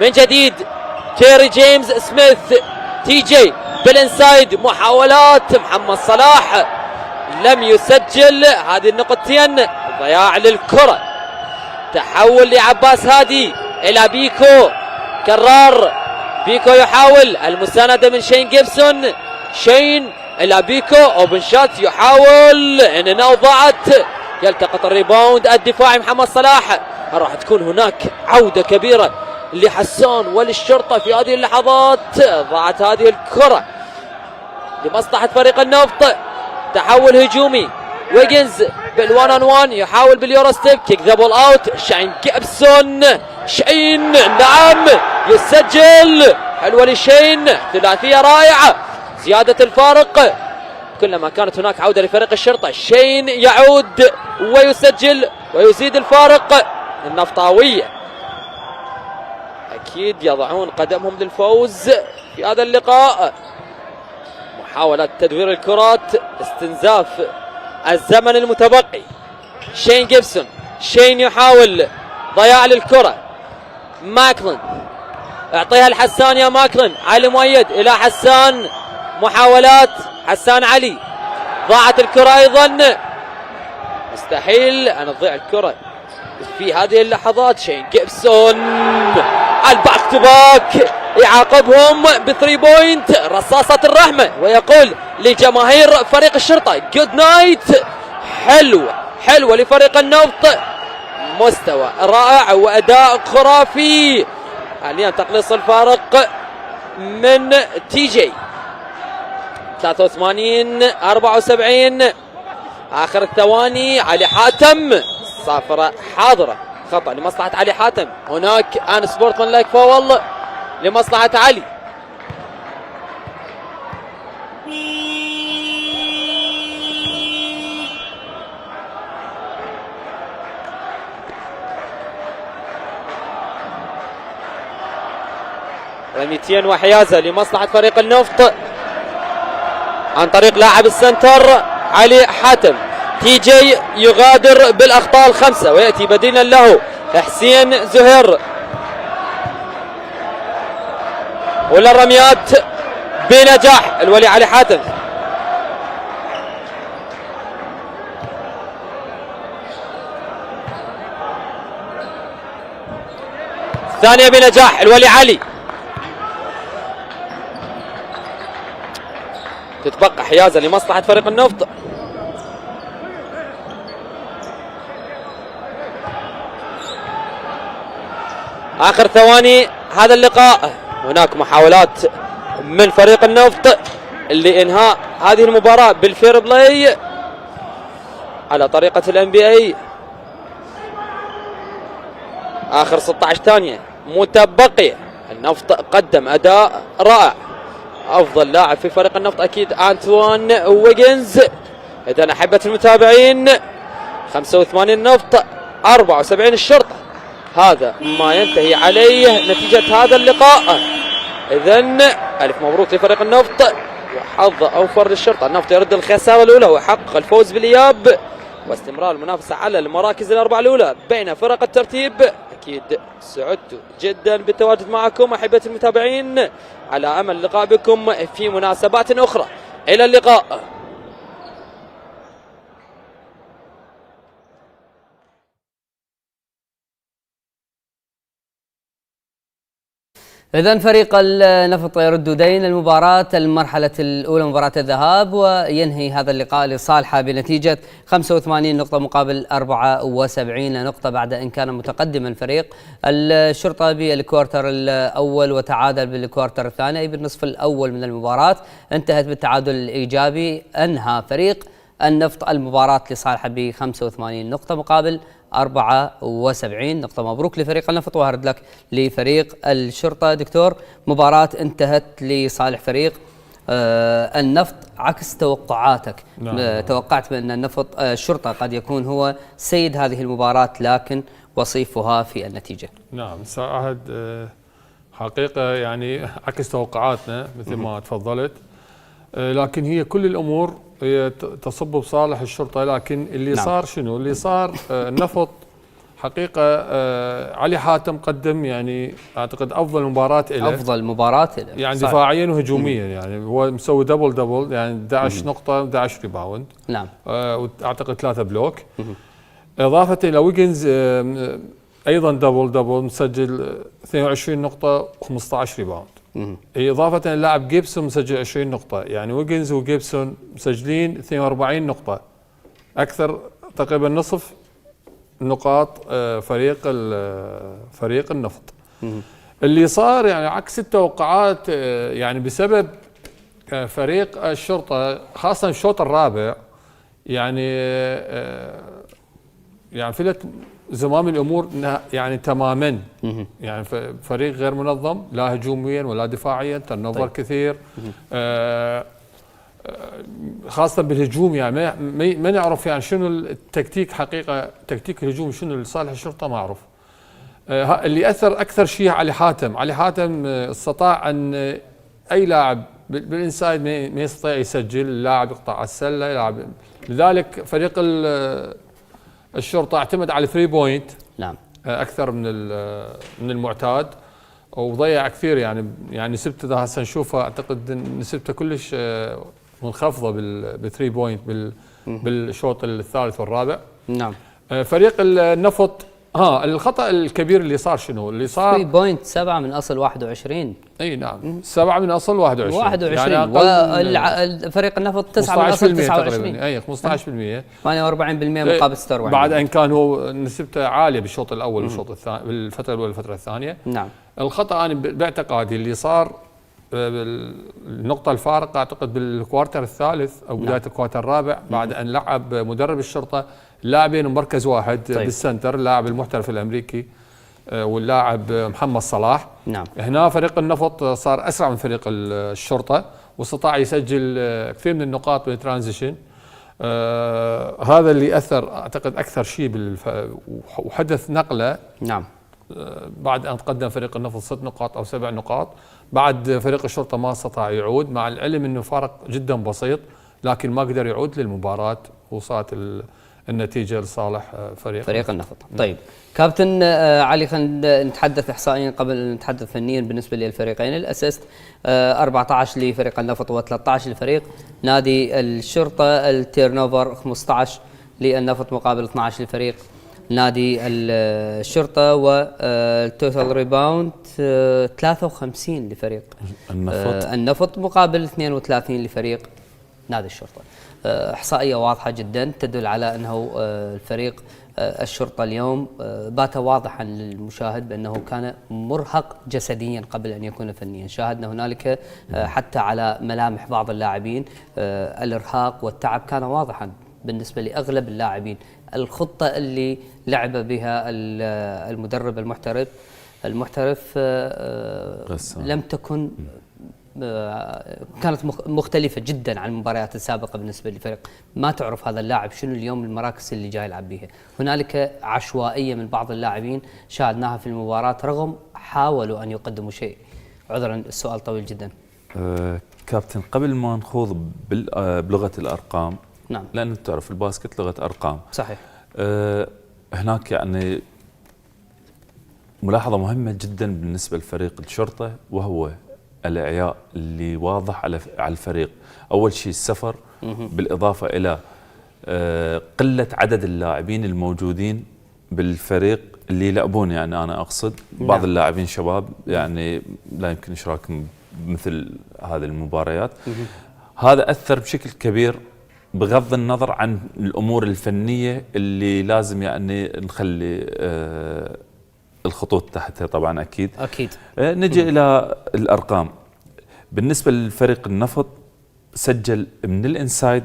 من جديد. تيري جيمس سميث، تي جي بالانسايد، محاولات محمد صلاح لم يسجل هذه النقطتين، ضياع للكرة. تحول لعباس هادي إلى بيكو، كرار بيكو يحاول المساندة من شين جيبسون. شين إلى بيكو، اوبن شات يحاول اننا ضاعت. يلتقط الريباوند الدفاعي محمد صلاح. هل راح تكون هناك عودة كبيرة لحسان وللشرطة في هذه اللحظات؟ ضاعت هذه الكرة لمصلحة فريق النفط. تحول هجومي، ويجنز بالوان ان وان يحاول باليورو ستيب، كيك ذا بول اوت. شين جيبسون، شين نعم يسجل. حلوة لشين، ثلاثية رائعة، زيادة الفارق. كلما كانت هناك عودة لفريق الشرطة شين يعود ويسجل ويزيد الفارق. النفطاوية أكيد يضعون قدمهم للفوز في هذا اللقاء. محاولة تدوير الكرات، استنزاف الزمن المتبقي. شين جيبسون، شين يحاول ضياع للكرة. ماكلين اعطيها لحسان يا ماكلين. علي مؤيد إلى حسان، محاولات حسان علي، ضاعت الكرة أيضا. مستحيل أن تضيع الكرة في هذه اللحظات. شين جيبسون الباك تو باك، يعاقبهم بثري بوينت، رصاصة الرحمة، ويقول لجماهير فريق الشرطة جود نايت. حلوة لفريق النفط، مستوى رائع وأداء خرافي. حاليا تقليص الفارق من تي جي 83-74. آخر الثواني علي حاتم، صافرة حاضرة، خطأ لمصلحة علي حاتم. هناك ان سبورتمان لايك فاول لمصلحة علي. رميتين وحيازة لمصلحة فريق النفط عن طريق لاعب السنتر علي حاتم. تي جي يغادر بالاخطاء الخمسة وياتي بديلا له حسين زهير. وللرميات بنجاح الولي علي حاتم. ثانية بنجاح الولي علي. تتبقى حيازة لمصلحة فريق النفط. آخر ثواني هذا اللقاء. هناك محاولات من فريق النفط لإنهاء هذه المباراة بالفير بلاي على طريقة الان بي اي. آخر 16 ثانية متبقية. النفط قدم أداء رائع. أفضل لاعب في فريق النفط أكيد أنتوان ويجنز. إذن أحبة المتابعين 85 النفط 74 الشرطة. هذا ما ينتهي عليه نتيجة هذا اللقاء. إذن ألف مبروك لفريق النفط وحظ أوفر للشرطة. النفط يرد الخسارة الأولى ويحقق الفوز بالإياب واستمرار المنافسة على المراكز الأربعة الأولى بين فرق الترتيب. أكيد سعدت جدا بالتواجد معكم أحبة المتابعين، على أمل اللقاء بكم في مناسبات أخرى. إلى اللقاء. إذن فريق النفط يرد دين المباراة المرحلة الأولى مباراة الذهاب، وينهي هذا اللقاء لصالحه بنتيجة 85 نقطة مقابل 74 نقطة بعد أن كان متقدما فريق الشرطة بالكوارتر الأول وتعادل بالكوارتر الثاني، أي بالنصف الأول من المباراة انتهت بالتعادل الإيجابي. أنهى فريق النفط المباراة لصالحه ب 85 نقطة مقابل 74 نقطة. مبروك لفريق النفط، وهارد لك لفريق الشرطة. دكتور، مباراة انتهت لصالح فريق النفط عكس توقعاتك. نعم. توقعت بأن النفط الشرطة قد يكون هو سيد هذه المباراة، لكن وصيفها في النتيجة. نعم سأعهد حقيقة يعني عكس توقعاتنا مثل ما تفضلت، لكن هي كل الأمور هي تصب بصالح الشرطة. لكن اللي نعم. صار شنو؟ اللي صار النفط حقيقة علي حاتم قدم يعني أعتقد أفضل مباراة له، أفضل مباراة له يعني صحيح. دفاعيا وهجوميا، يعني هو مسوي دبل يعني 11 نقطة 11 ريباوند، نعم، وأعتقد 3 بلوك. إضافة إلى ويجنز أيضا دبل مسجل 22 نقطة و15 ريباوند. إضافة اللاعب جيبسون مسجل 20 نقطة، يعني ويجنز وجيبسون مسجلين 42 نقطة، أكثر تقريبا نصف نقاط فريق النفط. اللي صار يعني عكس التوقعات، يعني بسبب فريق الشرطة خاصة الشوط الرابع، يعني فلت زمام الامور يعني تماما. يعني فريق غير منظم، لا هجوميا ولا دفاعيا، تنظر كثير، خاصه بالهجوم. يعني ما نعرف يعني شنو التكتيك حقيقه، تكتيك الهجوم شنو لصالح الشرطه ما اعرف. اللي اثر اكثر شيء علي حاتم استطاع ان اي لاعب بالانسايد ما يستطيع يسجل، اللاعب يقطع على السله يلعب. لذلك فريق الشرطة اعتمد على 3 بوينت نعم أكثر من المعتاد، وضيع كثير. يعني نسبته إذا هسه نشوفها أعتقد نسبته كلش منخفضة بال 3 بوينت بالشوط الثالث والرابع. نعم. فريق النفط الخطأ الكبير اللي صار شنو؟ اللي صار 3.7 من أصل 21. اي نعم 7 من اصل 21 يعني وفريق النفط 9 من اصل 29 اي 15%، 48% مقابل 46. بعد ان كان هو نسبته عاليه بالشوط الاول والشوط الثاني، بالفتره الاولى والفتره الثانيه. نعم. الخطا انا باعتقادي اللي صار النقطه الفارقه اعتقد بالكوارتر الثالث او بدايه الكوارتر الرابع، بعد ان لعب مدرب الشرطه لاعبين مركز واحد. طيب. بالسنتر اللاعب المحترف الامريكي واللاعب محمد صلاح. نعم. هنا فريق النفط صار اسرع من فريق الشرطه، واستطاع يسجل كثير من النقاط بالترانزيشن. هذا اللي اثر اعتقد اكثر شيء وحدث نقله. نعم. بعد ان تقدم فريق النفط 6 نقاط او 7 نقاط، بعد فريق الشرطه ما استطاع يعود، مع العلم انه فارق جدا بسيط، لكن ما قدر يعود للمباراه، وصارت النتيجه لصالح فريق النفط. طيب كابتن علي، خلينا نتحدث احصائيا قبل ان نتحدث فنيا. بالنسبه للفريقين الاسيست 14 لفريق النفط و13 لفريق نادي الشرطه. التيرن اوفر 15 للنفط مقابل 12 لفريق نادي الشرطه. والتوتال ريباوند 53 لفريق النفط مقابل 32 لفريق نادي الشرطه. احصائيه واضحه جدا تدل على انه الفريق الشرطه اليوم بات واضحا للمشاهد بانه كان مرهق جسديا قبل ان يكون فنيا. شاهدنا هنالك حتى على ملامح بعض اللاعبين الارهاق والتعب كان واضحا بالنسبه لاغلب اللاعبين. الخطه اللي لعب بها المدرب المحترف لم تكن، كانت مختلفة جدا عن المباريات السابقة بالنسبة للفريق. ما تعرف هذا اللاعب شنو اليوم المراكز اللي جاي يلعب بها. هنالك عشوائية من بعض اللاعبين شاهدناها في المباراة رغم حاولوا أن يقدموا شيء. عذرا السؤال طويل جدا. كابتن، قبل ما نخوض بلغة الأرقام، نعم، لأن تعرف الباسكت لغة أرقام. صحيح. هناك يعني ملاحظة مهمة جدا بالنسبة لفريق الشرطة، وهو الإعياء اللي واضح على الفريق. أول شيء السفر، بالإضافة إلى قلة عدد اللاعبين الموجودين بالفريق اللي يلعبون، يعني انا اقصد بعض اللاعبين شباب يعني لا يمكن اشراكهم مثل هذه المباريات. هذا اثر بشكل كبير بغض النظر عن الامور الفنيه اللي لازم يعني نخلي الخطوط تحتها طبعا اكيد. نجي الى الارقام. بالنسبه للفريق النفط سجل من الانسايد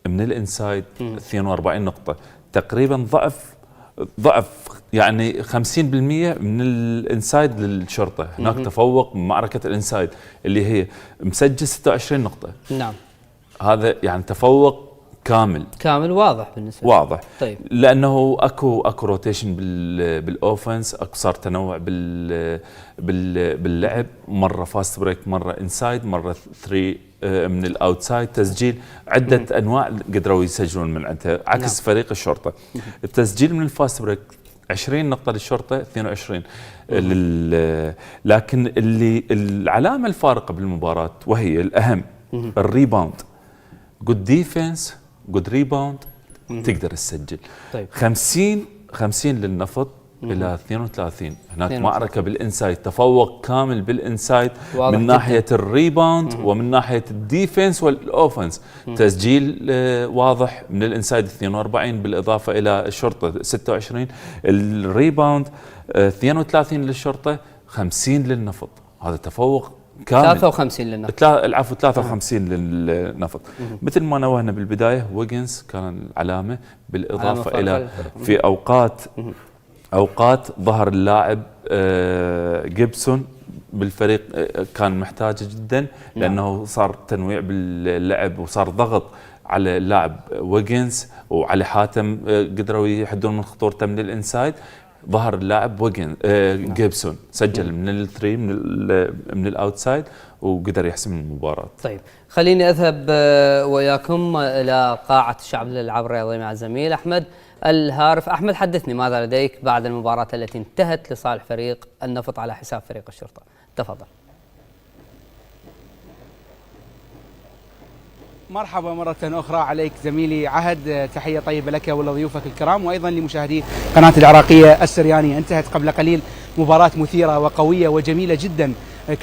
42 نقطه، تقريبا ضعف يعني 50% من الانسايد للشرطه. هناك تفوق بمعركه الانسايد اللي هي مسجل 26 نقطه. نعم، هذا يعني تفوق كامل واضح بالنسبه واضح. طيب، لانه اكو روتيشن بالاوفنس، اكو صار تنوع باللعب، مره فاست بريك، مره انسايد، مره 3 من الاوتسايد، تسجيل عده انواع قدروا يسجلون من عندها عكس فريق الشرطه. التسجيل من الفاست بريك 20 نقطه للشرطه، 22 لكن اللي العلامه الفارقه بالمباراه وهي الاهم الريباوند. جود ديفنس، جود ريباوند، تقدر تسجل. طيب. 50 للنفط الى 32. هناك معركه بالانسايد، تفوق كامل بالانسايد من ناحيه الريباوند ومن ناحيه الديفنس والاوفنس. تسجيل واضح من الانسايد 42 بالاضافه الى الشرطه 26. الريباوند 32 للشرطه، 50 للنفط. هذا تفوق كامل. 53 للنفط. العفو 53 للنفط. مثل ما نوهنا بالبدايه، ويجنز كان العلامه بالاضافه الى في اوقات ظهر اللاعب جيبسون بالفريق كان محتاجه جدا، لانه صار تنويع باللعب وصار ضغط على اللاعب ويجنز وعلى حاتم، قدروا يحدون من خطورته من الانسايد. ظهر اللاعب جيبسون سجل من الثري من الاوتسايد وقدر يحسم المباراه. طيب، خليني اذهب وياكم الى قاعه الشعب للالعاب الرياضيه مع الزميل احمد الهارف. احمد، حدثني ماذا لديك بعد المباراه التي انتهت لصالح فريق النفط على حساب فريق الشرطه؟ تفضل. مرحبا مرة أخرى عليك زميلي عهد، تحية طيبة لك ولضيوفك الكرام وأيضا لمشاهدي قناة العراقية السريانية. انتهت قبل قليل مباراة مثيرة وقوية وجميلة جدا،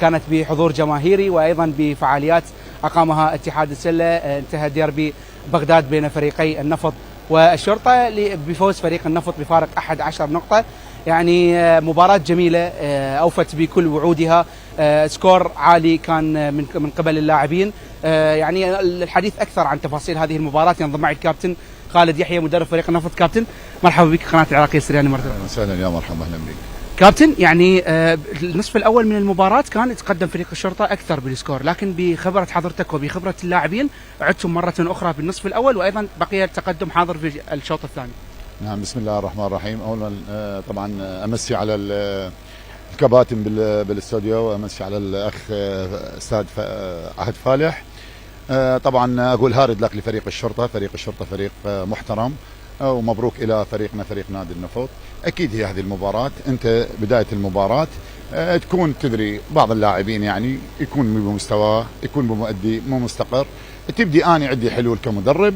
كانت بحضور جماهيري وأيضا بفعاليات أقامها اتحاد السلة. انتهى ديربي بغداد بين فريقي النفط والشرطة بفوز فريق النفط بفارق 11 نقطة. يعني مباراة جميلة أوفت بكل وعودها، سكور عالي كان من قبل اللاعبين. يعني الحديث أكثر عن تفاصيل هذه المباراة ينضم معي الكابتن خالد يحيى مدرب فريق النفط. كابتن، مرحبا بك قناة العراقية السريانية مرة أخرى. وسهلا، يا مرحبا، أهلا بك كابتن. يعني النصف الأول من المباراة كان يتقدم فريق الشرطة أكثر بالسكور، لكن بخبرة حضرتك وبخبرة اللاعبين عدتم مرة أخرى بالنصف الأول وأيضا بقي التقدم حاضر في الشوط الثاني. نعم، بسم الله الرحمن الرحيم. اولا طبعا امسي على الكباتن بالاستوديو، وامسي على الاخ استاذ عهد فالح. طبعا اقول هارد لك لفريق الشرطه. فريق الشرطه فريق محترم، ومبروك الى فريقنا فريق نادي النفط. اكيد هي هذه المباراه، انت بدايه المباراه تكون تدري بعض اللاعبين يعني يكون بمستواه، يكون بمؤدي مو مستقر. تبدي اني عندي حلول كمدرب،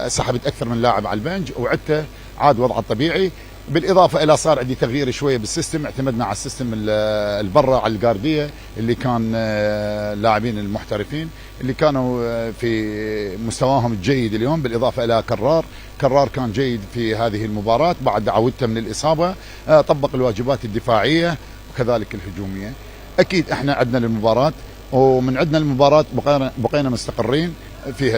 سحبت اكثر من لاعب على البنج وعدته عاد وضعه الطبيعي. بالاضافه الى صار عندي تغيير شويه بالسيستم، اعتمدنا على السيستم البرة على القارديه اللي كان اللاعبين المحترفين اللي كانوا في مستواهم الجيد اليوم. بالاضافه الى كرار كان جيد في هذه المباراه بعد عودته من الاصابه، طبق الواجبات الدفاعيه وكذلك الهجوميه. اكيد احنا عدنا للمباراه، ومن عندنا المباراة بقينا مستقرين فيها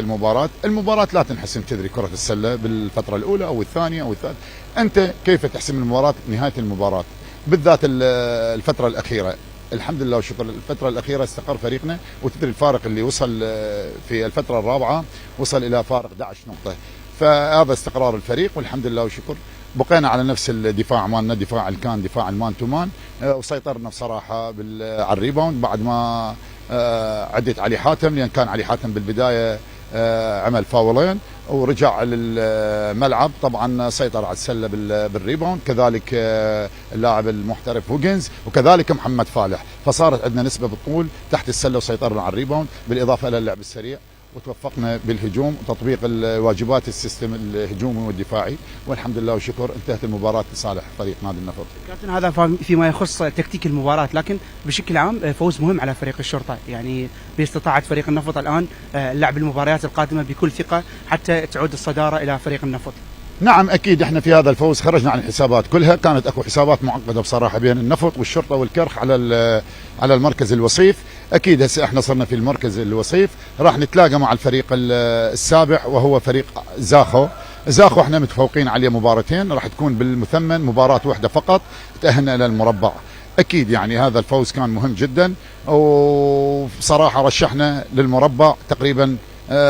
المباراة لا تنحسم، تدري كرة السلة بالفترة الأولى أو الثانية أو الثالثة. أنت كيف تحسم المباراة نهاية المباراة، بالذات الفترة الأخيرة. الحمد لله وشكر، الفترة الأخيرة استقر فريقنا، وتدري الفارق اللي وصل في الفترة الرابعة وصل إلى فارق 11 نقطة. فهذا استقرار الفريق والحمد لله وشكر. بقينا على نفس الدفاع مالنا، دفاع اللي كان دفاع المان تو مان، وسيطرنا بصراحة على الريباوند بعد ما عدت علي حاتم، لأن كان علي حاتم بالبداية عمل فاولين ورجع للملعب. طبعا سيطر على السلة بالريباوند، كذلك اللاعب المحترف هوجنز وكذلك محمد فالح. فصارت عندنا نسبة بالطول تحت السلة وسيطرنا على الريباوند، بالإضافة إلى اللعب السريع. وتوفقنا بالهجوم وتطبيق الواجبات السيستم الهجومي والدفاعي، والحمد لله وشكر انتهت المباراة لصالح فريق نادي النفط. كابتن هذا فيما يخص تكتيك المباراة، لكن بشكل عام فوز مهم على فريق الشرطة، يعني باستطاعة فريق النفط الآن لعب المباريات القادمة بكل ثقة حتى تعود الصدارة إلى فريق النفط. نعم اكيد احنا في هذا الفوز خرجنا عن الحسابات كلها، كانت اكو حسابات معقده بصراحه بين النفط والشرطه والكرخ على المركز الوصيف. اكيد هسه احنا صرنا في المركز الوصيف، راح نتلاقى مع الفريق السابع وهو فريق زاخو. احنا متفوقين عليه مباراتين، راح تكون بالمثمن مباراه واحده فقط، تاهلنا الى المربع. اكيد يعني هذا الفوز كان مهم جدا، وبصراحه رشحنا للمربع تقريبا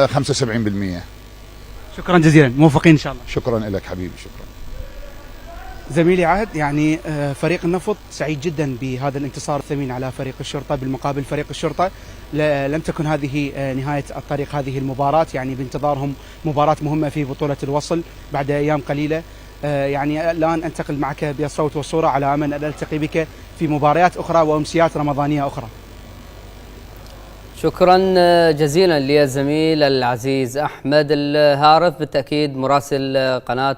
75%. شكرا جزيلا، موفقين ان شاء الله. شكرا لك حبيبي، شكرا. زميلي عهد، يعني فريق النفط سعيد جدا بهذا الانتصار الثمين على فريق الشرطة. بالمقابل فريق الشرطة لم تكن هذه نهاية الطريق هذه المباراة، يعني بانتظارهم مباراة مهمة في بطولة الوصل بعد أيام قليلة. يعني الآن أنتقل معك بالصوت والصورة على أمل أن ألتقي بك في مباريات أخرى وأمسيات رمضانية أخرى. شكرا جزيلا للزميل العزيز أحمد الهارف، بالتأكيد مراسل قناة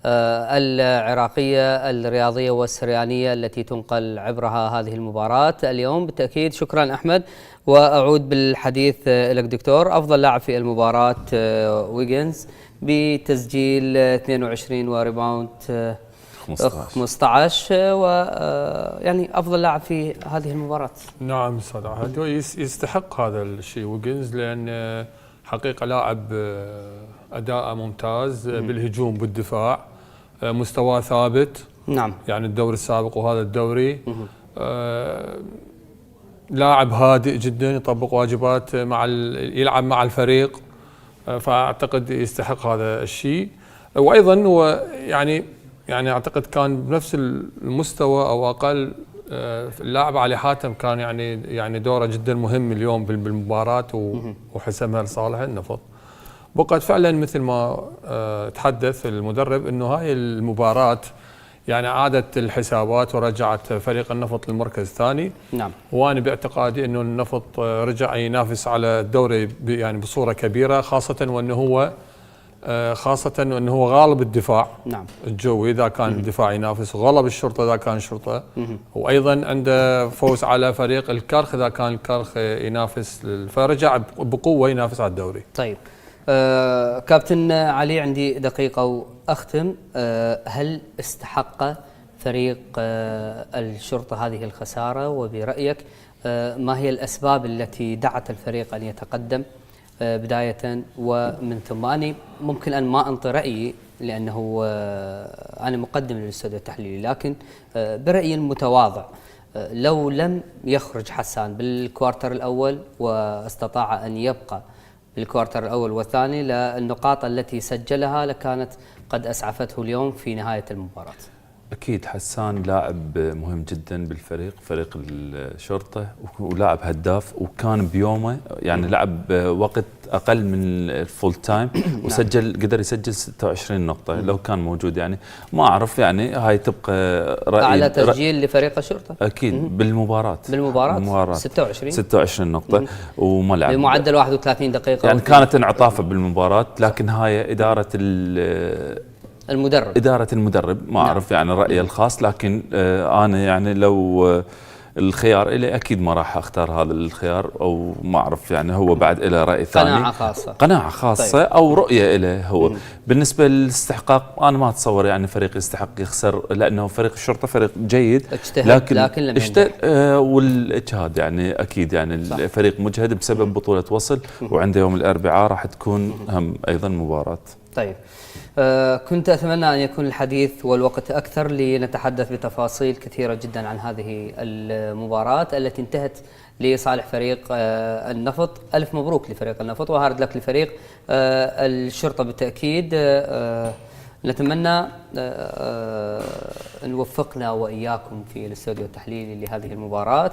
العراقية الرياضية والسريانية التي تنقل عبرها هذه المباراة اليوم. بالتأكيد شكرا أحمد، وأعود بالحديث لك دكتور. أفضل لاعب في المباراة ويجنز بتسجيل 22 وريباوند 15 ويعني أفضل لاعب في هذه المباراة. نعم استاذ عهد، يستحق هذا الشيء ويجنز، لأن حقيقة لاعب أداء ممتاز بالهجوم بالدفاع، مستوى ثابت. نعم، يعني الدوري السابق وهذا الدوري. لاعب هادئ جدا، يطبق واجبات يلعب مع الفريق، فأعتقد يستحق هذا الشيء. وأيضا هو يعني أعتقد كان بنفس المستوى أو أقل اللاعب علي حاتم، كان يعني دوره جدا مهم اليوم بالمباراة وحسمها لصالح النفط. بقت فعلا مثل ما تحدث المدرب انه هاي المباراة يعني عادت الحسابات ورجعت فريق النفط للمركز الثاني. نعم، وانا باعتقادي انه النفط رجع ينافس على الدوري يعني بصورة كبيرة، خاصة وانه هو غالب الدفاع. نعم، الجوي اذا كان الدفاع ينافس، وغلب الشرطة اذا كان الشرطة، وايضا عنده فوز على فريق الكرخ اذا كان الكرخ ينافس، فرجع بقوة ينافس على الدوري. طيب كابتن علي، عندي دقيقة وأختم. هل استحق فريق الشرطة هذه الخسارة؟ وبرأيك ما هي الأسباب التي دعت الفريق أن يتقدم بداية؟ ومن ثم أنا ممكن أن ما أنطي رأيي لأنه أنا مقدم للاستوديو التحليلي، لكن برأيي المتواضع لو لم يخرج حسان بالكوارتر الأول واستطاع أن يبقى بالكوارتر الأول والثاني، للنقاط التي سجلها لكانت قد أسعفته اليوم في نهاية المباراة. أكيد حسان لاعب مهم جدا بالفريق، فريق الشرطة، ولاعب هداف، وكان بيومه يعني لعب وقت أقل من الفول تايم وسجل، قدر يسجل 26 نقطة. لو كان موجود يعني ما أعرف، يعني هاي تبقى رأي أعلى تسجيل لفريق الشرطة أكيد بالمباراة 26 نقطة وما لعب بمعدل 31 دقيقة، يعني كانت انعطافة بالمباراة. لكن هاي إدارة المدرب ما أعرف يعني رأيي الخاص، لكن أنا يعني لو الخيار إلي أكيد ما راح أختار هذا الخيار، أو ما أعرف يعني هو بعد إلى رأي ثاني، قناعة خاصة طيب. أو رؤية إليه هو. بالنسبة للاستحقاق أنا ما أتصور يعني فريق يستحق يخسر، لأنه فريق الشرطة فريق جيد، لكن لم والإجهاد يعني أكيد يعني الفريق مجهد بسبب بطولة وصل، وعنده يوم الأربعاء راح تكون هم أيضا مباراة. طيب كنت أتمنى أن يكون الحديث والوقت أكثر لنتحدث بتفاصيل كثيرة جدا عن هذه المباراة التي انتهت لصالح فريق النفط. ألف مبروك لفريق النفط وهارد لك لفريق الشرطة. بالتأكيد نتمنى أن وفقنا وإياكم في الاستوديو التحليلي لهذه المباراة.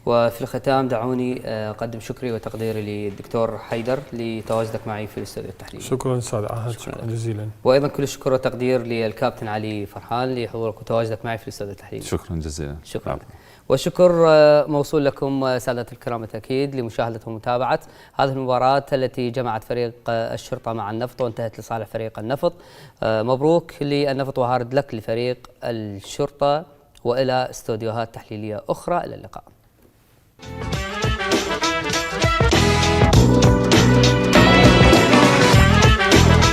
وفي الختام دعوني أقدم شكري وتقديري للدكتور حيدر لتواجدك معي في الاستوديو التحليلي. شكرا أستاذ عهد، شكرا جزيلا. وأيضا كل الشكر والتقدير للكابتن علي فرحان لحضورك وتواجدك معي في الاستوديو التحليلي. شكرا جزيلا. شكرا. والشكر موصول لكم سادة الكرام التأكيد لمشاهدة ومتابعة هذه المباراة التي جمعت فريق الشرطة مع النفط وانتهت لصالح فريق النفط. مبروك للنفط وهارد لك لفريق الشرطة، وإلى استوديوهات تحليلية أخرى، إلى اللقاء.